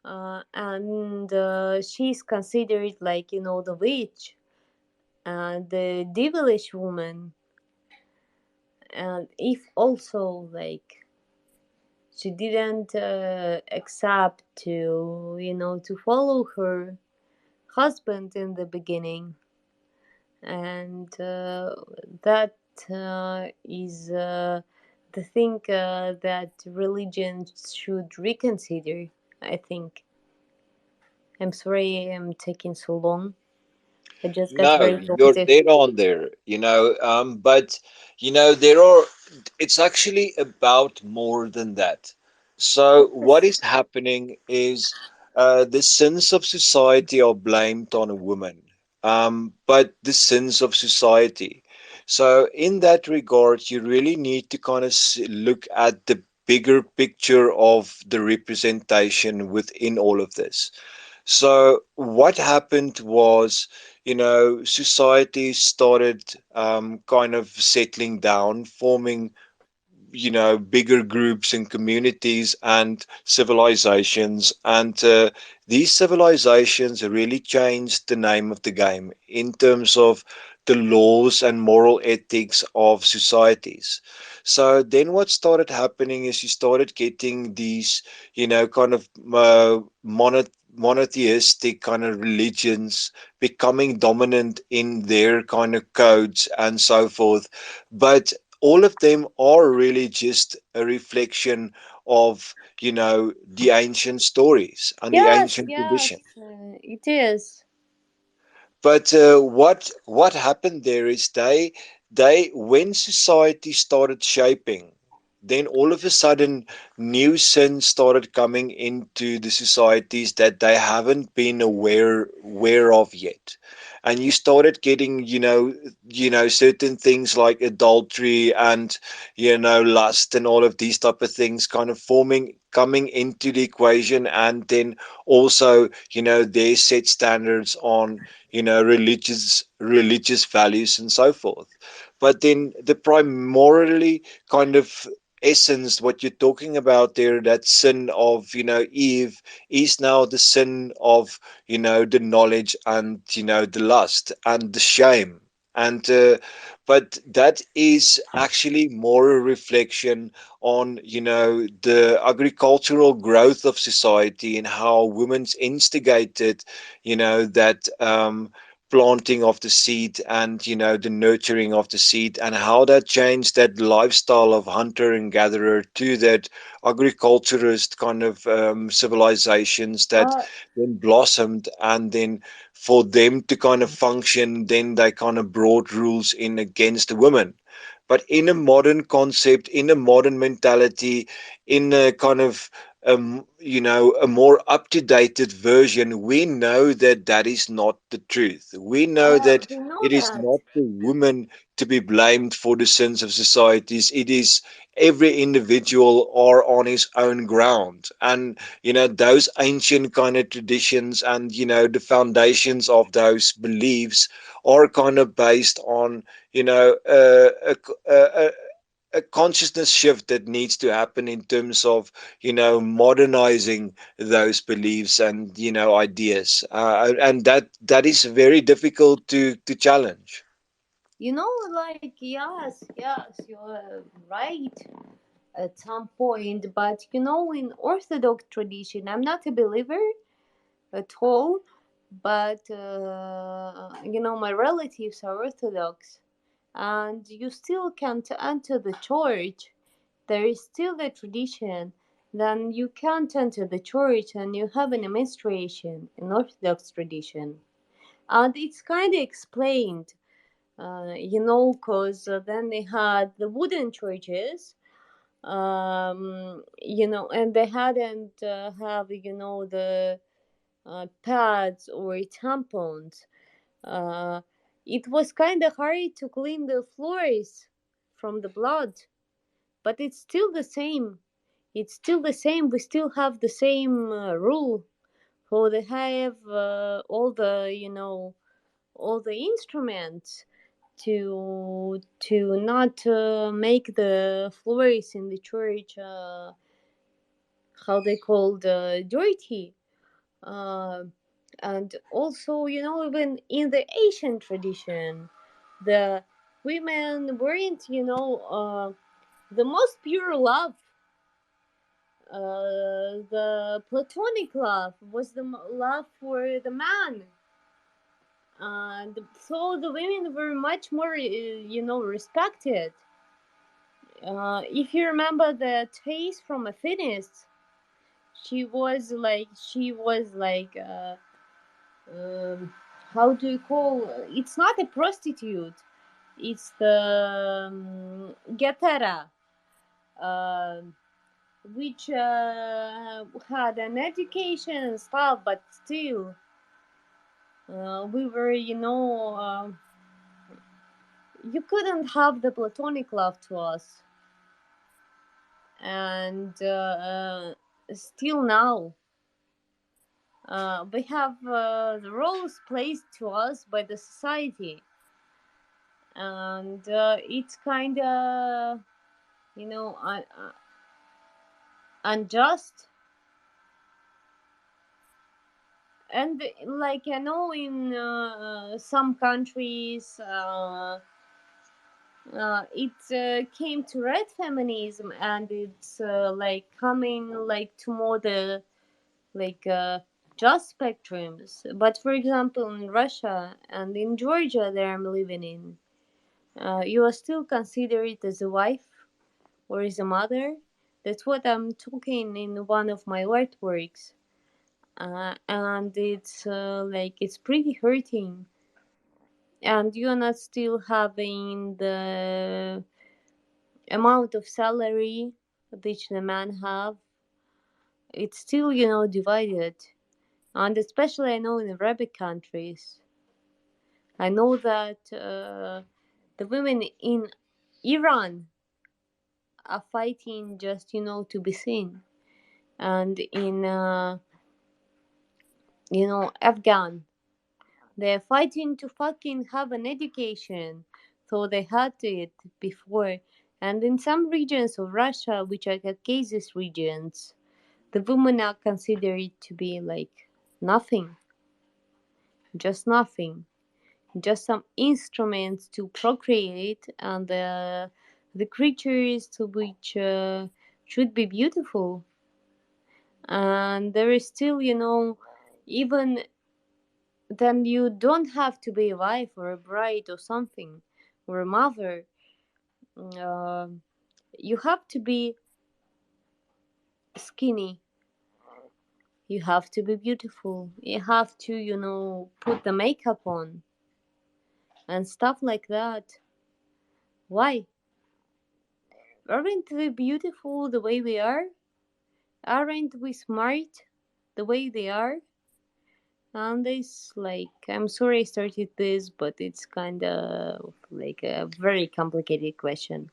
And she's considered like, the witch and the devilish woman. And if also like she didn't accept to, to follow her husband in the beginning, and that is the thing that religion should reconsider, I think. I'm sorry I'm taking so long. I just got No, very you're talkative. dead on there, but there are, it's actually about more than that. So what Yes. is happening is the sins of society are blamed on a woman, but the sins of society. So in that regard, you really need to kind of look at the bigger picture of the representation within all of this. So what happened was, society started kind of settling down, forming, bigger groups and communities and civilizations. And these civilizations really changed the name of the game in terms of the laws and moral ethics of societies. So then what started happening is you started getting these, kind of monotheistic kind of religions becoming dominant in their kind of codes and so forth. But all of them are really just a reflection of, the ancient stories and the Yes, ancient yes, tradition. it is. But what happened there is they when society started shaping, then all of a sudden new sins started coming into the societies that they haven't been aware of yet. And you started getting, certain things like adultery and, lust and all of these type of things kind of forming coming into the equation. And then also, their set standards on, religious values and so forth. But then the primarily kind of essence, what you're talking about there, that sin of, Eve, is now the sin of, the knowledge and, the lust and the shame. And but that is actually more a reflection on, the agricultural growth of society and how women's instigated, that planting of the seed and, the nurturing of the seed, and how that changed that lifestyle of hunter and gatherer to that agriculturist kind of civilizations that Uh, then blossomed. And then for them to kind of function, then they kind of brought rules in against the women. But in a modern concept, in a modern mentality, in a kind of a more up-to-dated version, we know that that is not the truth. We know that we know it is that. not the woman to be blamed for the sins of societies. It is every individual are on his own ground. And, those ancient kind of traditions and, the foundations of those beliefs are kind of based on, a consciousness shift that needs to happen in terms of, modernizing those beliefs and, ideas, and that is very difficult to challenge. Like, yes, yes, you're right at some point, but in Orthodox tradition, I'm not a believer at all, but my relatives are Orthodox, and you still can't enter the church. There is still the tradition. Then you can't enter the church and you have an menstruation in Orthodox tradition. And it's kind of explained, because then they had the wooden churches, and they hadn't have, the pads or tampons. Uh, it was kind of hard to clean the floors from the blood, but it's still the same. It's still the same. We still have the same rule. For they have all the instruments to not make the floors in the church, how they called, dirty. Uh, and also, even in the Asian tradition, the women weren't, the most pure love. The platonic love was the love for the man, and so the women were much more, respected. If you remember the taste from Athens, she was like um, how do you call, it's not a prostitute, it's the getara, um which had an education and stuff, but still, we were, you couldn't have the platonic love to us. and still now we have the roles placed to us by the society, and it's kind of, you know, unjust. And like I know in some countries it came to red feminism, and it's like coming like to more the like just spectrums. But for example, in Russia and in Georgia that I'm living in, you are still considered as a wife or as a mother. That's what I'm talking in one of my artworks. And it's like it's pretty hurting, and you're not still having the amount of salary which the man have. It's still, you know, divided, and especially I know in Arabic countries. I know that the women in Iran are fighting just, you know, to be seen, and in you know, Afghan, they're fighting to fucking have an education, so they had it before. And in some regions of Russia, which are Caucasus regions, the women are considered to be like nothing, just nothing, just some instruments to procreate, and the creatures which should be beautiful. And there is still, you know, even then you don't have to be a wife or a bride or something, or a mother. Um you have to be skinny. You have to be beautiful. You have to, you know, put the makeup on and stuff like that. Why? Aren't we beautiful the way we are? Aren't we smart the way they are? And it's like, I'm sorry I started this, but it's kind of like a very complicated question.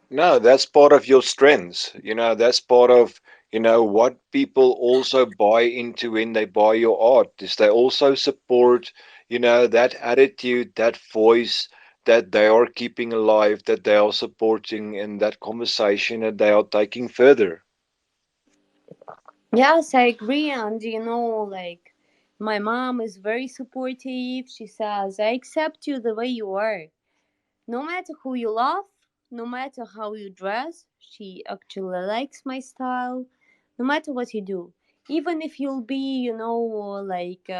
No, that's part of your strengths. That's part of, what people also buy into when they buy your art is they also support, that attitude, that voice that they are keeping alive, that they are supporting in that conversation that they are taking further. Yes, I agree. And you know, like, my mom is very supportive. She says, I accept you the way you are. No matter who you love, no matter how you dress, she actually likes my style. No matter what you do, even if you'll be, you know, like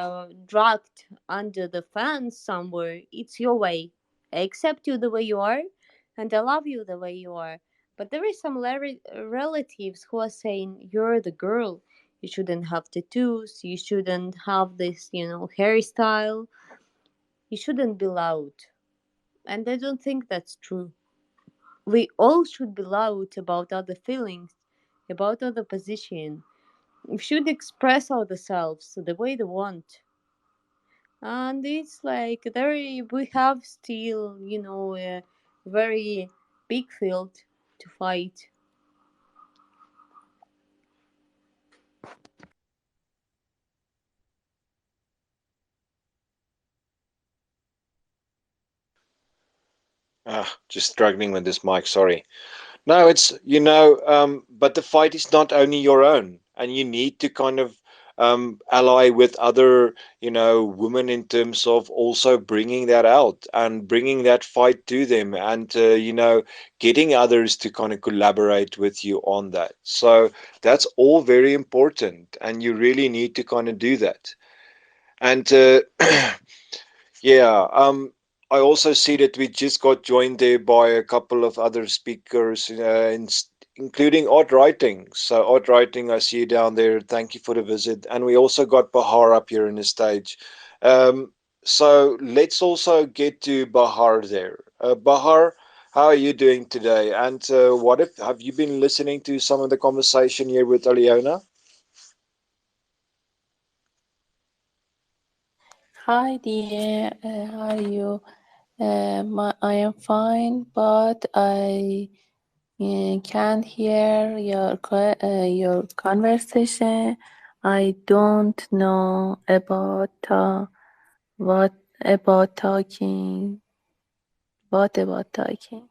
dragged under the fence somewhere, it's your way. I accept you the way you are, and I love you the way you are. But there is some relatives who are saying you're the girl. You shouldn't have tattoos. You shouldn't have this, you know, hairstyle. You shouldn't be loud. And I don't think that's true. We all should be loud about other feelings, about other position. We should express ourselves the way they want. And it's like there we have still, you know, a very big field to fight. Just struggling with this mic, sorry. No, it's, but the fight is not only your own, and you need to kind of ally with other, women in terms of also bringing that out and bringing that fight to them, and, getting others to kind of collaborate with you on that. So that's all very important, and you really need to kind of do that. And yeah, I also see that we just got joined there by a couple of other speakers, including Art Writing. So, Art Writing, I see you down there. Thank you for the visit. And we also got Bahar up here in the stage. Um, so, let's also get to Bahar there. Bahar, how are you doing today? And what if have you been listening to some of the conversation here with Aliona? Hi dear, how are you? I am fine, but I can't hear your conversation. I don't know what about talking. What about talking?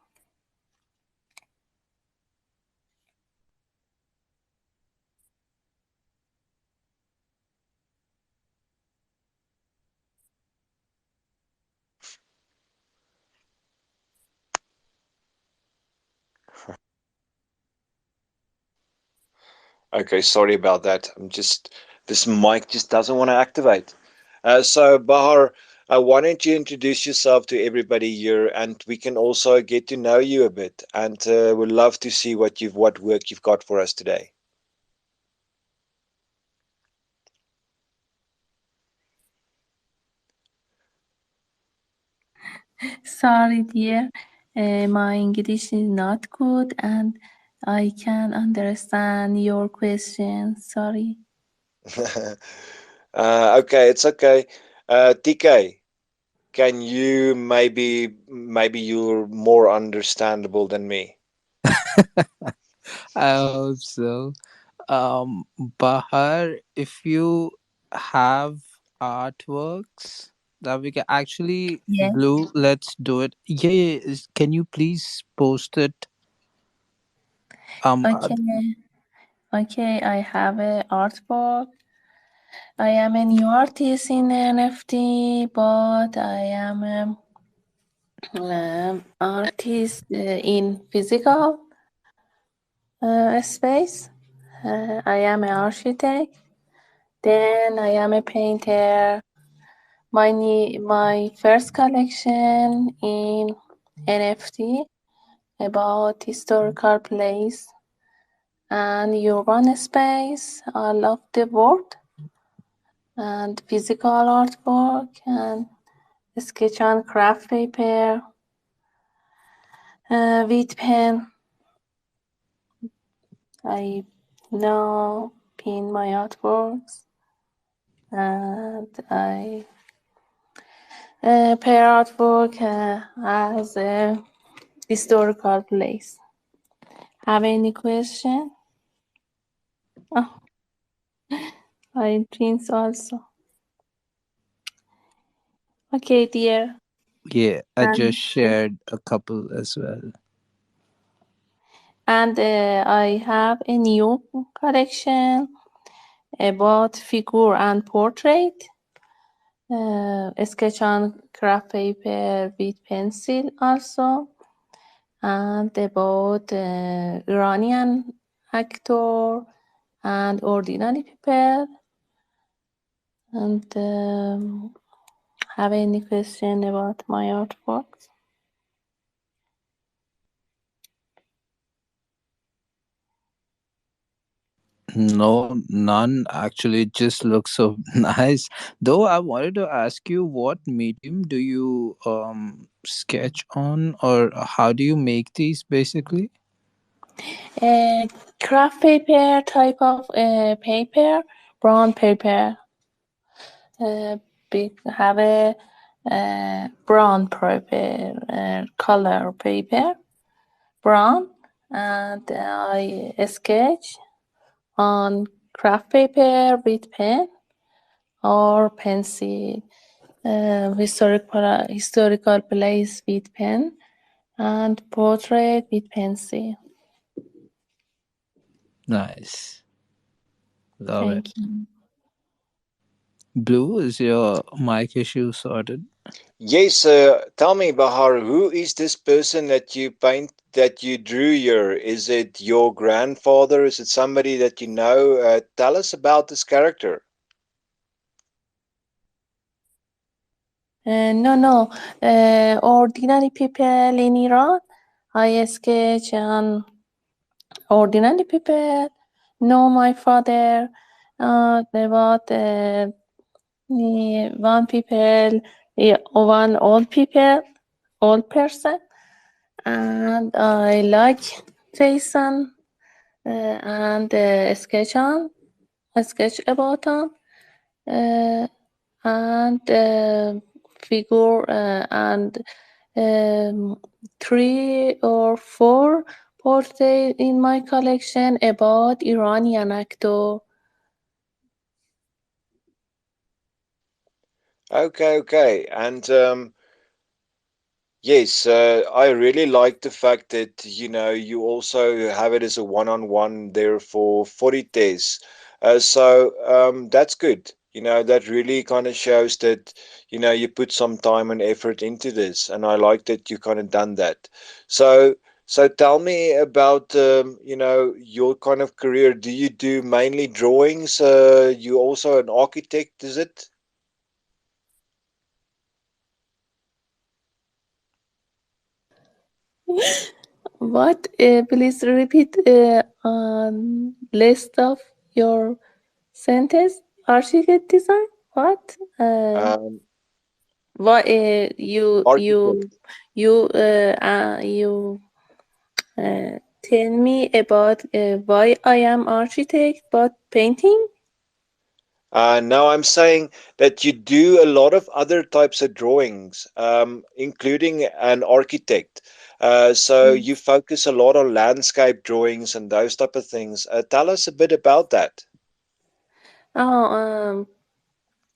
Okay, sorry about that. This mic just doesn't want to activate. So Bahar, why don't you introduce yourself to everybody here, and we can also get to know you a bit, and we'd love to see what work you've got for us today. Sorry, dear. My English is not good and I can't understand your question. Sorry. Okay, it's okay. TK, can you maybe you're more understandable than me? I hope so. Bahar, if you have artworks that we can actually Yeah. Blue, let's do it. Yeah, yeah, can you please post it? Um, uh, Okay. Okay, I have a artwork. I am a new artist in NFT, but I am an artist in physical space. I am an architect. Then I am a painter. My first collection in NFT about historical place and urban space all of the world and physical artwork and sketch on craft paper with pen. I now pin my artworks and I pair artwork as a historical place. Have any question? Oh, I prints also. Okay, dear. yeah, I just And shared a couple as well. I have a new collection about figure and portrait. Sketch on craft paper with pencil also, and about Iranian actor and ordinary people. And have any question about my artworks? No, none actually. It just looks so nice. Though I wanted to ask you, what medium do you sketch on, or how do you make these basically? Craft paper type of paper, brown paper. Have a brown paper, color paper, brown, and I sketch on craft paper with pen or pencil. Historical place with pen and portrait with pencil. Nice, love it. Thank you. Blue, is your mic issue sorted? Yes, tell me, Bahar, who is this person that you drew here? Is it your grandfather? Is it somebody that you know? Tell us about this character. No. Ordinary people in Iran. I sketch on ordinary people. Know my father. About one people, one old person, and I like Jason and sketch about him. Uh, and figure and 3 or 4 portrait in my collection about Iranian actor. Okay. And yes, I really like the fact that you also have it as a one-on-one there for 40 days. So that's good. That really kind of shows that you put some time and effort into this, and I like that you kind of done that. So so tell me about your kind of career. Do you do mainly drawings? You also an architect, is it? What? Please repeat list of your sentence. Architect design? What? Um, What? You Architect. you tell me about why I am architect, but painting? Now I'm saying that you do a lot of other types of drawings, including an architect. So Mm. you focus a lot on landscape drawings and those type of things. Tell us a bit about that. Oh,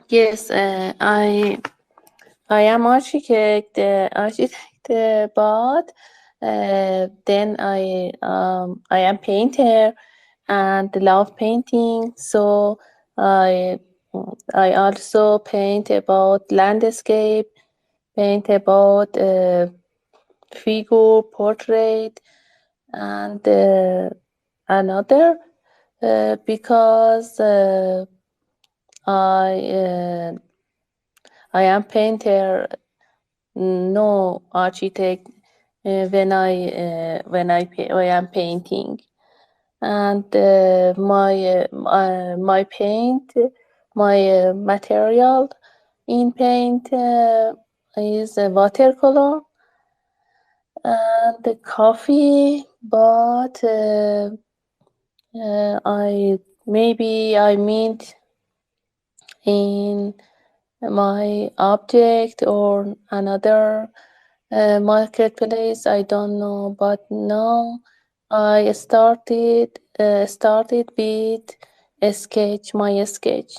yes. I am architect, but then I am painter and love painting. So I I also paint about landscape, paint about figure, portrait, and another because I uh, I am painter, no architect. When I am painting, and my paint, my material in paint is watercolor and the coffee, but I maybe I meant in my object or another marketplace. I don't know, but now I started with a sketch, my sketch.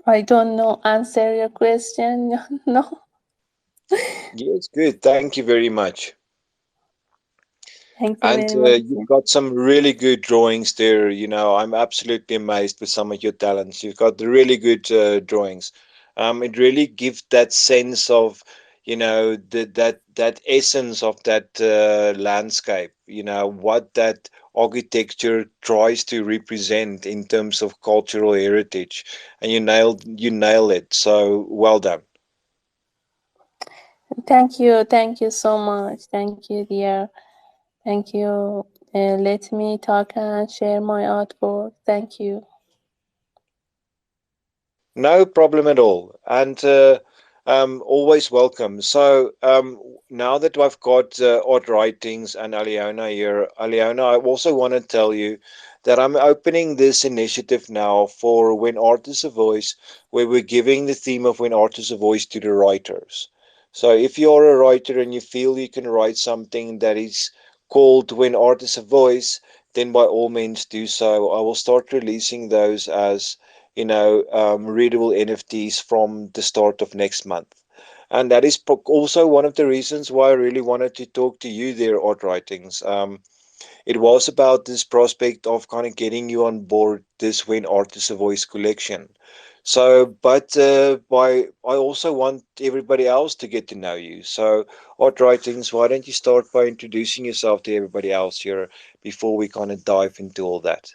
I don't know. Answer your question? No. Yes, good. Thank you very much. Thank you And very much. you've got some really good drawings there. I'm absolutely amazed with some of your talents. You've got really good drawings. It really gives that sense of, that essence of that landscape. What that architecture tries to represent in terms of cultural heritage, and you nail it. So well done. Thank you so much. Thank you, dear. Thank you. Let me talk and share my artwork. Thank you. No problem at all. And always welcome. So now that I've got Odd Writings and Aliona here, Aliona, I also want to tell you that I'm opening this initiative now for When Art is a Voice, where we're giving the theme of When Art is a Voice to the writers. So if you're a writer and you feel you can write something that is called When Art is a Voice, then by all means do so. I will start releasing those as readable NFTs from the start of next month. And that is also one of the reasons why I really wanted to talk to you there, Art Writings. It was about this prospect of kind of getting you on board this When Art is a Voice collection. So, but I also want everybody else to get to know you. So, Art Writings, why don't you start by introducing yourself to everybody else here before we kind of dive into all that?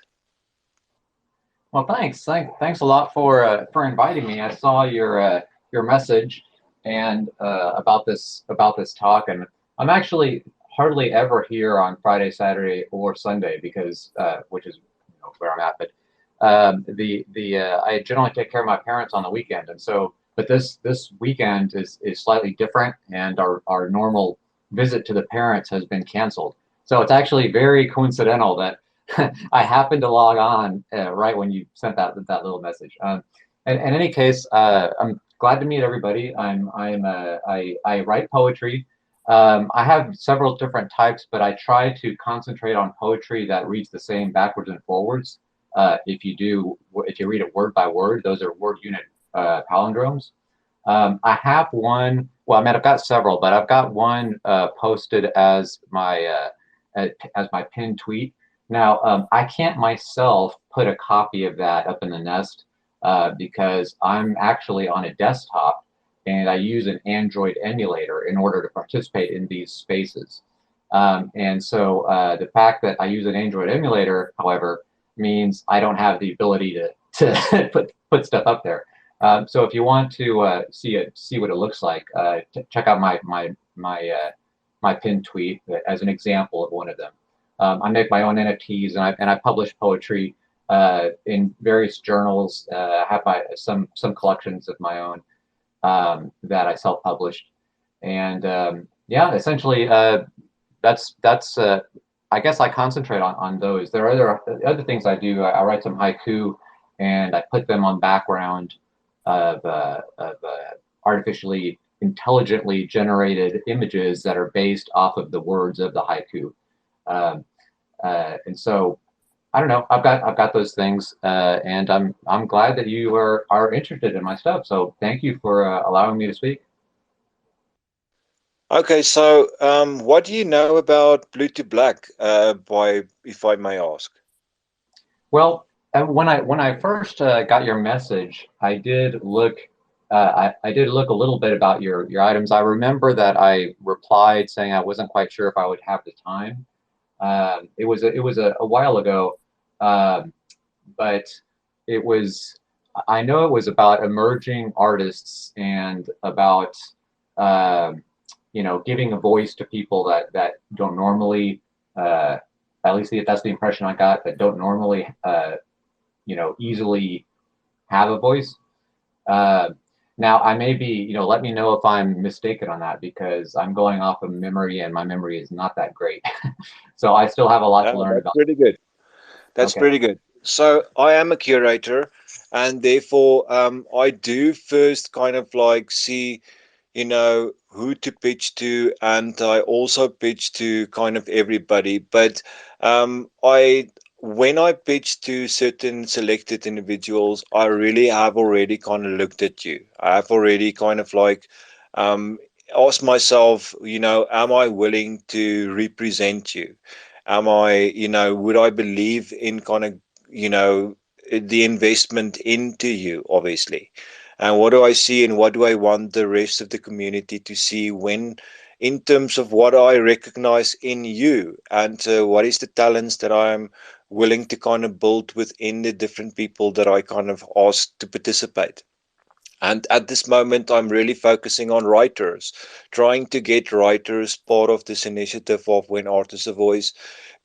Well, thanks a lot for inviting me. I saw your message and about this talk, and I'm actually hardly ever here on Friday, Saturday, or Sunday because which is where I'm at. But I generally take care of my parents on the weekend, and so but this weekend is slightly different, and our normal visit to the parents has been canceled. So it's actually very coincidental that I happened to log on right when you sent that little message. In any case, I'm glad to meet everybody. I write poetry. I have several different types, but I try to concentrate on poetry that reads the same backwards and forwards. If you read it word by word, those are word unit palindromes. I have one. Well, I mean, I've got several, but I've got one posted as my pinned tweet. Now, I can't myself put a copy of that up in the Nest because I'm actually on a desktop and I use an Android emulator in order to participate in these spaces. And so the fact that I use an Android emulator, however, means I don't have the ability to put stuff up there. So if you want to see what it looks like, check out my pinned tweet as an example of one of them. I make my own NFTs and I publish poetry in various journals. I have some collections of my own that I self-published, and yeah, essentially that's I guess I concentrate on those. There are other things I do. I write some haiku, and I put them on background of artificially intelligently generated images that are based off of the words of the haiku. And so I don't know. I've got those things, and I'm glad that you are interested in my stuff. So thank you for allowing me to speak. Okay, so what do you know about Blue to Black, if I may ask? Well, when I first got your message, I did look. I did look a little bit about your items. I remember that I replied saying I wasn't quite sure if I would have the time. It was a while ago, but it was. I know it was about emerging artists and about giving a voice to people that don't normally. At least that's the impression I got, that don't normally easily have a voice. Now I may be, let me know if I'm mistaken on that, because I'm going off of memory and my memory is not that great. So I still have a lot to learn That's about. pretty good. That's Okay. pretty good. So I am a curator, and therefore I do first kind of like see, who to pitch to, and I also pitch to kind of everybody. But I when I pitch to certain selected individuals, I really have already kind of looked at you. I have already kind of like um, asked myself, am I willing to represent you? Am I, would I believe in kind of, the investment into you, obviously? And what do I see and what do I want the rest of the community to see when, in terms of what I recognize in you, and what is the talents that I'm willing to kind of build within the different people that I kind of ask to participate. And at this moment, I'm really focusing on writers, trying to get writers part of this initiative of When Art is a Voice,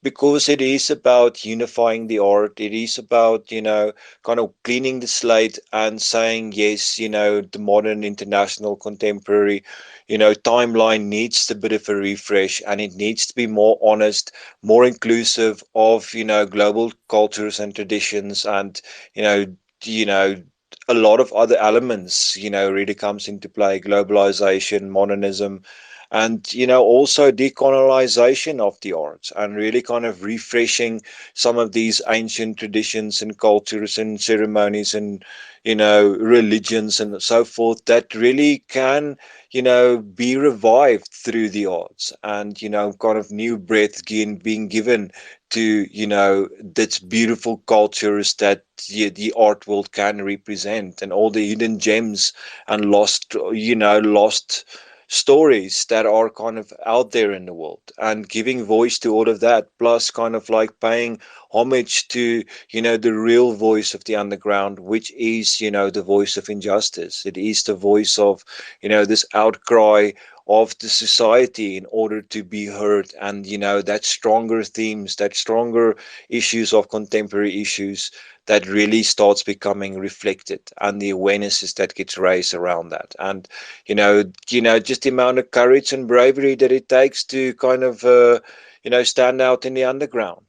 because it is about unifying the art. It is about, kind of cleaning the slate and saying, yes, the modern, international, contemporary, timeline needs a bit of a refresh, and it needs to be more honest, more inclusive of, global cultures and traditions, and, you know, a lot of other elements, really comes into play: globalization, modernism, and also decolonization of the arts, and really kind of refreshing some of these ancient traditions and cultures and ceremonies and religions and so forth, that really can be revived through the arts, and kind of new breath being given to that's beautiful cultures that the art world can represent, and all the hidden gems and lost stories that are kind of out there in the world, and giving voice to all of that, plus kind of like paying homage to the real voice of the underground, which is the voice of injustice. It is the voice of this outcry of the society in order to be heard, and that stronger themes, that stronger issues of contemporary issues, that really starts becoming reflected, and the awarenesses that gets raised around that. And just the amount of courage and bravery that it takes to kind of stand out in the underground.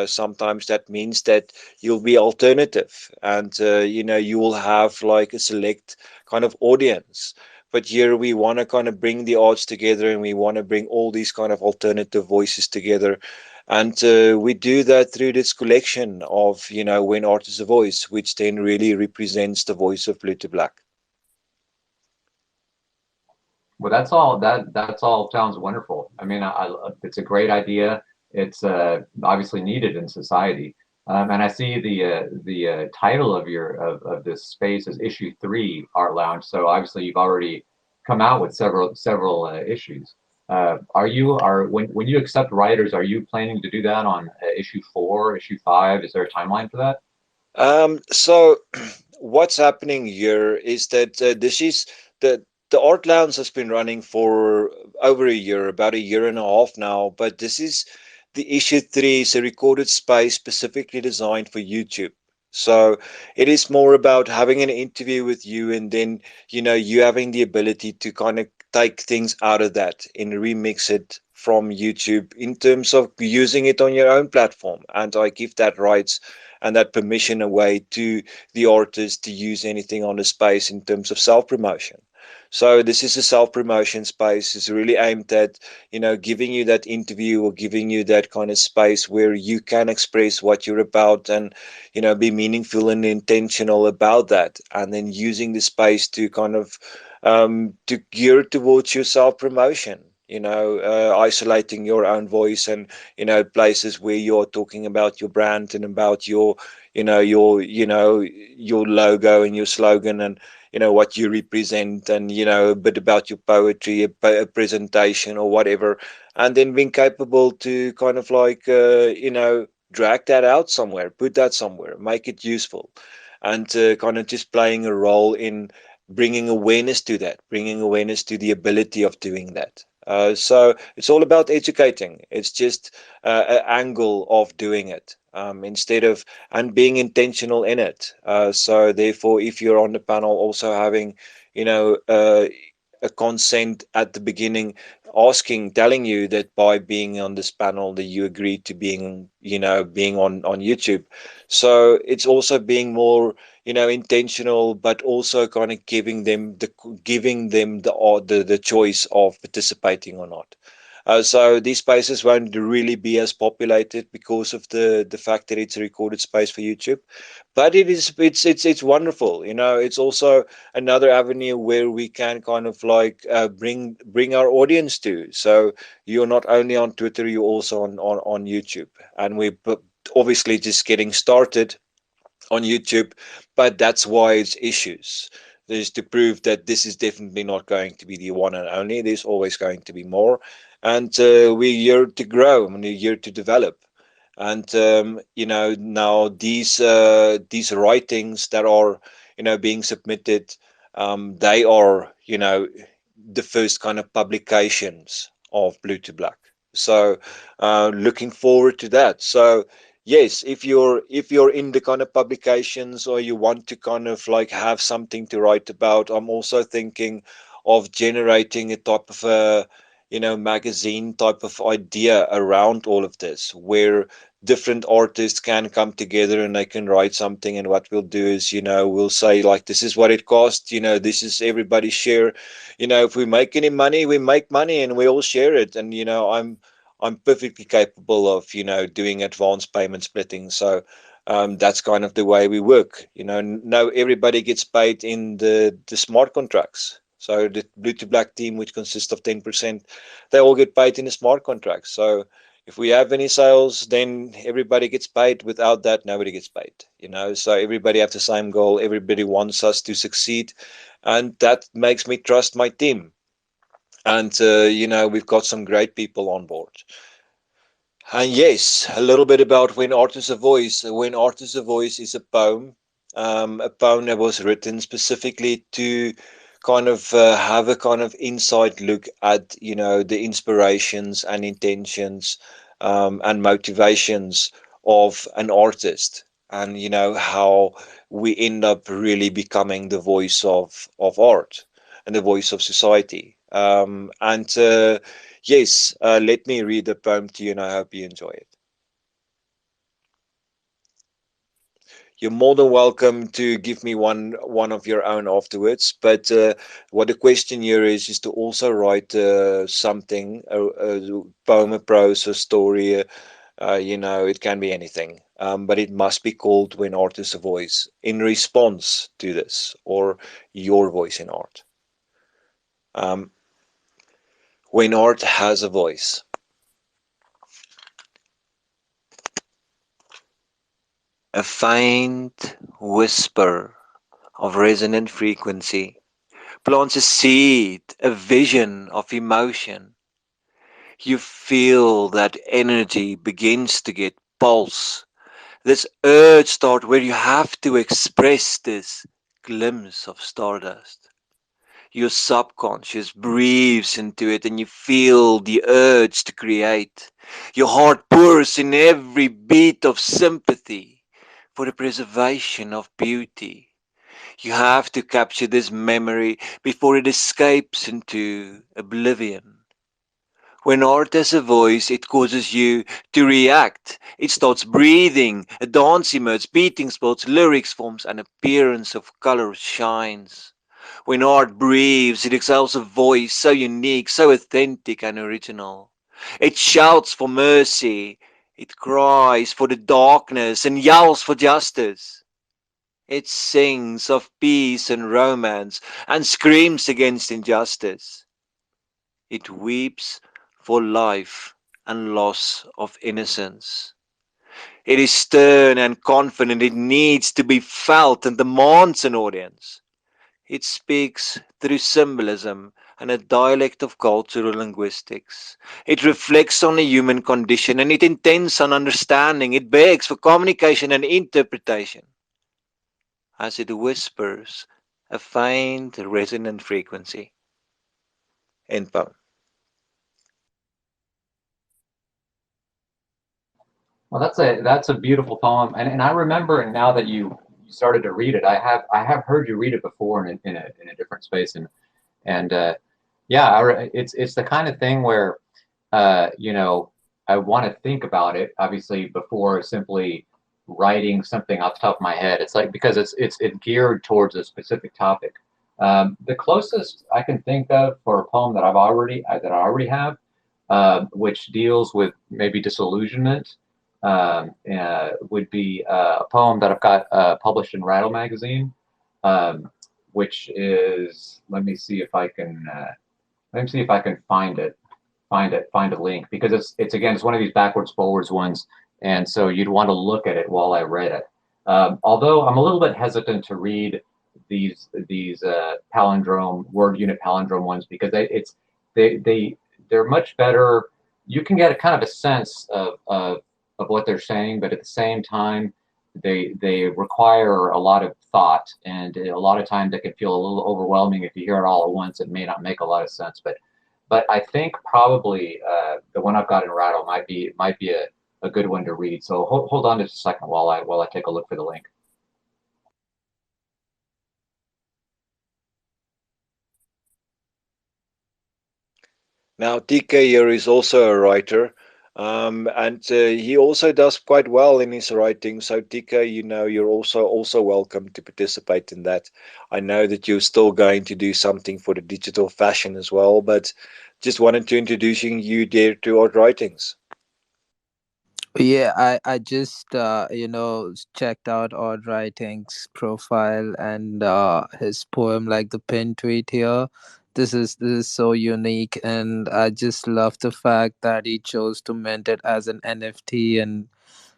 Sometimes that means that you'll be alternative, and you will have like a select kind of audience. but here we want to kind of bring the arts together, and we want to bring all these kind of alternative voices together. And we do that through this collection of, When Art is a Voice, which then really represents the voice of Blue to Black. Well, that's all sounds wonderful. I mean, it's a great idea. It's obviously needed in society. And I see the title of of this space is issue 3, Art Lounge. So obviously you've already come out with several issues. When you accept writers, are you planning to do that on issue 4, issue 5? Is there a timeline for that? So what's happening here is that this is the Art Lounge has been running for over a year, about a year and a half now. But this is the issue 3 is a recorded space specifically designed for YouTube. So it is more about having an interview with you, and then you having the ability to kind of take things out of that and remix it from YouTube in terms of using it on your own platform. And I give that rights and that permission away to the artist to use anything on the space in terms of self promotion. So this is a self promotion space. It's really aimed at, giving you that interview or giving you that kind of space where you can express what you're about, and, be meaningful and intentional about that. And then using the space to kind of, to gear towards your self promotion, isolating your own voice, and, places where you're talking about your brand and about your, your logo and your slogan, and, what you represent, and, a bit about your poetry, a presentation or whatever. And then being capable to kind of like, drag that out somewhere, put that somewhere, make it useful, and kind of just playing a role in bringing awareness to that, bringing awareness to the ability of doing that. So it's all about educating. It's just an angle of doing it, instead of, and being intentional in it. So therefore, if you're on the panel, also having, you know, uh, a consent at the beginning, asking, telling you that by being on this panel that you agree to being, being on YouTube. So it's also being more, intentional, but also kind of giving them the choice of participating or not. So these spaces won't really be as populated because of the fact that it's a recorded space for YouTube, but it's wonderful. It's also another avenue where we can kind of like bring our audience to. So you're not only on Twitter, you're also on YouTube, and we're obviously just getting started on YouTube, but that's why it's issues. There's to prove that this is definitely not going to be the one and only. There's always going to be more, and we're here to grow and we're here to develop. And now these writings that are being submitted, they are the first kind of publications of Blue to Black. So looking forward to that. So yes, if you're in the kind of publications, or you want to kind of like have something to write about, I'm also thinking of generating a type of a magazine type of idea around all of this, where different artists can come together and they can write something. And what we'll do is, we'll say like, this is what it costs, this is everybody's share. If we make any money, we make money and we all share it. And I'm perfectly capable of doing advanced payment splitting. So that's kind of the way we work. Now everybody gets paid in the smart contracts. So the Blue to Black team, which consists of 10%, they all get paid in the smart contracts. So if we have any sales, then everybody gets paid. Without that, nobody gets paid. So everybody have the same goal. Everybody wants us to succeed, and that makes me trust my team. And we've got some great people on board. And yes, a little bit about When Art is a Voice. When Art is a Voice is a poem that was written specifically to kind of have a kind of inside look at the inspirations and intentions, and motivations of an artist, and how we end up really becoming the voice of art and the voice of society. And yes, let me read the poem to you, and I hope you enjoy it. You're more than welcome to give me one of your own afterwards. But what the question here is to also write something, a poem, a prose, a story. It can be anything, but it must be called When Art is a Voice in response to this, or your voice in art. Um, when art has a voice. A faint whisper of resonant frequency plants a seed, a vision of emotion. You feel that energy begins to get pulse. This urge start where you have to express this glimpse of stardust. Your subconscious breathes into it and you feel the urge to create. Your heart pours in every beat of sympathy for the preservation of beauty. You have to capture this memory before it escapes into oblivion. When art has a voice, it causes you to react. It starts breathing, a dance emerges, beating spots, lyrics forms, an appearance of color shines. When art breathes, it exhales a voice so unique, so authentic and original. It shouts for mercy, it cries for the darkness and yells for justice. It sings of peace and romance and screams against injustice. It weeps for life and loss of innocence. It is stern and confident. It needs to be felt and demands an audience. It speaks through symbolism and a dialect of cultural linguistics. It reflects on the human condition and it intends on understanding. It begs for communication and interpretation as it whispers a faint resonant frequency. End poem. Well, that's a beautiful poem, and I remember now that you started to read it. I have heard you read it before in a different space, and yeah, it's the kind of thing where I want to think about it obviously before simply writing something off the top of my head. It's like because it's geared towards a specific topic. The closest I can think of for a poem that I already have, which deals with maybe disillusionment, would be a poem that I've got published in Rattle magazine, which is let me see if I can find a link because it's again it's one of these backwards forwards ones, and so you'd want to look at it while I read it. Although I'm a little bit hesitant to read these palindrome word unit palindrome ones because they're much better. You can get a kind of a sense of what they're saying, but at the same time, they require a lot of thought, and a lot of times it can feel a little overwhelming if you hear it all at once. It may not make a lot of sense, but I think probably the one I've got in Rattle might be a good one to read. So hold on just a second while I take a look for the link. Now, TK here is also a writer, and he also does quite well in his writing. So, TK, you're also welcome to participate in that. I know that you're still going to do something for the digital fashion as well, but just wanted to introducing you there to Art Writings. Yeah, I just checked out Odd Writing's profile and his poem, like the pin tweet here. This is so unique, and I just love the fact that he chose to mint it as an NFT. And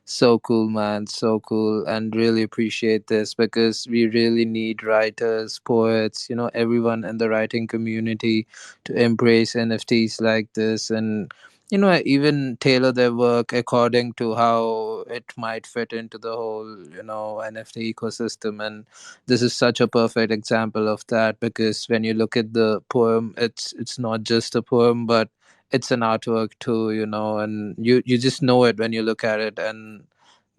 so cool, man. So cool. And really appreciate this because we really need writers, poets, everyone in the writing community to embrace NFTs like this and, even tailor their work according to how it might fit into the whole, NFT ecosystem. And this is such a perfect example of that because when you look at the poem, it's not just a poem, but it's an artwork too, and you just know it when you look at it, and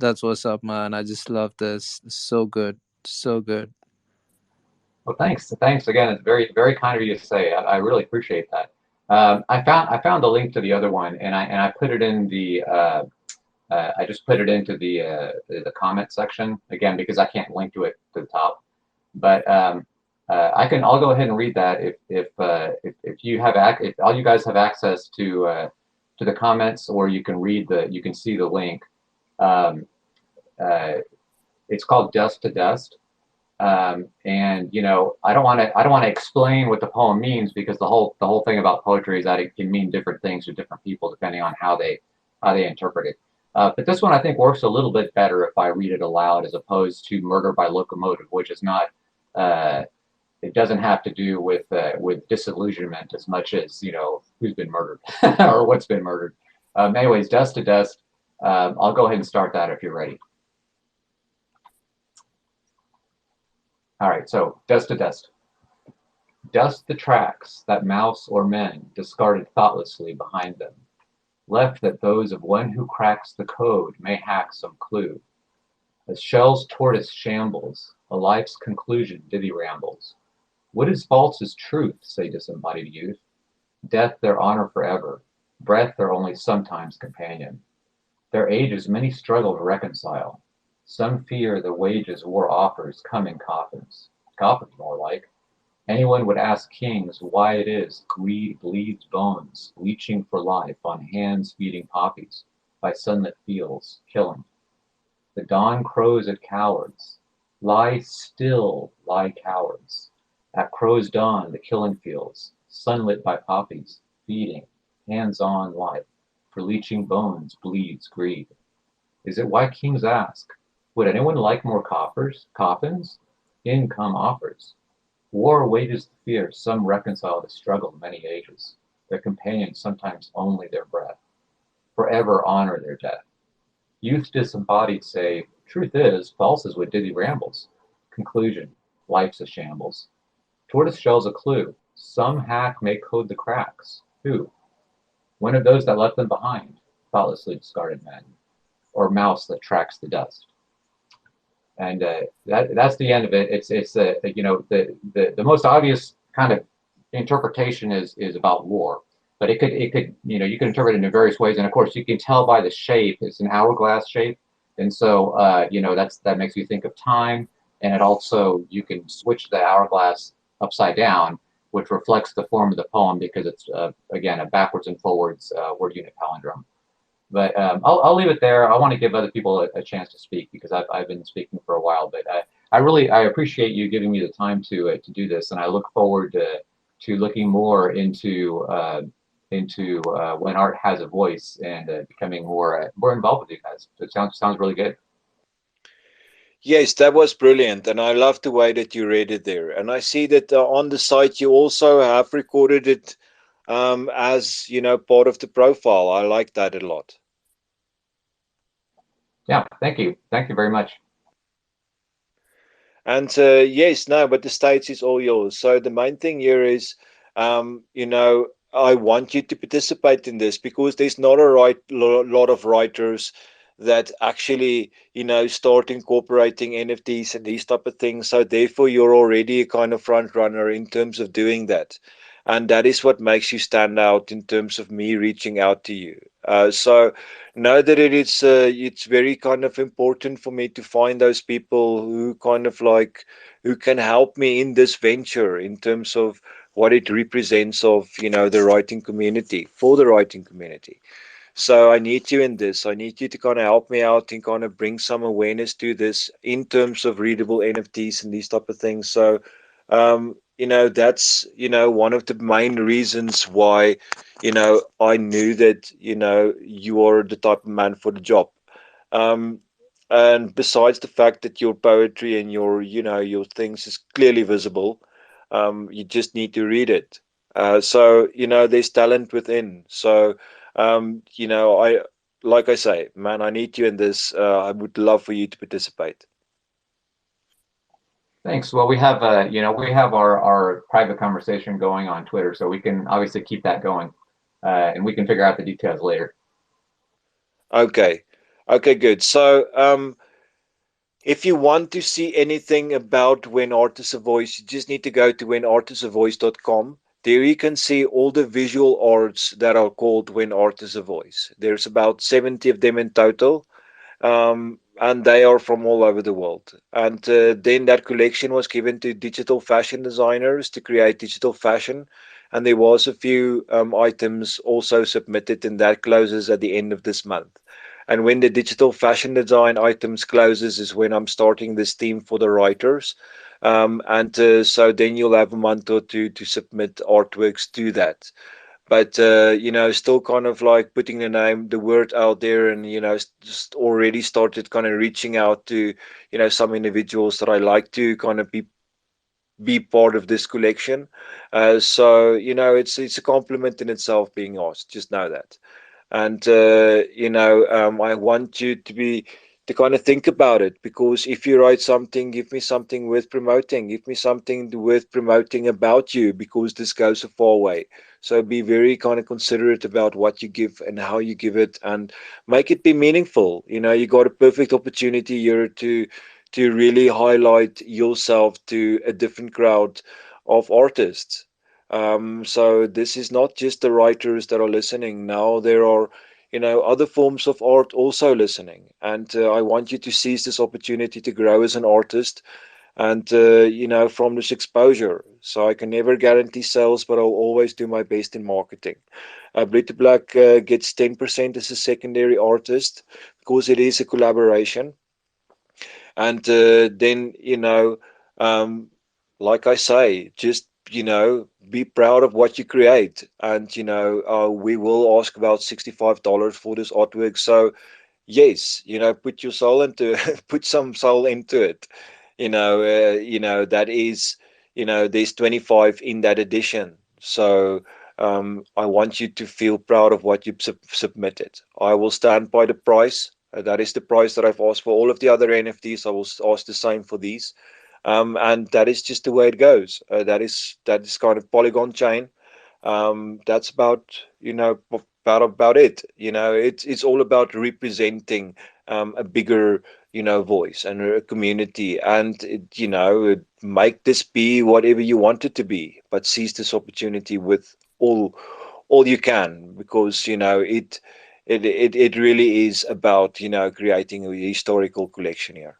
that's what's up, man. I just love this. So good, so good. Well, thanks again. It's very kind of you to say. I really appreciate that. I found the link to the other one, and I put it in I just put it into the comment section again because I can't link to it to the top. But I'll go ahead and read that if you have if all you guys have access to the comments, or you can see the link. It's called Dust to Dust. And I don't want to explain what the poem means, because the whole thing about poetry is that it can mean different things to different people depending on how they interpret it. But this one I think works a little bit better if I read it aloud, as opposed to Murder by Locomotive, which is not. It doesn't have to do with disillusionment as much as who's been murdered or what's been murdered. Anyways, Dust to Dust. I'll go ahead and start that if you're ready. All right, so Dust to Dust. Dust the tracks that mouse or men discarded thoughtlessly behind them, left that those of one who cracks the code may hack some clue. As shell's tortoise shambles, a life's conclusion dithy rambles. What is false is truth, say disembodied youth. Death their honor forever, breath their only sometimes companion. Their ages many struggle to reconcile. Some fear the wages war offers come in coffins more like. Anyone would ask kings why it is greed bleeds bones, leeching for life on hands feeding poppies, by sunlit fields, killing. The dawn crows at cowards. Lie still, lie cowards. At crow's dawn, the killing fields, sunlit by poppies, feeding, hands-on life, for leeching bones bleeds greed. Is it why kings ask, would anyone like more coffins? In come offers. War wages the fear some reconcile the struggle many ages, their companions sometimes only their breath. Forever honor their death. Youth disembodied say, truth is, false is what dithy rambles. Conclusion, life's a shambles. Tortoise shell's a clue. Some hack may code the cracks. Who? One of those that left them behind, thoughtlessly discarded men, or mouse that tracks the dust. And that's the end of it. It's the most obvious kind of interpretation is about war, but it could you can interpret it in various ways. And of course, you can tell by the shape. It's an hourglass shape, and so that makes you think of time. And it also, you can switch the hourglass upside down, which reflects the form of the poem, because it's again a backwards and forwards word unit palindrome. But I'll leave it there. I want to give other people a chance to speak, because I've been speaking for a while. But I appreciate you giving me the time to do this, and I look forward to looking more into when art has a voice, and becoming more involved with you guys. It sounds really good. Yes, that was brilliant, and I love the way that you read it there. And I see that on the site you also have recorded it as part of the profile. I like that a lot. Yeah, thank you very much. And yes, no, but the stage is all yours. So the main thing here is, I want you to participate in this, because there's not a lot of writers that actually, start incorporating NFTs and these type of things. So therefore, you're already a kind of front runner in terms of doing that. And that is what makes you stand out in terms of me reaching out to you. So know that it's very kind of important for me to find those people who kind of who can help me in this venture in terms of what it represents of the writing community, for the writing community. So I need you in this. I need you to kind of help me out and kind of bring some awareness to this in terms of readable NFTs and these type of things. So, that's, one of the main reasons why, I knew that, you are the type of man for the job. And besides the fact that your poetry and your things is clearly visible, you just need to read it. So, there's talent within. So, like I say, man, I need you in this. I would love for you to participate. Thanks. Well, we have our private conversation going on Twitter, so we can obviously keep that going, and we can figure out the details later. Okay, good. So, if you want to see anything about When Art is a Voice, you just need to go to whenartisavoice.com. There you can see all the visual arts that are called When Art is a Voice. There's about 70 of them in total, and they are from all over the world. And then that collection was given to digital fashion designers to create digital fashion. And there was a few items also submitted, and that closes at the end of this month. And when the digital fashion design items closes is when I'm starting this team for the writers. And so then you'll have a month or two to submit artworks to that. But still kind of like putting the word out there, and just already started kind of reaching out to some individuals that I like to kind of be part of this collection. So it's a compliment in itself being asked. Just know that. And I want you to kind of think about it, because if you write something, give me something worth promoting, give me something worth promoting about you, because this goes a far way. So be very kind of considerate about what you give and how you give it, and make it be meaningful. You got a perfect opportunity here to really highlight yourself to a different crowd of artists. So this is not just the writers that are listening. Now there are, other forms of art also listening. And I want you to seize this opportunity to grow as an artist, and, from this exposure. So I can never guarantee sales, but I'll always do my best in marketing. Blue to Black gets 10% as a secondary artist, because it is a collaboration. And then, um, like I say, just be proud of what you create. And we will ask about $65 for this artwork. So yes, put your soul into put some soul into it. That is, there's 25 in that edition. So I want you to feel proud of what you've submitted. I will stand by the price. That is the price that I've asked for all of the other NFTs. I will ask the same for these. And that is just the way it goes. That is kind of Polygon chain. That's about it. It's all about representing a bigger voice and a community, and make this be whatever you want it to be, but seize this opportunity with all you can, because it really is about creating a historical collection here.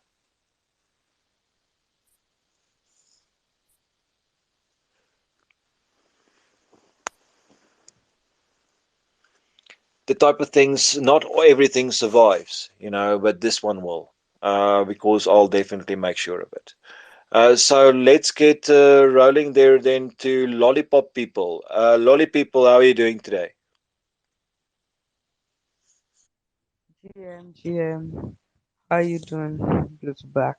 The type of things, not everything survives, but this one will, because I'll definitely make sure of it. So let's get rolling there then to Lollipop People. Lolly People, how are you doing today? GM, how you doing? Good back.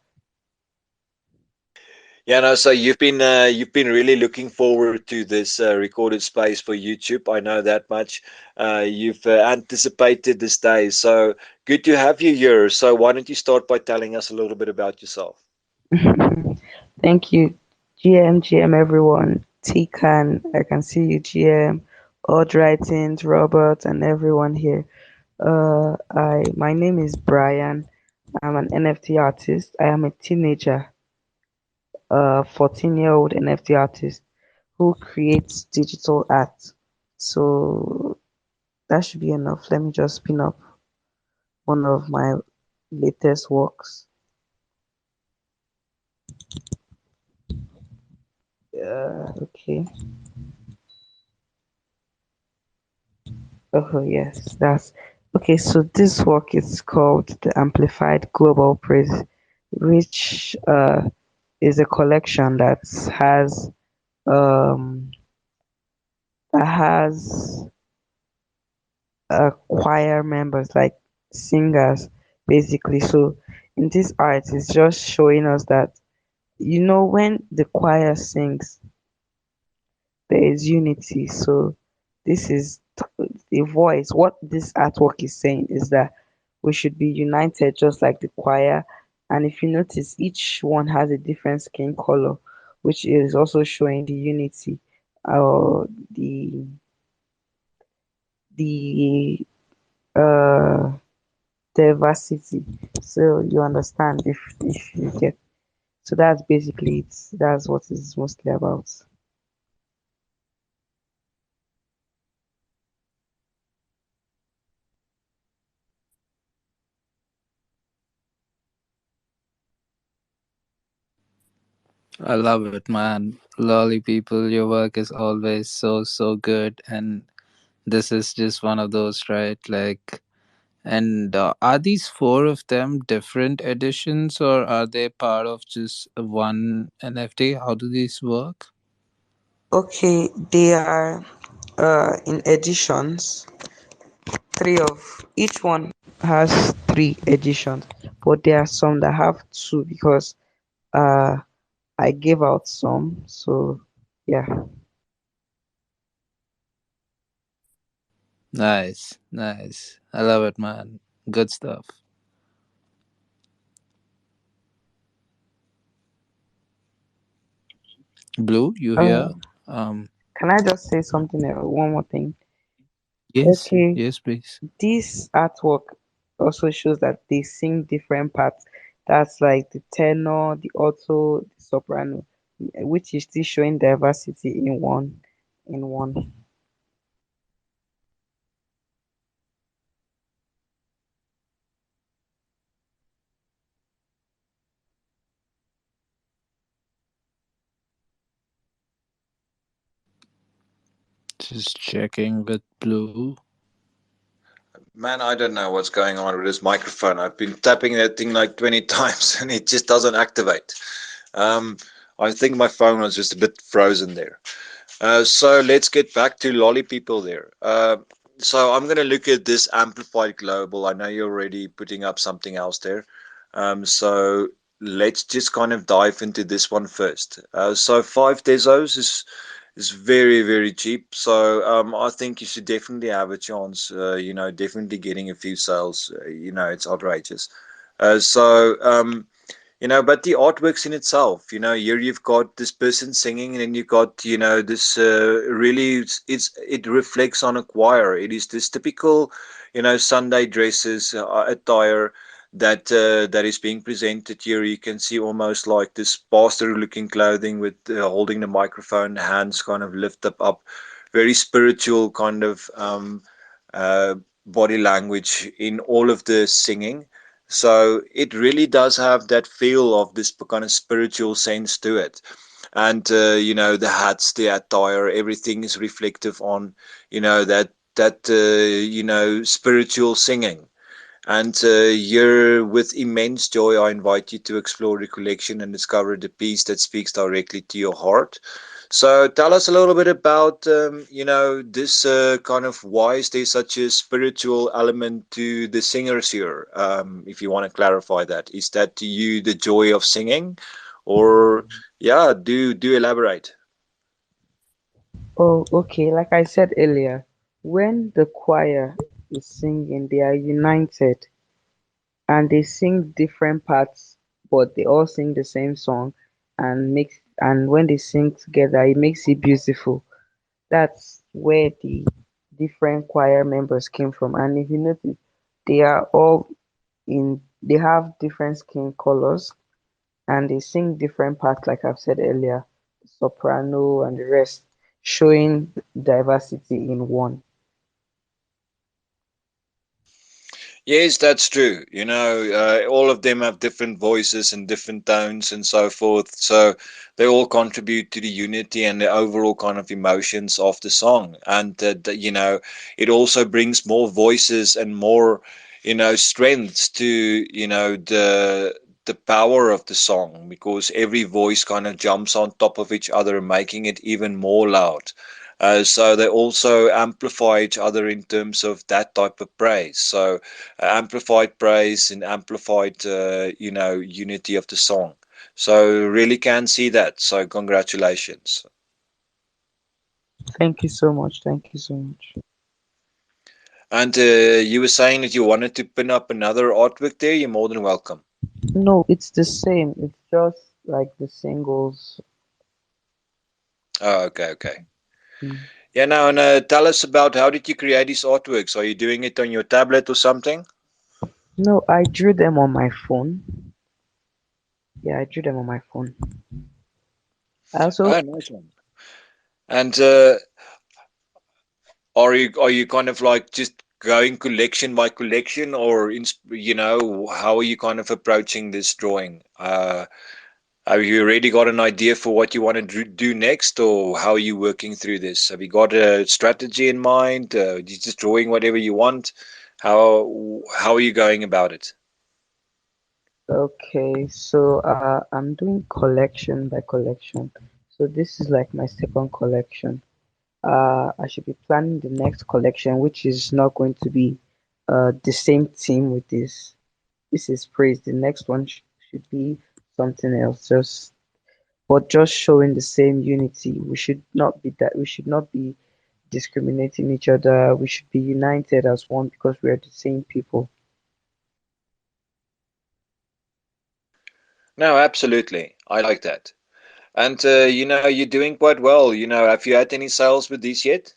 Yeah, no, so you've been really looking forward to this recorded space for YouTube. I know that much. You've anticipated this day, so good to have you here. So why don't you start by telling us a little bit about yourself? Thank you, GM, everyone. T-Can, I can see you, GM. Odd Writings, Robert, and everyone here. My name is Brian. I'm an NFT artist. I am a teenager, 14-year-old NFT artist who creates digital art. So that should be enough. Let me just pin up one of my latest works. Okay. Oh, yes, that's okay. So this work is called the Amplified Global Praise, which is a collection um that has choir members, like singers, basically. So in this art, it's just showing us that when the choir sings, there is unity. So this is the voice. What this artwork is saying is that we should be united just like the choir. And if you notice, each one has a different skin color, which is also showing the unity or the uh diversity. So you understand if you get. So that's basically it. That's what it's mostly about. I love it, man. Lolly people, your work is always so good, and this is just one of those, right? Like, and are these four of them different editions, or are they part of just one NFT? How do these work? Okay, they are in editions. Three of each one has three editions, but there are some that have two because uh I gave out some. So yeah. Nice, nice. I love it, man. Good stuff. Blue, you Uh, here? Um, can I just say something? One more thing. yes, Okay, yes, please. this artwork also shows that they sing different parts. That's like the tenor, the alto, the soprano, which is still showing diversity in one. In one. Just checking with Blue. Man, I don't know what's going on with this microphone. I've been tapping that thing like 20 times and it just doesn't activate. Um, I think my phone was just a bit frozen there. So let's get back to Lolly people there. So I'm going to look at this amplified global. I know you're already putting up something else there. So let's just kind of dive into this one first. So 5 Tezos is very very cheap. So I think you should definitely have a chance. Definitely getting a few sales. It's outrageous. But the artworks in itself, here you've got this person singing, and then you've got, this really, it reflects on a choir. It is this typical, Sunday dresses, attire that is being presented here. You can see almost like this pastor-looking clothing with holding the microphone, hands kind of lifted up, very spiritual kind of uh, body language in all of the singing. So it really does have that feel of this kind of spiritual sense to it. And the hats, the attire, everything is reflective on, that spiritual singing. And here, with immense joy, I invite you to explore the collection and discover the piece that speaks directly to your heart. So, tell us a little bit about, this kind of why is there such a spiritual element to the singers here? If you want to clarify that, is that to you the joy of singing, or yeah, do elaborate. Oh, okay. Like I said earlier, when the choir is singing, they are united and they sing different parts, but they all sing the same song and when they sing together, it makes it beautiful. That's where the different choir members came from. And if you notice, they are all they have different skin colors and they sing different parts, like I've said earlier, the soprano and the rest, showing diversity in one. Yes, that's true. All of them have different voices and different tones and so forth. So they all contribute to the unity and the overall kind of emotions of the song. And it also brings more voices and more, strengths to, the power of the song, because every voice kind of jumps on top of each other, making it even more loud. So they also amplify each other in terms of that type of praise. So amplified praise and amplified, unity of the song. So really can see that. So congratulations. Thank you so much. Thank you so much. And you were saying that you wanted to pin up another artwork there. You're more than welcome. No, it's the same. It's just like the singles. Oh, okay, okay. Mm. Yeah, now, and tell us about how did you create these artworks? Are you doing it on your tablet or something? No, I drew them on my phone. Yeah, I drew them on my phone. I also Oh, nice one. And are you kind of like just going collection by collection, or how are you kind of approaching this drawing? Have you already got an idea for what you want to do next, or how are you working through this? Have you got a strategy in mind? You just drawing whatever you want? How are you going about it? Okay, so I'm doing collection by collection. So this is like my second collection. I should be planning the next collection, which is not going to be the same theme with this. This is praise. The next one should be something else, just showing the same unity. We should not be that. We should not be discriminating each other. We should be united as one because we are the same people. No, absolutely. I like that. And you're doing quite well. Have you had any sales with this yet?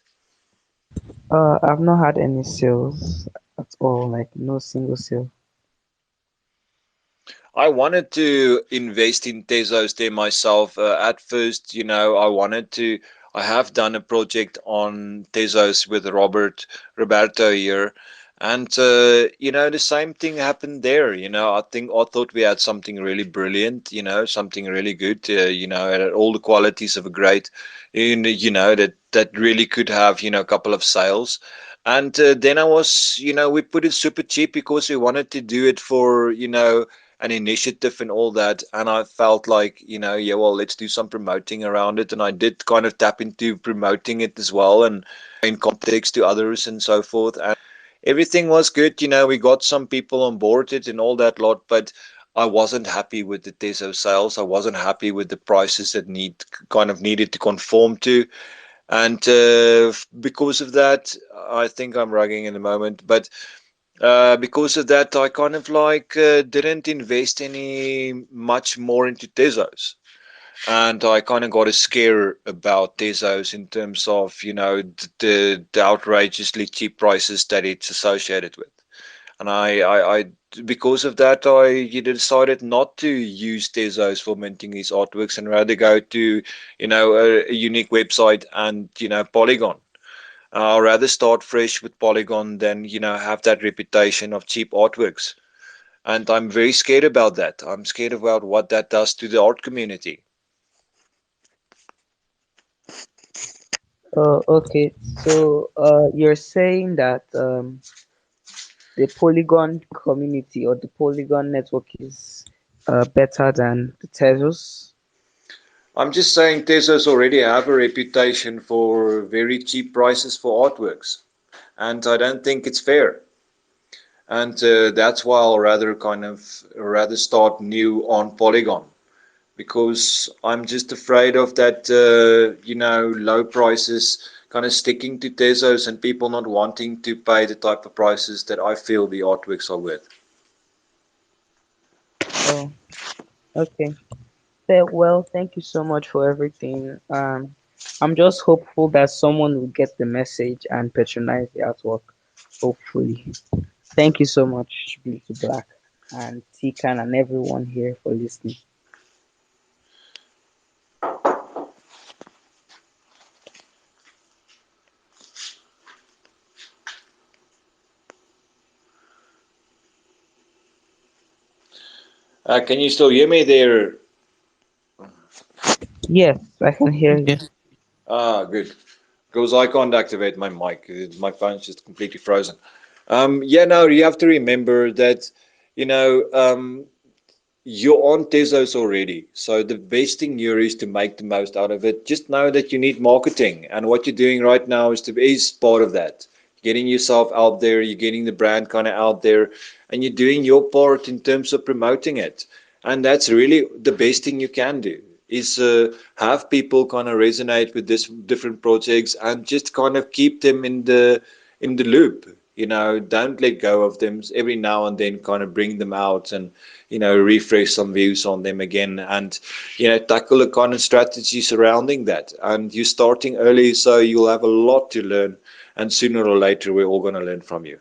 I've not had any sales at all, like no single sale. I wanted to invest in Tezos there myself. At first, I have done a project on Tezos with Roberto here. And, the same thing happened there. I thought we had something really brilliant, something really good, had all the qualities of a great, that really could have, a couple of sales. And then we put it super cheap because we wanted to do it for, an initiative and all that. And I felt like, yeah, well, let's do some promoting around it. And I did kind of tap into promoting it as well and in context to others and so forth. And everything was good. We got some people on board it and all that lot, but I wasn't happy with the Teso sales. I wasn't happy with the prices that needed to conform to. And because of that, I think I'm rugging in a moment, but because of that, I kind of like didn't invest any much more into Tezos. And I kind of got a scare about Tezos in terms of, the outrageously cheap prices that it's associated with. And because of that, I decided not to use Tezos for minting these artworks and rather go to, a unique website and, Polygon. I'll rather start fresh with Polygon than, have that reputation of cheap artworks. And I'm very scared about that. I'm scared about what that does to the art community. Okay. So you're saying that the Polygon community or the Polygon network is better than the Tezos? I'm just saying Tezos already have a reputation for very cheap prices for artworks. And I don't think it's fair. And that's why I'll rather start new on Polygon because I'm just afraid of that, low prices kind of sticking to Tezos and people not wanting to pay the type of prices that I feel the artworks are worth. Oh, okay. Well, thank you so much for everything. I'm just hopeful that someone will get the message and patronize the artwork. Hopefully. Thank you so much, Blue to Black and Tikan and everyone here for listening. Can you still hear me there? Yes, I can hear you. Good. Because I can't activate my mic. My phone's just completely frozen. Yeah, no, you have to remember that, you know, um, you're on Tezos already. So the best thing here is to make the most out of it. Just know that you need marketing. And what you're doing right now is part of that. Getting yourself out there, you're getting the brand kind of out there, and you're doing your part in terms of promoting it. And that's really the best thing you can do is have people kind of resonate with this different projects and just kind of keep them in the loop. Don't let go of them. Every now and then kind of bring them out and refresh some views on them again and tackle a kind of strategy surrounding that. And you're starting early, so you'll have a lot to learn, and sooner or later we're all going to learn from you.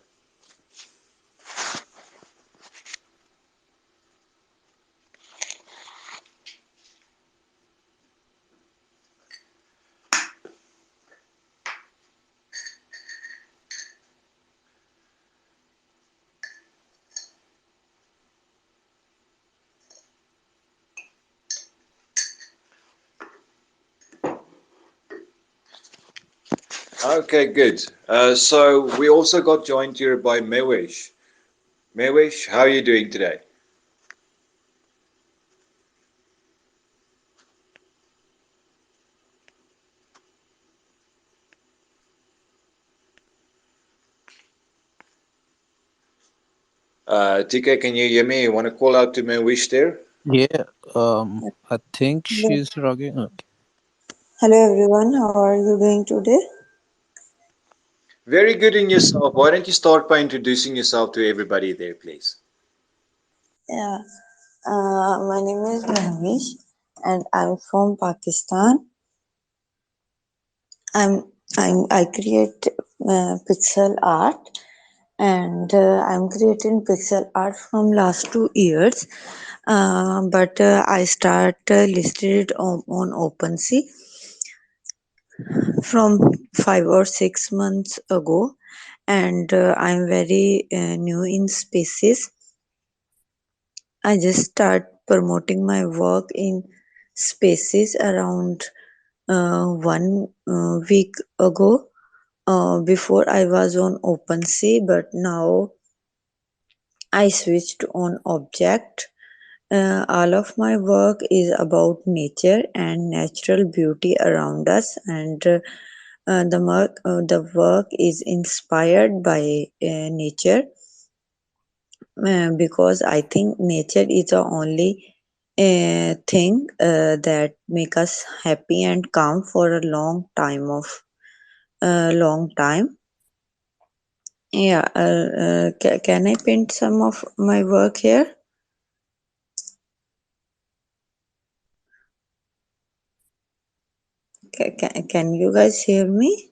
Okay, good. So we also got joined here by Mewish. Mewish, how are you doing today? TK, can you hear me? You want to call out to Mewish there? Yeah, I think Hello, she's logging. Okay. hello everyone. How are you doing today? Very good in yourself. Why don't you start by introducing yourself to everybody there, please? Yeah, my name is Mahvish, and I'm from Pakistan. I'm I create pixel art, and I'm creating pixel art from last 2 years. But I start listed on OpenSea from 5 or 6 months ago, and I'm very new in spaces. I just start promoting my work in spaces around 1 week ago. Before I was on OpenSea, but now I switched on Object. All of my work is about nature and natural beauty around us, and the work is inspired by nature, because I think nature is the only thing that make us happy and calm for a long time. Yeah, can I paint some of my work here? Can you guys hear me?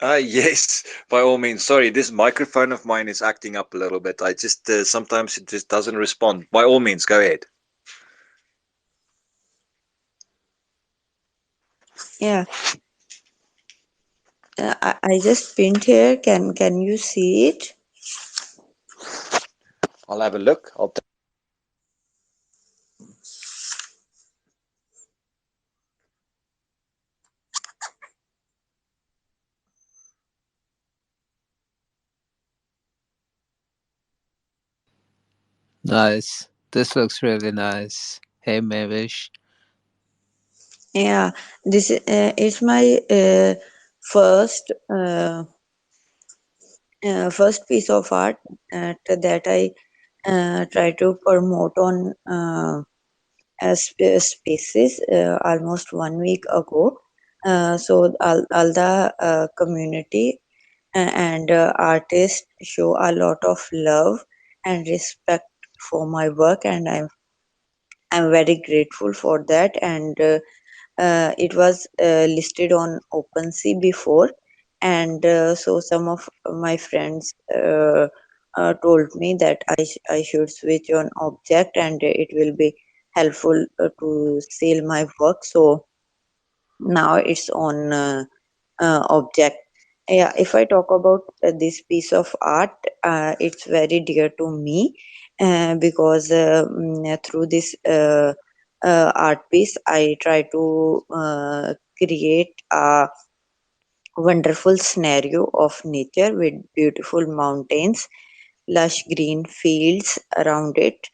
Yes, by all means. Sorry, this microphone of mine is acting up a little bit. I just sometimes it just doesn't respond. By all means, go ahead. Yeah, I just paint here. Can you see it? I'll have a look. Nice. This looks really nice. Hey, Mavish. Yeah, this is my first first piece of art that I try to promote on spaces almost 1 week ago. So all the community and artists show a lot of love and respect for my work, and I'm very grateful for that. And it was listed on OpenSea before, and so some of my friends told me that I should switch on Object, and it will be helpful to sell my work. So now it's on Object. Yeah, if I talk about this piece of art, it's very dear to me, because through this art piece, I try to create a wonderful scenario of nature with beautiful mountains, lush green fields around it,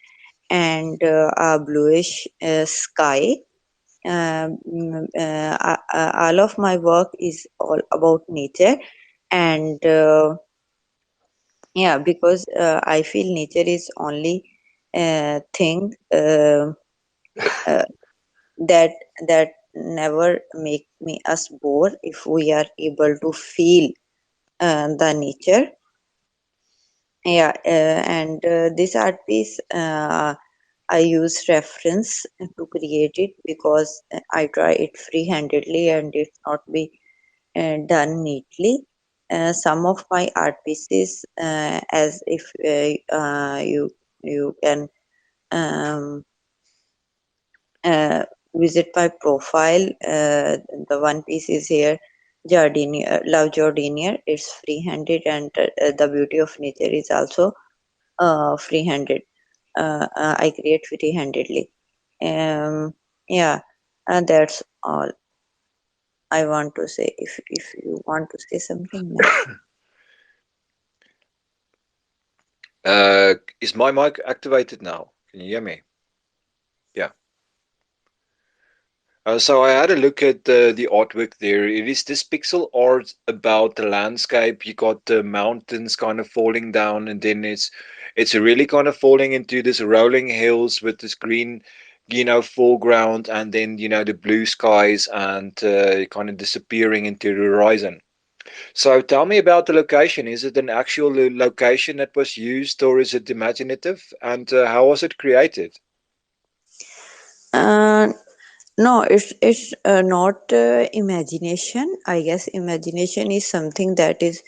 and a bluish sky. All of my work is all about nature, and yeah, because I feel nature is only thing uh, that that never make me us bore if we are able to feel the nature. Yeah, and this art piece, I use reference to create it, because I try it free-handedly and it's not be done neatly. Some of my art pieces, as if you can um, uh, visit my profile, the one piece is here, Jardinier, Love Jardinier. It's free-handed, and the beauty of nature is also free-handed. I create free-handedly. Yeah, that's all. I want to say. If you want to say something now. Is my mic activated now? Can you hear me? Yeah. So I had a look at the artwork there. It is this pixel art about the landscape. You got the mountains kind of falling down, and then it's really kind of falling into this rolling hills with this green, foreground, and then the blue skies and kind of disappearing into the horizon. So tell me about the location. Is it an actual location that was used, or is it imaginative? And how was it created? Uh, no, it's not imagination. I guess imagination is something that's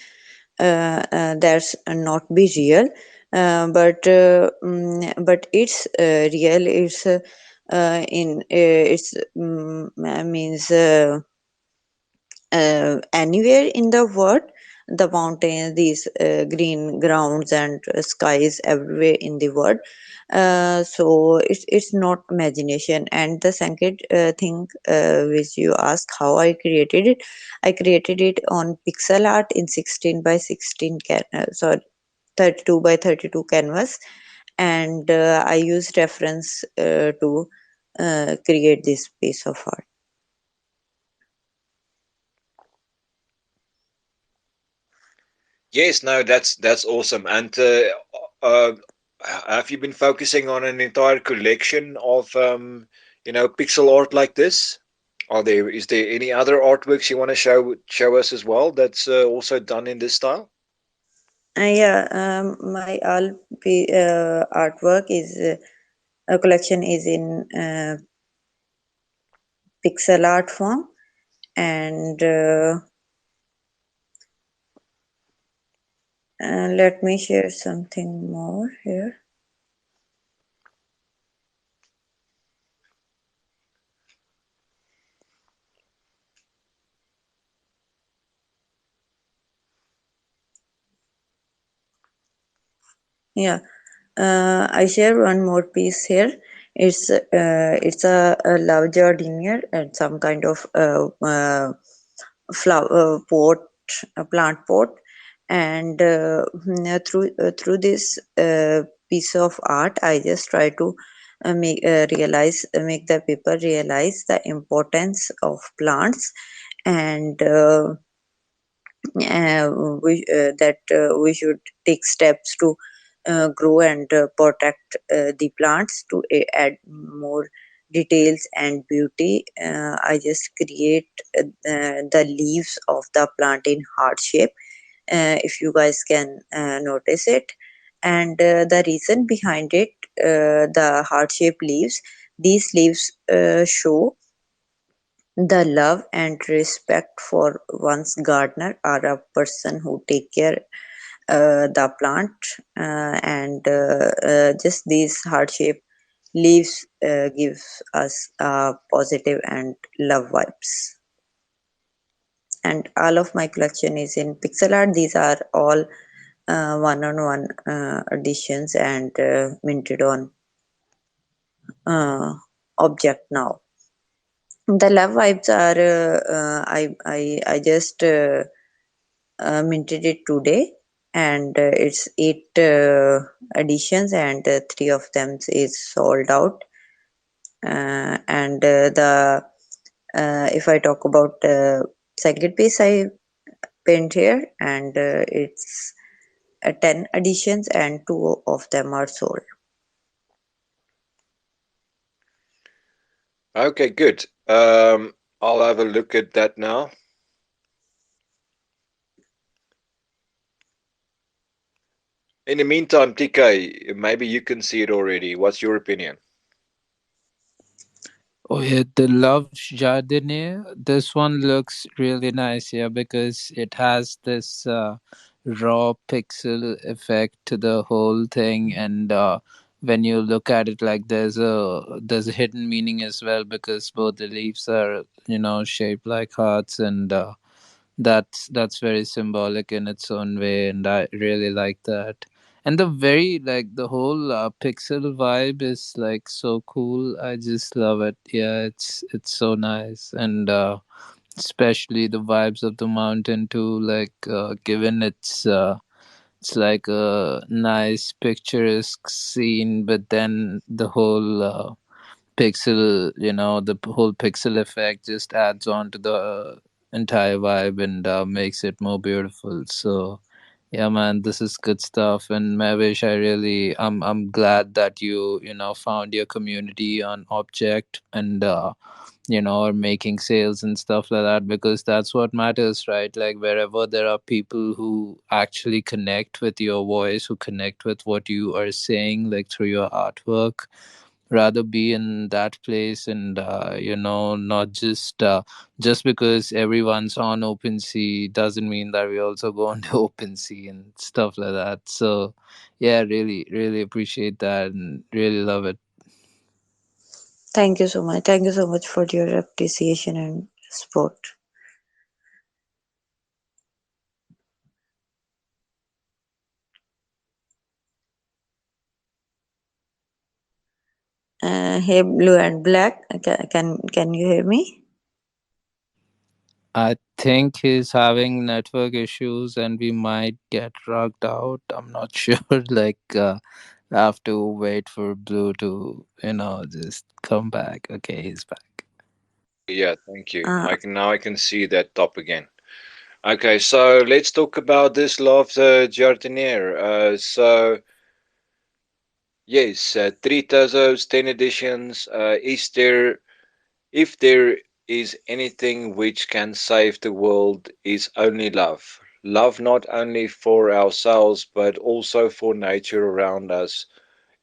not be real, but it's real. It's in it's means anywhere in the world, the mountains, these green grounds and skies everywhere in the world. So it's not imagination. And the second thing which you ask how I created it, I created it on pixel art in 16 by 16 sorry, 32 by 32 canvas, and I used reference to create this piece of art. Yes, no, that's awesome. And uh, have you been focusing on an entire collection of pixel art like this? Is there any other artworks you want to show us as well that's also done in this style? Yeah, my all artwork is a collection is in pixel art form, and let me share something more here. Yeah, I share one more piece here. It's a love jardinier and some kind of flower pot, a plant pot, and through this piece of art, I just try to make the people realize the importance of plants, and we should take steps to grow and protect the plants to add more details and beauty. I just create the leaves of the plant in heart shape, if you guys can notice it. And the reason behind it, the heart shaped leaves, these leaves show the love and respect for one's gardener or a person who take care the plant, and just these heart shaped leaves gives us positive and love vibes. And all of my collection is in pixel art. These are all one-on-one editions and minted on object now. The love vibes are I just minted it today, and it's 8 editions, and 3 of them is sold out. And the if I talk about second piece I paint here, and it's 10 editions, and 2 of them are sold. Okay, good. I'll have a look at that now. In the meantime, TK, maybe you can see it already. What's your opinion? Oh yeah, the Love Jardinier. This one looks really nice, yeah, because it has this raw pixel effect to the whole thing, and when you look at it, like there's a hidden meaning as well, because both the leaves are shaped like hearts, and that's very symbolic in its own way, and I really like that. And the very like the whole pixel vibe is like so cool. I just love it. Yeah, it's so nice. And especially the vibes of the mountain too. Like, given it's like a nice picturesque scene, but then the whole pixel, the whole pixel effect just adds on to the entire vibe and makes it more beautiful. So yeah, man, this is good stuff. And Mavish, I'm glad that you found your community on Object and are making sales and stuff like that, because that's what matters, right? Like, wherever there are people who actually connect with your voice, who connect with what you are saying, like through your artwork, rather be in that place. And not just because everyone's on OpenSea doesn't mean that we also go on to OpenSea and stuff like that. So yeah, really really appreciate that and really love it. Thank you so much. Thank you so much for your appreciation and support. Hey, Blue and Black, can you hear me? I think he's having network issues and we might get rugged out. I'm not sure. Like, I have to wait for Blue to, just come back. Okay, he's back. Yeah, thank you. Uh, I can see that top again. Okay, so let's talk about this Love the Jardinier. Yes, three Tazos, 10 editions. If there is anything which can save the world, is only love. Love not only for ourselves, but also for nature around us,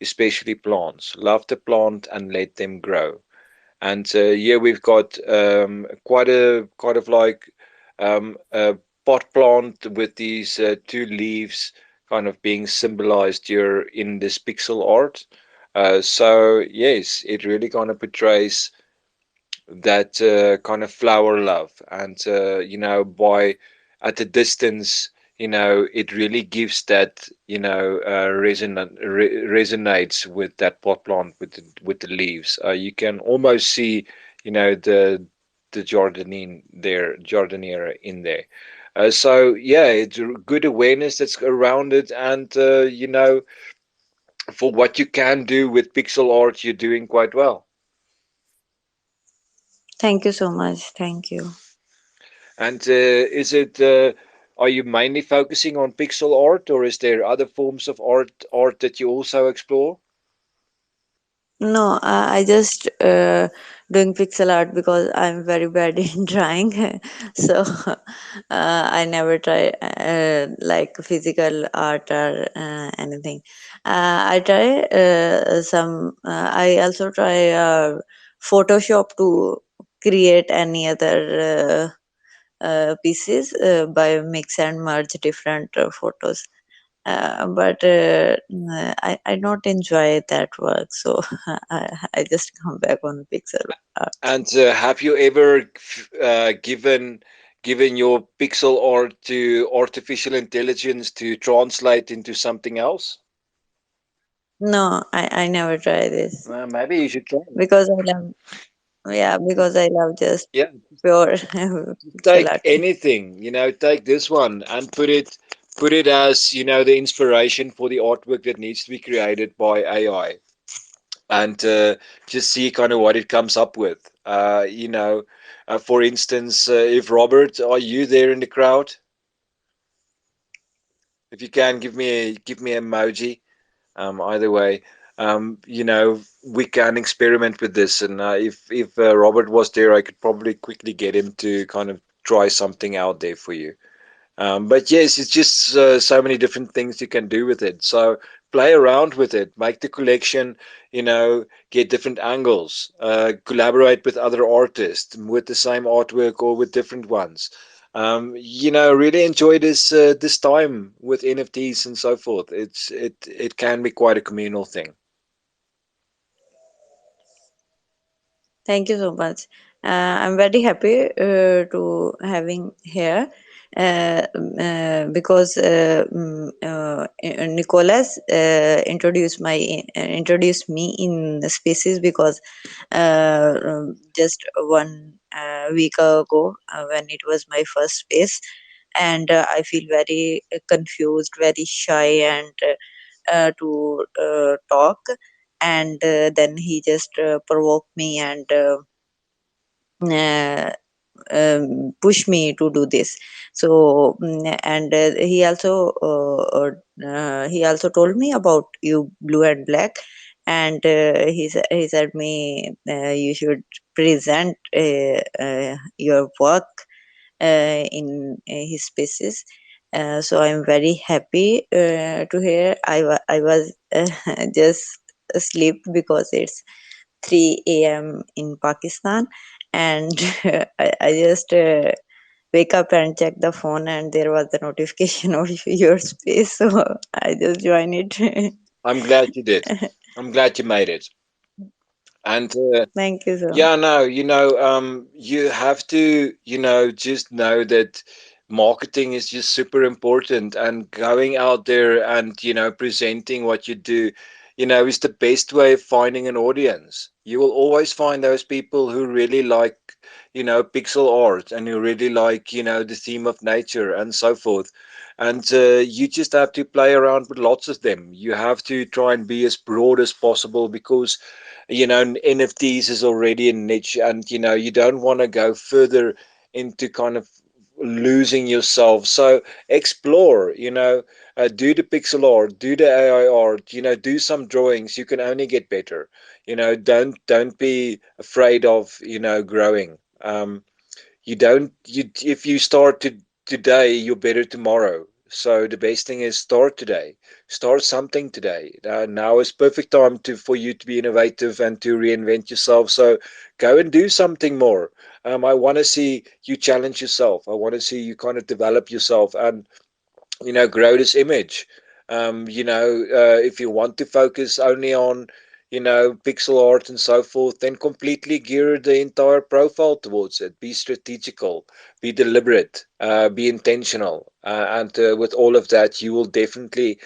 especially plants. Love the plant and let them grow. And here we've got quite a kind of like a pot plant with these two leaves kind of being symbolized here in this pixel art. So yes, it really kind of portrays that kind of flower love, and by at a distance, it really gives that resonates with that pot plant with the leaves. You can almost see the jardiniera in there. So yeah, it's a good awareness that's around it, and for what you can do with pixel art, you're doing quite well. Thank you so much. Thank you. And are you mainly focusing on pixel art, or is there other forms of art that you also explore? No, I just doing pixel art because I'm very bad in drawing. So I never try like physical art or anything. I try some. I also try Photoshop to create any other pieces by mix and merge different photos. But I not enjoy that work, so I just come back on pixel art. And have you ever given your pixel art to artificial intelligence to translate into something else? No, I never try this Maybe you should try. because I love, yeah, because I love just Yeah, pure pixel take art. anything, take this one and put it as, the inspiration for the artwork that needs to be created by AI, and just see kind of what it comes up with. For instance, if Robert, are you there in the crowd? If you can give me an emoji. Either way, we can experiment with this, and if Robert was there, I could probably quickly get him to kind of try something out there for you. But yes, it's just so many different things you can do with it. So play around with it, make the collection, get different angles, collaborate with other artists with the same artwork or with different ones. Really enjoy this time with NFTs and so forth. It can be quite a communal thing. Thank you so much. I'm very happy to having here because Nicholas introduced me in the species because just week ago when it was my first space, and I feel very confused, very shy, and to talk. And then he just provoked me and uh, push me to do this. So and he also told me about you blue and black, and he said me you should present your work in his spaces. So I'm very happy to hear. I was just asleep because it's 3 a.m. in Pakistan, and I just wake up and check the phone, and there was the notification of your space, so I just joined it. I'm glad you did. I'm glad you made it. And Thank you so much. yeah, no, you have to, just know that marketing is just super important, and going out there and, presenting what you do, is the best way of finding an audience. You will always find those people who really like, pixel art, and who really like, the theme of nature and so forth. And you just have to play around with lots of them. You have to try and be as broad as possible, because NFTs is already a niche, and you don't want to go further into kind of losing yourself. So explore, do the pixel art, do the AI art, do some drawings. You can only get better. Don't be afraid of growing. You don't you If you start today, you're better tomorrow. So the best thing is start today. Start something today. Now is perfect time for you to be innovative and to reinvent yourself. So go and do something more. I want to see you challenge yourself. I want to see you kind of develop yourself, and grow this image. If you want to focus only on pixel art and so forth, then completely gear the entire profile towards it. Be strategical, be deliberate, be intentional, and with all of that, you will definitely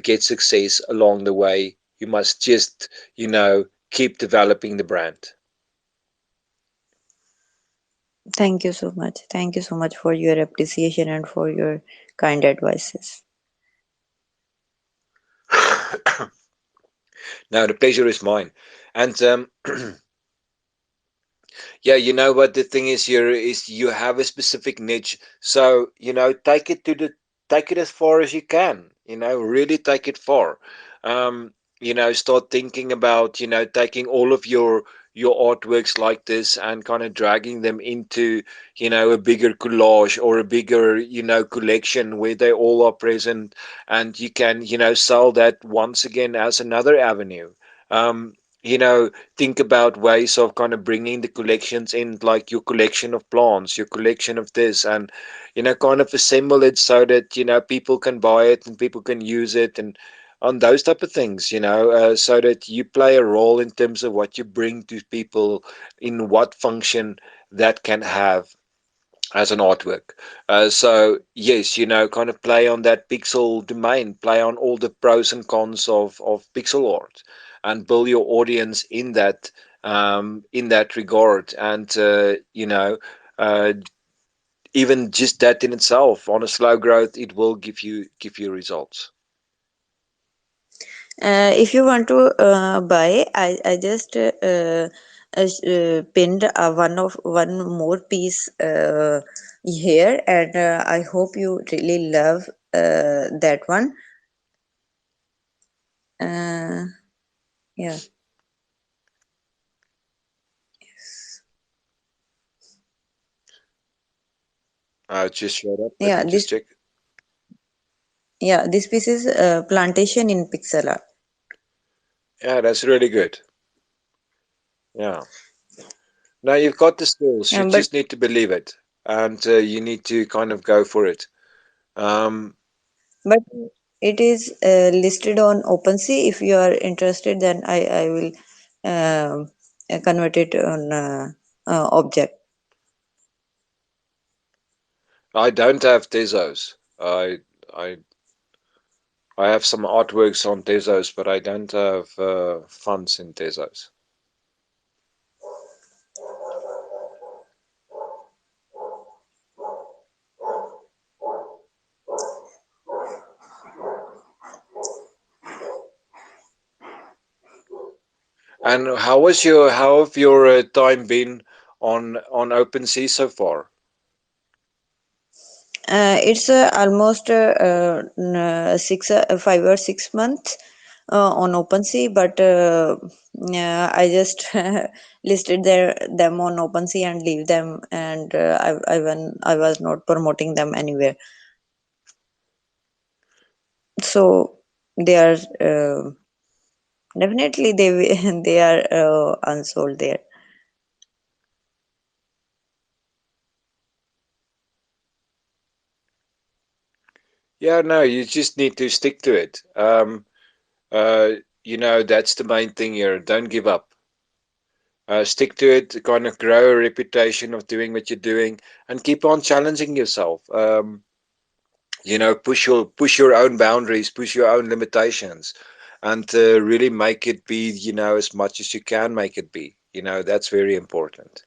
get success along the way. You must just keep developing the brand. Thank you so much. Thank you so much for your appreciation and for your kind advices. Now the pleasure is mine. And yeah, you know what the thing is here is you have a specific niche. So, take it as far as you can, really take it far. Start thinking about, taking all of your artworks like this and kind of dragging them into, a bigger collage or a bigger, collection where they all are present, and you can, sell that once again as another avenue. Um, you know, think about ways of kind of bringing the collections in, like your collection of plants, your collection of this, and kind of assemble it so that people can buy it and people can use it, and on those type of things, so that you play a role in terms of what you bring to people, in what function that can have as an artwork. So yes, kind of play on that pixel domain, play on all the pros and cons of pixel art, and build your audience in that regard. And uh, even just that in itself, on a slow growth, it will give you results. If you want to buy, I just pinned one more piece here, and I hope you really love that one. Uh, yeah, Just showed up. Let yeah. me just check. This piece is plantation in pixel art. Yeah, that's really good. Yeah. Now you've got the skills. You But just need to believe it, and you need to kind of go for it. Um, but it is listed on OpenSea. If you are interested, then I will convert it on object. I don't have Tezos. I I have some artworks on Tezos, but I don't have funds in Tezos. And how have your time been on OpenSea so far? It's almost 5 or 6 months on OpenSea, but I just listed them on OpenSea and leave them, and I was not promoting them anywhere. So they are definitely they are unsold there. Yeah, no, you just need to stick to it. That's the main thing here. Don't give up. Stick to it, kind of grow a reputation of doing what you're doing, and keep on challenging yourself. Push your own boundaries, push your own limitations, and really make it be, as much as you can make it be. That's very important.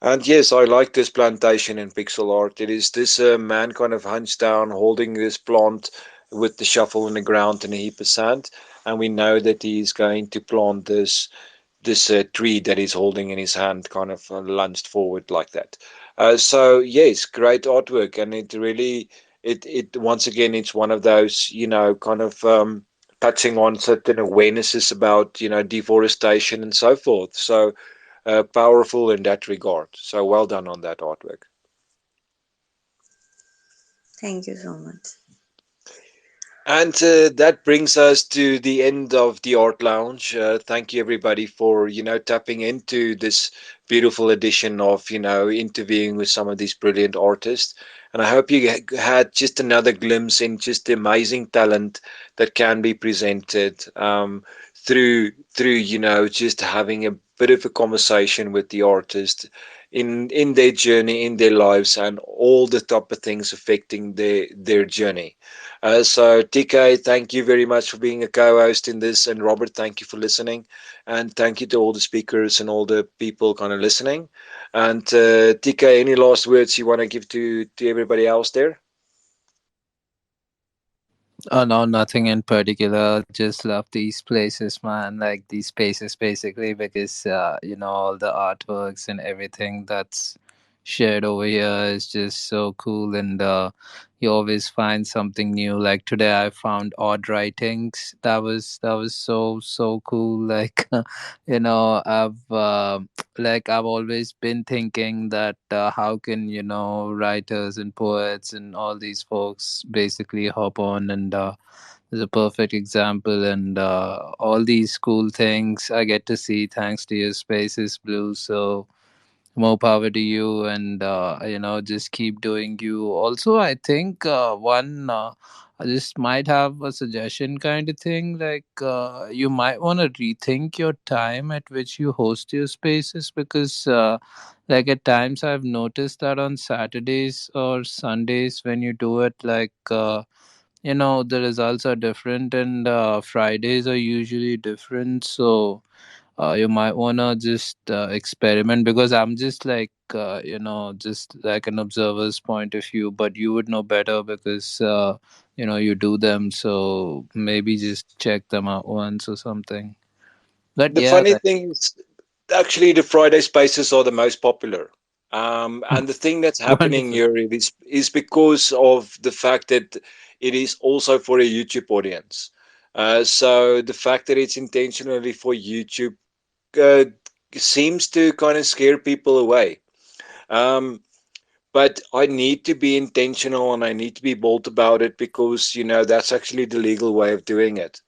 And yes, I like this plantation in pixel art. It is this man kind of hunched down, holding this plant with the shovel in the ground and a heap of sand, and we know that he's going to plant this tree that he's holding in his hand, kind of lunged forward like that. So yes, great artwork, and it really, it once again, it's one of those, kind of touching on certain awarenesses about, deforestation and so forth. So powerful in that regard. So well done on that artwork. Thank you so much. And that brings us to the end of the Art Lounge. Thank you, everybody, for tapping into this beautiful edition of interviewing with some of these brilliant artists. And I hope you had just another glimpse in just the amazing talent that can be presented through just having a bit of a conversation with the artist in their journey, in their lives, and all the type of things affecting their journey. So, TK, thank you very much for being a co-host in this, and Robert, thank you for listening, and thank you to all the speakers and all the people kind of listening. And TK, any last words you want to give to everybody else there? Oh no, nothing in particular. Just love these places, man. Like these spaces, basically, because all the artworks and everything that's shared over here is just so cool, and you always find something new. Like today, I found odd writings. That was so cool. Like, I've always been thinking that how can writers and poets and all these folks basically hop on and is a perfect example, and all these cool things I get to see thanks to your spaces, Blue. So more power to you, and just keep doing you. Also, I think one I just might have a suggestion kind of thing, like you might want to rethink your time at which you host your spaces, because like at times I've noticed that on Saturdays or Sundays when you do it, like the results are different, and Fridays are usually different. So you might wanna just experiment, because I'm just like just like an observer's point of view, but you would know better because you do them. So maybe just check them out once or something. But The yeah, funny like, thing is, actually, the Friday spaces are the most popular. And the thing that's happening wonderful. here is because of the fact that it is also for a YouTube audience. So the fact that it's intentionally for YouTube uh, seems to kind of scare people away. Um, but I need to be intentional and I need to be bold about it because, that's actually the legal way of doing it.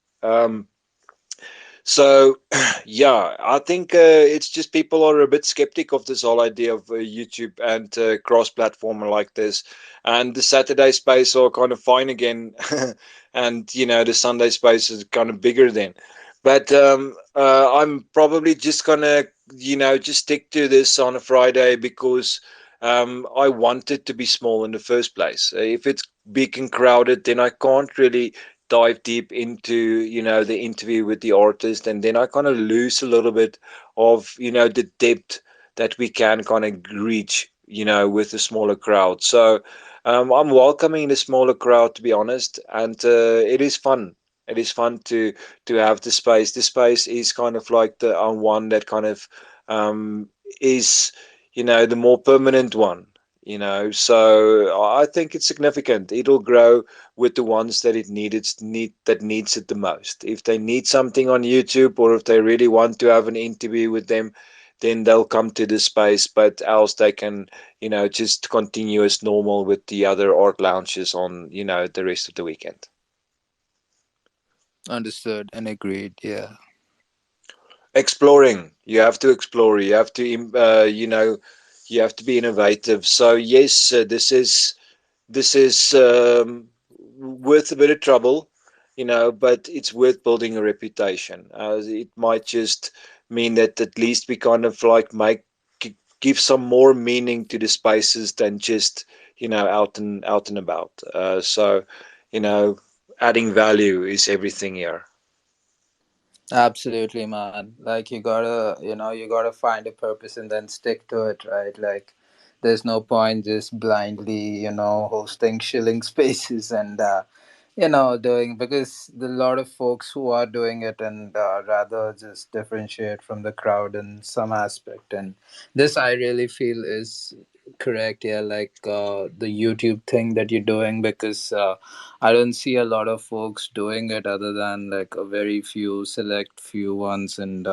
So, yeah, I think it's just people are a bit skeptic of this whole idea of YouTube and cross-platform like this. And the Saturday space are kind of fine again, and the Sunday space is kind of bigger then. But I'm probably just gonna, just stick to this on a Friday because I want it to be small in the first place. If it's big and crowded, then I can't really dive deep into the interview with the artist, and then I kind of lose a little bit of the depth that we can kind of reach with a smaller crowd. So I'm welcoming the smaller crowd, to be honest, and it is fun. It is fun to have the space. The space is kind of like the one that kind of um, is, the more permanent one. So I think it's significant. It'll grow with the ones that needs it the most. If they need something on YouTube, or if they really want to have an interview with them, then they'll come to this space. But else they can, just continue as normal with the other art lounges on, the rest of the weekend. Understood and agreed. Yeah. Exploring. You have to explore. You have to, you have to be innovative. So yes, this is worth a bit of trouble, but it's worth building a reputation. It might just mean that at least we kind of like give some more meaning to the spaces than just, out and about. So, you know, adding value is everything here. Absolutely, man. Like you gotta find a purpose and then stick to it, right? Like, there's no point just blindly, hosting shilling spaces and doing, because the lot of folks who are doing it and rather just differentiate from the crowd in some aspect. And this I really feel is correct. Yeah, like the YouTube thing that you're doing, because I don't see a lot of folks doing it other than like a very few select few ones. And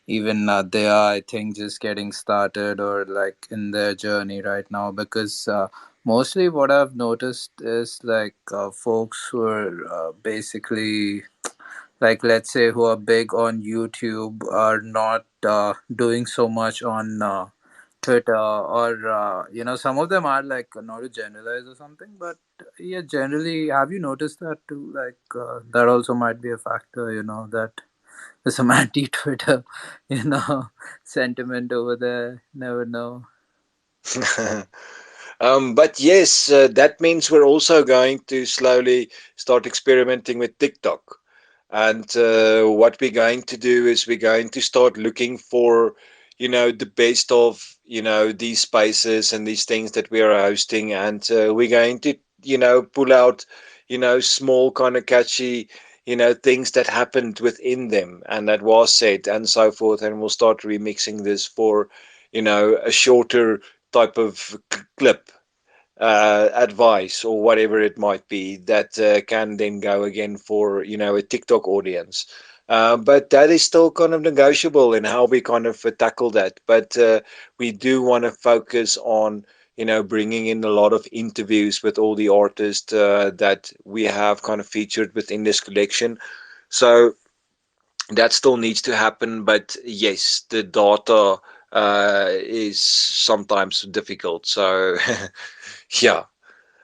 even they are, I think, just getting started or like in their journey right now. Because mostly what I've noticed is like folks who are basically, like, let's say, who are big on YouTube are not doing so much on Twitter, or some of them are, like, not to generalize or something, but yeah, generally, have you noticed that too? Like, that also might be a factor, that there's some anti-Twitter, sentiment over there. Never know. But yes, that means we're also going to slowly start experimenting with TikTok. And what we're going to do is we're going to start looking for, the best of, these spaces and these things that we are hosting. And we're going to, pull out, small kind of catchy, things that happened within them and that was said and so forth. And we'll start remixing this for, a shorter type of clip, advice or whatever it might be that can then go again for, a TikTok audience. But that is still kind of negotiable in how we kind of tackle that. But we do want to focus on, bringing in a lot of interviews with all the artists that we have kind of featured within this collection. So that still needs to happen. But yes, the data is sometimes difficult. So yeah.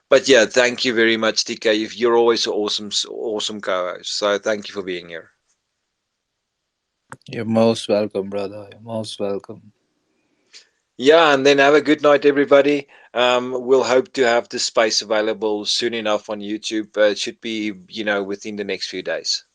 But yeah, thank you very much, TK. You're always an awesome co-host. So thank you for being here. You're most welcome, brother. You're most welcome. Yeah, and then have a good night, everybody. We'll hope to have this space available soon enough on YouTube. It should be, within the next few days.